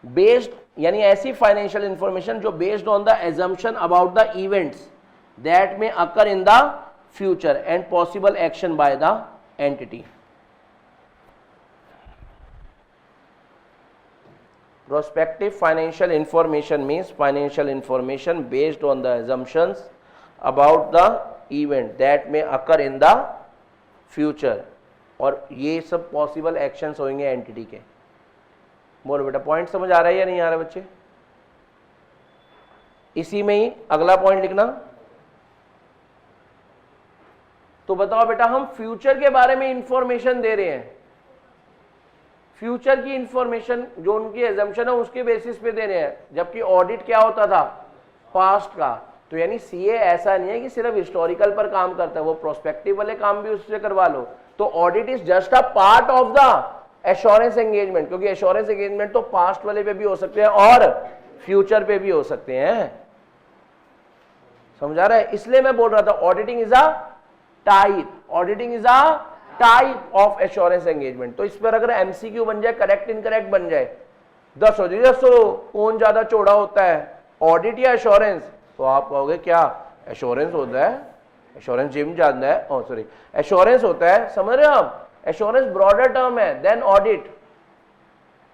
बेस्ड, यानी ऐसी फाइनेंशियल इंफॉर्मेशन जो based on the assumption about the events that may occur in the future and possible action by the entity. Prospective financial information means financial information based on the assumptions about the event that may occur in the future, और ये सब possible actions होंगे entity के। बोलो बेटा point समझ आ रहा है या नहीं आ रहा बच्चे? इसी में ही अगला पॉइंट लिखना। तो बताओ बेटा, हम फ्यूचर के बारे में इंफॉर्मेशन दे रहे हैं, फ्यूचर की इंफॉर्मेशन जो उनकी एजम्पशन है उसके बेसिस पे दे रहे हैं, जबकि ऑडिट क्या होता था, पास्ट का। तो यानी सीए ऐसा नहीं है कि सिर्फ हिस्टोरिकल पर काम करता है, वो प्रोस्पेक्टिव वाले काम भी उससे करवा लो। तो audit is just a part of the assurance engagement, क्योंकि एश्योरेंस एंगेजमेंट तो पास्ट वाले पे भी हो सकते हैं और फ्यूचर पे भी हो सकते हैं, समझा रहा है। इसलिए मैं बोल रहा था auditing is a type, auditing is a type of assurance engagement. तो इस पर अगर एमसीक्यू बन जाए, करेक्ट इनकरेक्ट बन जाए, 10 हो जाए 10 कौन ज्यादा चौड़ा होता है, ऑडिट या एश्योरेंस, तो आप कहोगे क्या एश्योरेंस होता है, एश्योरेंस जिम जानता है, सॉरी एश्योरेंस होता है, समझ रहे हो आप, एश्योरेंस ब्रॉडर टर्म है देन ऑडिट।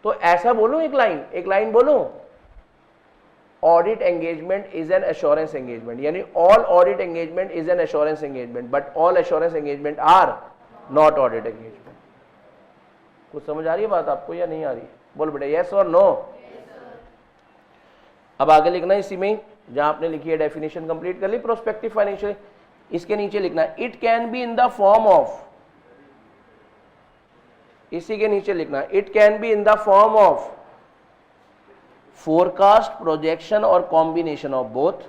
तो ऐसा बोलूं, एक लाइन बोलूं, audit engagement is an assurance engagement, यानी all audit engagement is an assurance engagement, but all assurance engagement are not audit engagement. कुछ समझ आ रही है बात आपको या नहीं आ रही है? बोल बेटा यस और नो। अब आगे लिखना इसी में जहां आपने लिखी है डेफिनेशन कंप्लीट कर ली प्रोस्पेक्टिव फाइनेंशियल, इसके नीचे लिखना it can be in the form of, इसी के नीचे लिखना it can be in the form of forecast, projection और कॉम्बिनेशन ऑफ बोथ।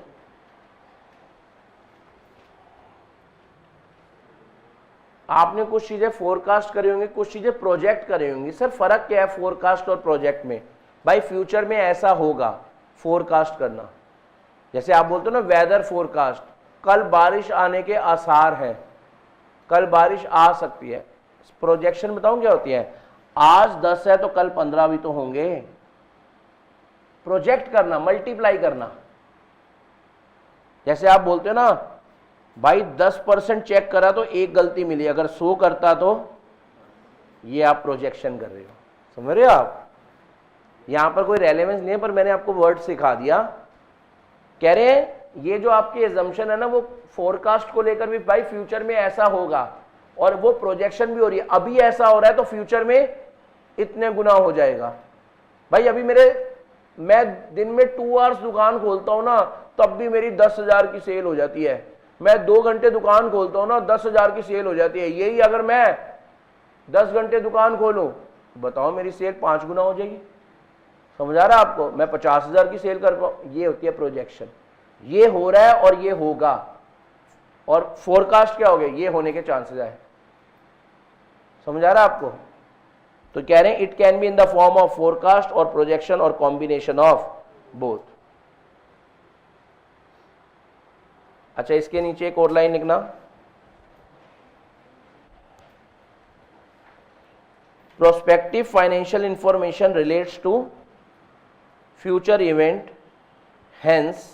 आपने कुछ चीजें फोरकास्ट करी होंगी, कुछ चीजें प्रोजेक्ट करी होंगी। सर फर्क क्या है फोरकास्ट और प्रोजेक्ट में? भाई फ्यूचर में ऐसा होगा, फोरकास्ट करना। जैसे आप बोलते हो ना वेदर फोरकास्ट, कल बारिश आने के आसार हैं, कल बारिश आ सकती है। प्रोजेक्शन बताऊं क्या होती है, आज 10 है तो कल 15 भी तो होंगे। प्रोजेक्ट करना, मल्टीप्लाई करना। जैसे आप बोलते हो ना भाई 10% चेक करा तो एक गलती मिली, अगर 100 करता तो, ये आप प्रोजेक्शन कर रहे हो, समझ रहे हो आप। यहां पर कोई रेलेवेंस नहीं है, पर मैंने आपको वर्ड सिखा दिया। कह रहे हैं ये जो आपकी एजम्पशन है ना, वो फोरकास्ट को लेकर भी भाई फ्यूचर में ऐसा होगा, और वो प्रोजेक्शन भी हो रही है, अभी ऐसा हो रहा है तो फ्यूचर में इतने गुना हो जाएगा। भाई अभी मैं दिन में 2 आवर्स दुकान खोलता हूं ना, तब भी मेरी 10,000 की सेल हो जाती है। मैं 2 घंटे दुकान खोलता हूं ना, 10,000 की सेल हो जाती है। यही अगर मैं 10 घंटे दुकान खोलूं, बताओ मेरी सेल 5 गुना हो जाएगी। समझ आ रहा है आपको? मैं 50,000 की सेल कर पाऊं, ये होती है प्रोजेक्शन। ये हो रहा है और ये होगा, और फोरकास्ट क्या हो गया, ये होने के चांसेस है। समझ आ रहा है आपको? तो कह रहे हैं it can be in the form of forecast और प्रोजेक्शन और कॉम्बिनेशन ऑफ बोथ। अच्छा, इसके नीचे एक और लाइन लिखना, prospective financial information relates to future event, hence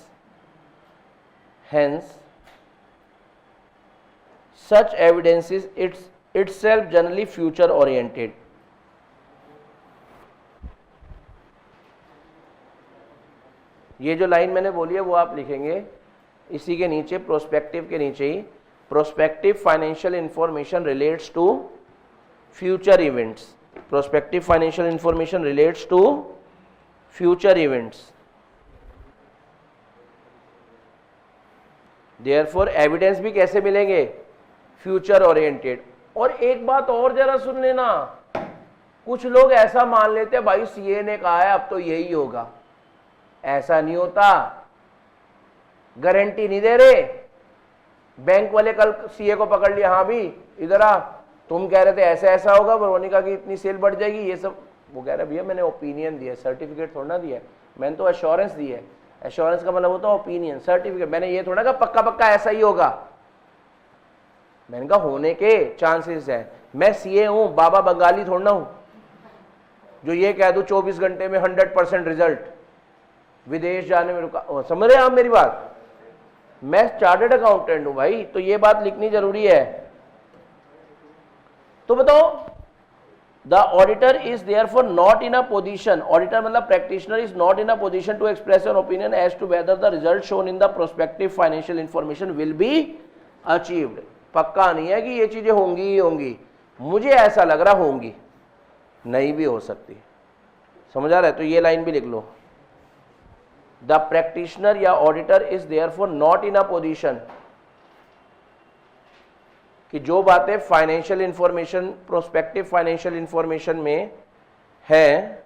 such evidences itself generally future oriented। ये जो लाइन मैंने बोली है वो आप लिखेंगे इसी के नीचे, प्रोस्पेक्टिव के नीचे ही, prospective financial information relates to future events, prospective financial information relates to future events therefore evidence भी कैसे मिलेंगे, फ्यूचर ओरिएंटेड। और एक बात और जरा सुन लेना, कुछ लोग ऐसा मान लेते हैं भाई सीए ने कहा है अब तो यही होगा, ऐसा नहीं होता, गारंटी नहीं दे रहे। बैंक वाले कल सीए को पकड़ लिया, हाँ भी इधर आ, तुम कह रहे थे ऐसा ऐसा होगा, वेरोनिका की इतनी सेल बढ़ जाएगी, ये सब। वो कह रहा है भैया मैंने ओपिनियन दिया, सर्टिफिकेट थोड़ा ना दिया, मैंने तो एश्योरेंस दी है। एश्योरेंस का मतलब होता है ओपिनियन, सर्टिफिकेट मैंने ये थोड़ा कहा पक्का पक्का ऐसा ही होगा, मैंने कहा होने के चांसेस है। मैं सीए हूं, बाबा बंगाली थोड़ा ना हूं जो ये कह दूं 24 घंटे में 100% रिजल्ट, विदेश जाने में रुका। समझ रहे हैं आप मेरी बात? मैं चार्टर्ड अकाउंटेंट हूं भाई, तो ये बात लिखनी जरूरी है। तो बताओ, the auditor is therefore not in a position, auditor मतलब practitioner, is not in a position to express an opinion as to whether the result shown in the prospective financial information will be achieved. पक्का नहीं है कि ये चीजें होंगी ही होंगी, मुझे ऐसा लग रहा होंगी, नहीं भी हो सकती। समझ आ रहा है? तो ये लाइन भी लिख लो, द प्रैक्टिशनर या auditor is therefore not in a position, कि जो बातें financial information, prospective financial information में है,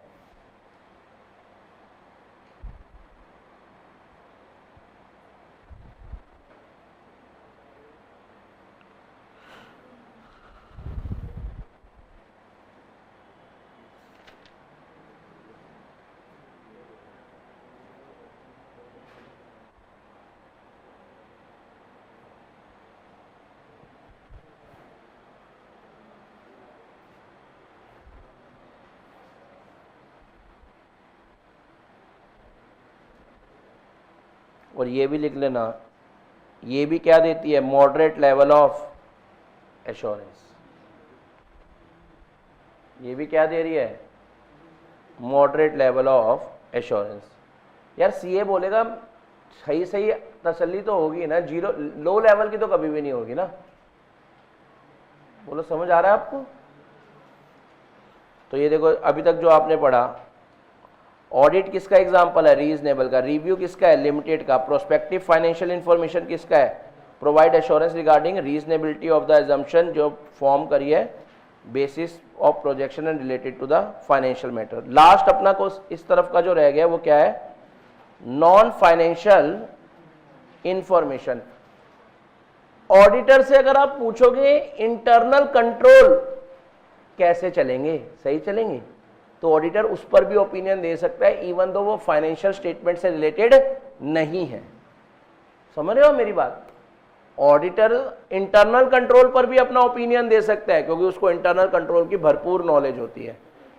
और ये भी लिख लेना, ये भी क्या देती है, मॉडरेट लेवल ऑफ एश्योरेंस। ये भी क्या दे रही है, मॉडरेट लेवल ऑफ एश्योरेंस। यार सीए बोलेगा सही सही तसल्ली तो होगी ना, जीरो लो लेवल की तो कभी भी नहीं होगी ना। बोलो समझ आ रहा है आपको? तो ये देखो अभी तक जो आपने पढ़ा, ऑडिट किसका एग्जांपल है, रीजनेबल का, रिव्यू किसका है, लिमिटेड का, प्रोस्पेक्टिव फाइनेंशियल इंफॉर्मेशन किसका है, provide assurance regarding reasonability of the assumption जो फॉर्म करी है basis of projection and related to the financial matter. Last अपना को इस तरफ का जो रह गया वो क्या है, नॉन फाइनेंशियल इंफॉर्मेशन। ऑडिटर से अगर आप पूछोगे इंटरनल कंट्रोल कैसे चलेंगे, सही चलेंगे, तो ऑडिटर उस पर भी ओपिनियन दे सकता है इवन दो वो फाइनेंशियल स्टेटमेंट से रिलेटेड नहीं है। समझ रहे हो मेरी बात? ऑडिटर इंटरनल कंट्रोल पर भी अपना ओपिनियन दे सकता है क्योंकि उसको इंटरनल कंट्रोल की भरपूर नॉलेज होती है,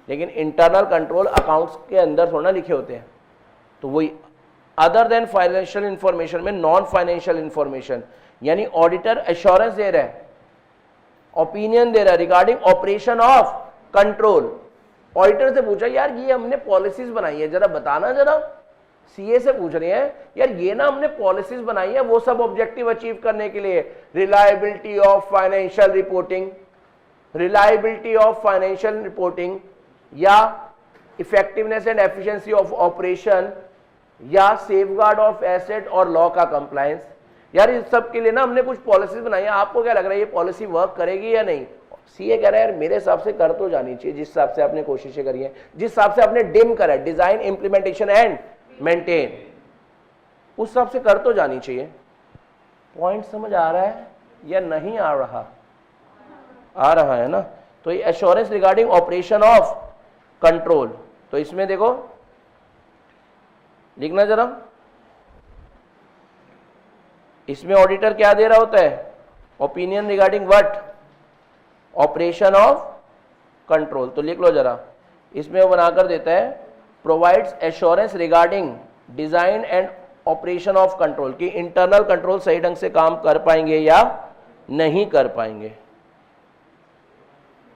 लेकिन इंटरनल कंट्रोल अकाउंट्स के अंदर थोड़ा लिखे होते हैं। तो वही अदर देन फाइनेंशियल इंफॉर्मेशन में नॉन फाइनेंशियल इंफॉर्मेशन, यानी ऑडिटर एश्योरेंस दे रहा है, ओपिनियन दे रहा है regarding operation of control. Auditor से पूछा यार ये हमने पॉलिसीज बनाई है, जरा बताना जरा। सीए से पूछ रहे हैं यार ये ना हमने पॉलिसीज बनाई है, वो सब ऑब्जेक्टिव अचीव करने के लिए, reliability of financial reporting, reliability of financial reporting, या effectiveness and efficiency of operation, या सेफगार्ड ऑफ एसेट और लॉ का कंप्लायंस। यार इस सब के लिए ना हमने कुछ पॉलिसीज बनाई है, आपको क्या लग रहा है ये पॉलिसी वर्क करेगी या नहीं? सीए कह रहा है यार मेरे हिसाब से कर तो जानी चाहिए, जिस हिसाब से आपने कोशिशें करी है, जिस हिसाब से आपने डिम करा है, डिजाइन इम्प्लीमेंटेशन एंड मेंटेन, उस हिसाब से कर तो जानी चाहिए। पॉइंट समझ आ रहा है या नहीं आ रहा? आ रहा है ना? तो ये assurance regarding operation of control, तो इसमें देखो लिखना जरा, इसमें ऑडिटर क्या दे रहा होता है, opinion regarding what, operation of control. तो लिख लो जरा, इसमें वो बनाकर देता है provides assurance regarding design and operation of control, कि इंटरनल कंट्रोल सही ढंग से काम कर पाएंगे या नहीं कर पाएंगे।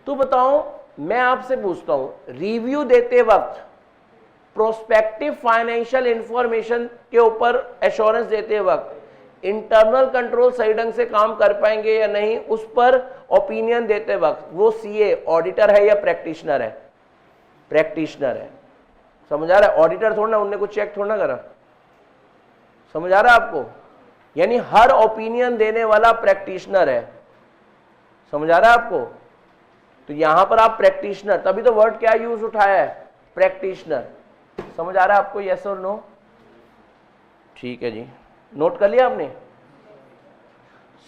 तो बताओ मैं आपसे पूछता हूं, रिव्यू देते वक्त प्रोस्पेक्टिव फाइनेंशियल इंफॉर्मेशन के ऊपर एश्योरेंस देते वक्त इंटरनल कंट्रोल सही ढंग से काम कर पाएंगे या नहीं, उस पर ओपिनियन देते वक्त वो सीए ऑडिटर है या प्रैक्टिशनर है? प्रैक्टिशनर है। समझ आ रहा है? ऑडिटर थोड़ा ना, उनने कुछ चेक थोड़ा ना करा। समझ आ रहा है आपको? यानी हर ओपिनियन देने वाला प्रैक्टिशनर है। समझ आ रहा है आपको? तो यहां पर आप प्रैक्टिशनर, तभी तो वर्ड क्या यूज उठाया है, प्रैक्टिशनर। समझ आ रहा है आपको? यस और नो? ठीक है जी, नोट कर लिया आपने?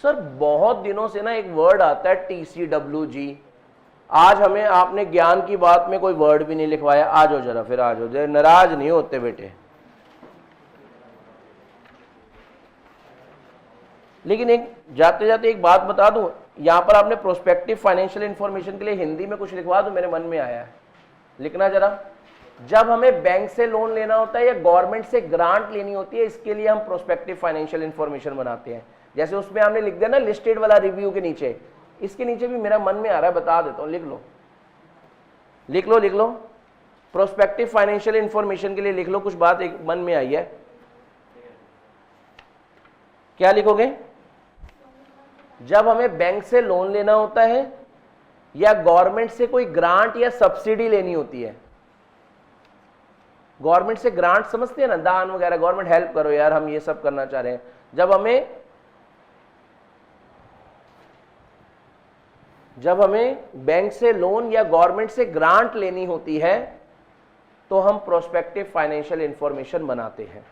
सर बहुत दिनों से ना एक वर्ड आता है TCWG। आज हमें आपने ज्ञान की बात में कोई वर्ड भी नहीं लिखवाया। आ जाओ जरा, फिर आ जाओ, नाराज नहीं होते बेटे। लेकिन एक जाते जाते एक बात बता दूं, यहां पर आपने प्रोस्पेक्टिव फाइनेंशियल इंफॉर्मेशन के लिए हिंदी में कुछ लिखवा दो, मेरे मन में आया है, लिखना जरा। जब हमें बैंक से लोन लेना होता है या गवर्नमेंट से ग्रांट लेनी होती है, इसके लिए हम प्रोस्पेक्टिव फाइनेंशियल इंफॉर्मेशन बनाते हैं। जैसे उसमें हमने लिख दिया ना लिस्टेड वाला रिव्यू के नीचे, इसके नीचे भी मेरा मन में आ रहा है, बता देता हूं, लिख लो लिख लो लिख लो। प्रोस्पेक्टिव फाइनेंशियल इंफॉर्मेशन के लिए लिख लो, कुछ बात एक मन में आई है। क्या लिखोगे? जब हमें बैंक से लोन लेना होता है या गवर्नमेंट से कोई ग्रांट या सब्सिडी लेनी होती है। गवर्नमेंट से ग्रांट समझते हैं ना, दान वगैरह, गवर्नमेंट हेल्प करो यार, हम ये सब करना चाह रहे हैं। जब हमें बैंक से लोन या गवर्नमेंट से ग्रांट लेनी होती है तो हम प्रोस्पेक्टिव फाइनेंशियल इंफॉर्मेशन बनाते हैं।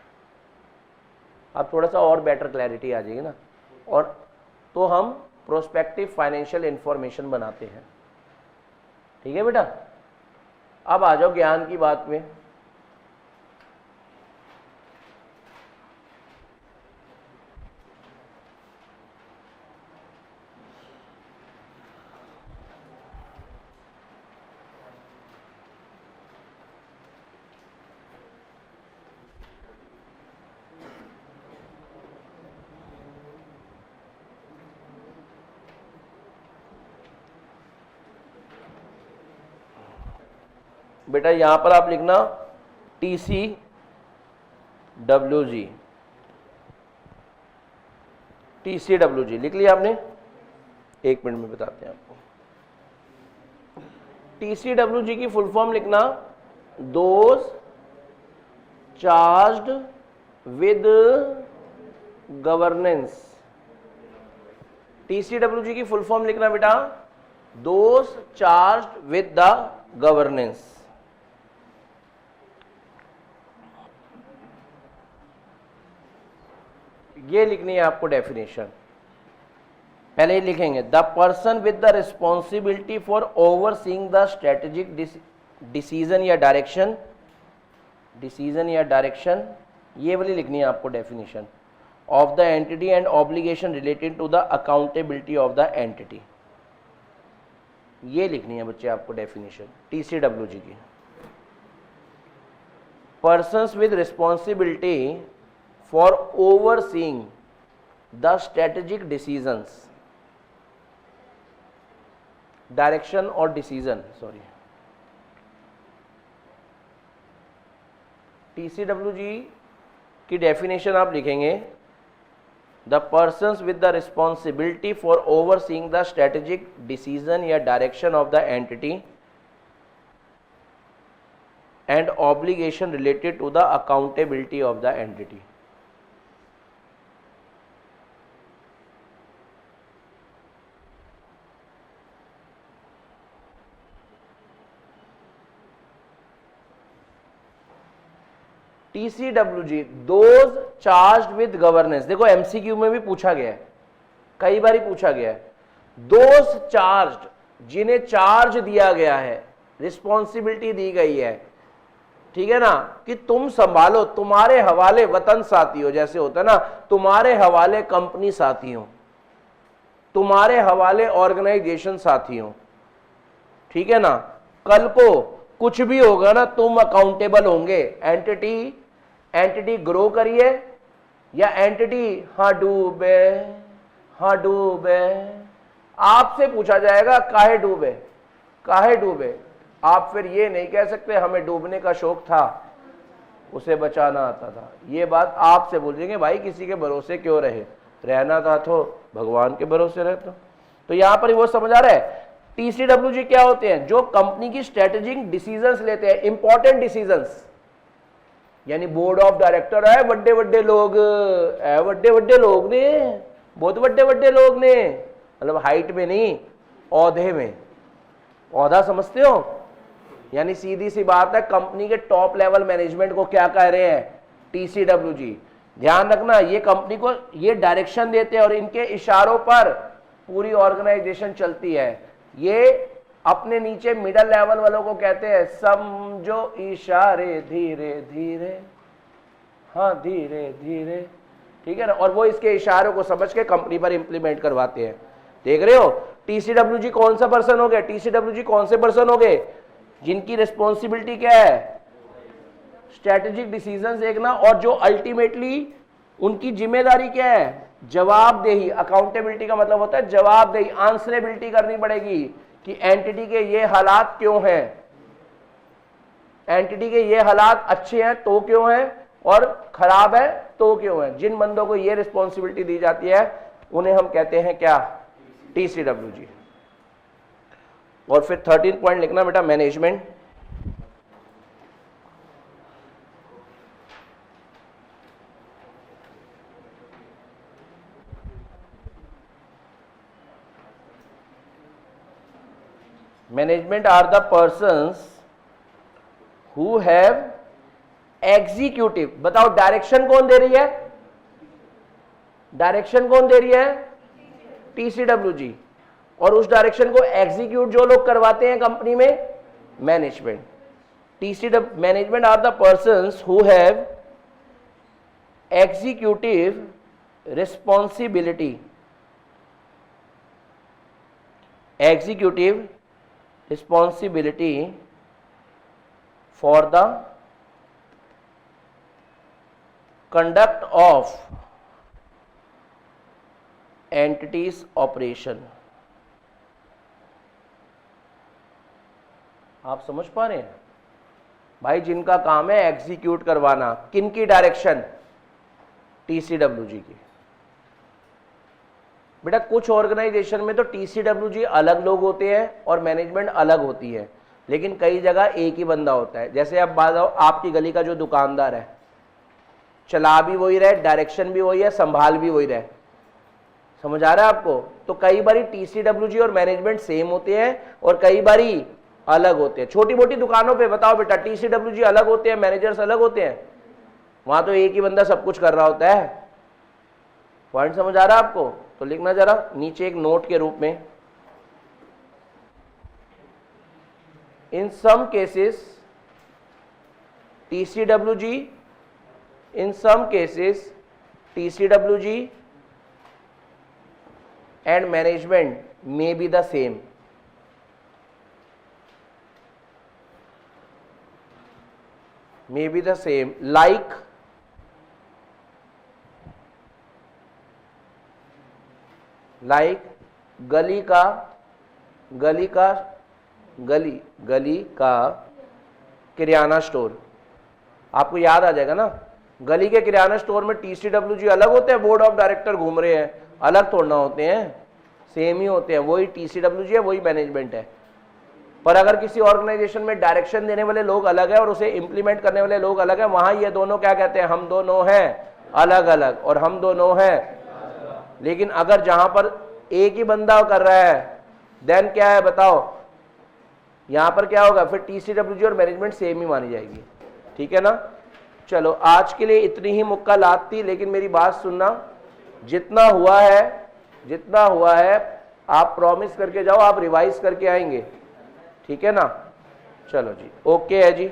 अब थोड़ा सा और बेटर क्लैरिटी आ जाएगी ना, और तो हम प्रोस्पेक्टिव फाइनेंशियल इंफॉर्मेशन बनाते हैं। ठीक है बेटा? अब आ जाओ ज्ञान की बात में। बेटा यहां पर आप लिखना TCWG। TCWG लिख लिया आपने? एक मिनट में बताते हैं आपको। TCWG की फुल फॉर्म लिखना, those charged with governance. TCWG की फुल फॉर्म लिखना बेटा, those charged with the governance. ये लिखनी है आपको डेफिनेशन। पहले ही लिखेंगे, the person with the responsibility for overseeing the strategic decision या डायरेक्शन, ये वाली लिखनी है आपको definition of the entity and obligation related to the accountability of the entity. ये लिखनी है बच्चे आपको डेफिनेशन TCWG की। Persons with responsibility for overseeing the strategic decisions, direction or decision, sorry, TCWG की डेफिनेशन आप लिखेंगे, the persons with the responsibility for overseeing the strategic decision या direction of the entity and obligation related to the accountability of the entity। TCWG, those charged with governance. देखो MCQ में भी पूछा गया है, कई बार पूछा गया है। दोज चार्ज्ड, जिन्हें चार्ज दिया गया है, रिस्पॉन्सिबिलिटी दी गई है, ठीक है ना, कि तुम संभालो, तुम्हारे हवाले वतन साथी हो, जैसे होता है ना, तुम्हारे हवाले कंपनी साथी हो, तुम्हारे हवाले ऑर्गेनाइजेशन साथी हो, ठीक है ना, कल को कुछ भी होगा ना, तुम अकाउंटेबल होंगे। एंटिटी ग्रो करिए या एंटिटी डूबे, आपसे पूछा जाएगा काहे डूबे। आप फिर ये नहीं कह सकते हमें डूबने का शौक था, उसे बचाना आता था। ये बात आपसे बोलेंगे, भाई किसी के भरोसे क्यों रहे, रहना था तो भगवान के भरोसे रहता। तो यहां पर वो समझ आ रहा है। TCWG क्या होते हैं? जो कंपनी की स्ट्रेटेजिक डिसीजंस लेते हैं, इंपॉर्टेंट डिसीजंस, यानी बोर्ड ऑफ डायरेक्टर है बड़े बड़े लोग, बड़े बड़े लोग ने, बहुत बड़े बड़े लोग ने, मतलब हाइट में नहीं, औहदे में। औहदा समझते हो? यानी सीधी सी बात है, कंपनी के टॉप लेवल मैनेजमेंट को क्या कह रहे हैं? TCWG। ध्यान रखना, ये कंपनी को ये डायरेक्शन देते हैं और इनके इशारों पर पूरी ऑर्गेनाइजेशन चलती है। ये अपने नीचे मिडिल लेवल वालों को कहते हैं समझो इशारे धीरे धीरे, हाँ धीरे धीरे, ठीक है ना। और वो इसके इशारों को समझ के कंपनी पर इंप्लीमेंट करवाते हैं। देख रहे हो? TCWG कौन सा पर्सन हो गया? TCWG कौन से पर्सन हो गए? जिनकी रिस्पॉन्सिबिलिटी क्या है? स्ट्रेटेजिक डिसीजन देखना, और जो अल्टीमेटली उनकी जिम्मेदारी क्या है? जवाबदेही। अकाउंटेबिलिटी का मतलब होता है जवाबदेही, आंसरेबिलिटी करनी पड़ेगी कि एंटिटी के ये हालात क्यों हैं, एंटिटी के ये हालात अच्छे हैं तो क्यों हैं, और खराब है तो क्यों है। जिन बंदों को ये रिस्पॉन्सिबिलिटी दी जाती है उन्हें हम कहते हैं क्या? TCWG। और फिर 13 पॉइंट लिखना बेटा, management. Management are the persons who have executive. बताओ डायरेक्शन कौन दे रही है? डायरेक्शन कौन दे रही है? TCWG। और उस डायरेक्शन को एग्जीक्यूट जो लोग करवाते हैं कंपनी में, management. TCW management are the persons who have executive responsibility, executive responsibility for the conduct of entities operation। आप समझ पा रहे हैं भाई? जिनका काम है एग्जीक्यूट करवाना, किन की डायरेक्शन? TCWG की। बेटा कुछ ऑर्गेनाइजेशन में तो TCWG अलग लोग होते हैं और मैनेजमेंट अलग होती है, लेकिन कई जगह एक ही बंदा होता है। जैसे अब बात आओ, आपकी गली का जो दुकानदार है, चला भी वही रहे, डायरेक्शन भी वही है, संभाल भी वही रहे। समझ आ रहा है आपको? तो कई बारी TCWG और मैनेजमेंट सेम होते हैं और कई बारी अलग होते हैं। छोटी मोटी दुकानों पे बताओ बेटा, TCWG अलग होते हैं, मैनेजर्स अलग होते हैं, वहां तो एक ही बंदा सब कुछ कर रहा होता है। पॉइंट समझ आ रहा है आपको? तो लिखना जरा नीचे एक नोट के रूप में, in some cases TCWG, in some cases TCWG and management may be the same. May be the same, like गली का किराना स्टोर। आपको याद आ जाएगा ना, गली के किराना स्टोर में TCWG अलग होते हैं, बोर्ड ऑफ डायरेक्टर घूम रहे हैं, अलग थोड़ा होते हैं, सेम ही होते हैं। वही TCWG है, वही मैनेजमेंट है। पर अगर किसी ऑर्गेनाइजेशन में डायरेक्शन देने वाले लोग अलग है और उसे इंप्लीमेंट करने वाले लोग अलग है, वहां ये दोनों क्या कहते हैं? हम दोनों हैं अलग अलग, और हम दोनों हैं। लेकिन अगर जहां पर एक ही बंदा कर रहा है, देन क्या है बताओ? यहां पर क्या होगा? फिर TCWG और मैनेजमेंट सेम ही मानी जाएगी। ठीक है ना? चलो आज के लिए इतनी ही मुक्कालात थी, लेकिन मेरी बात सुनना, जितना हुआ है आप प्रॉमिस करके जाओ, आप रिवाइज करके आएंगे। ठीक है ना? चलो जी, ओके है जी।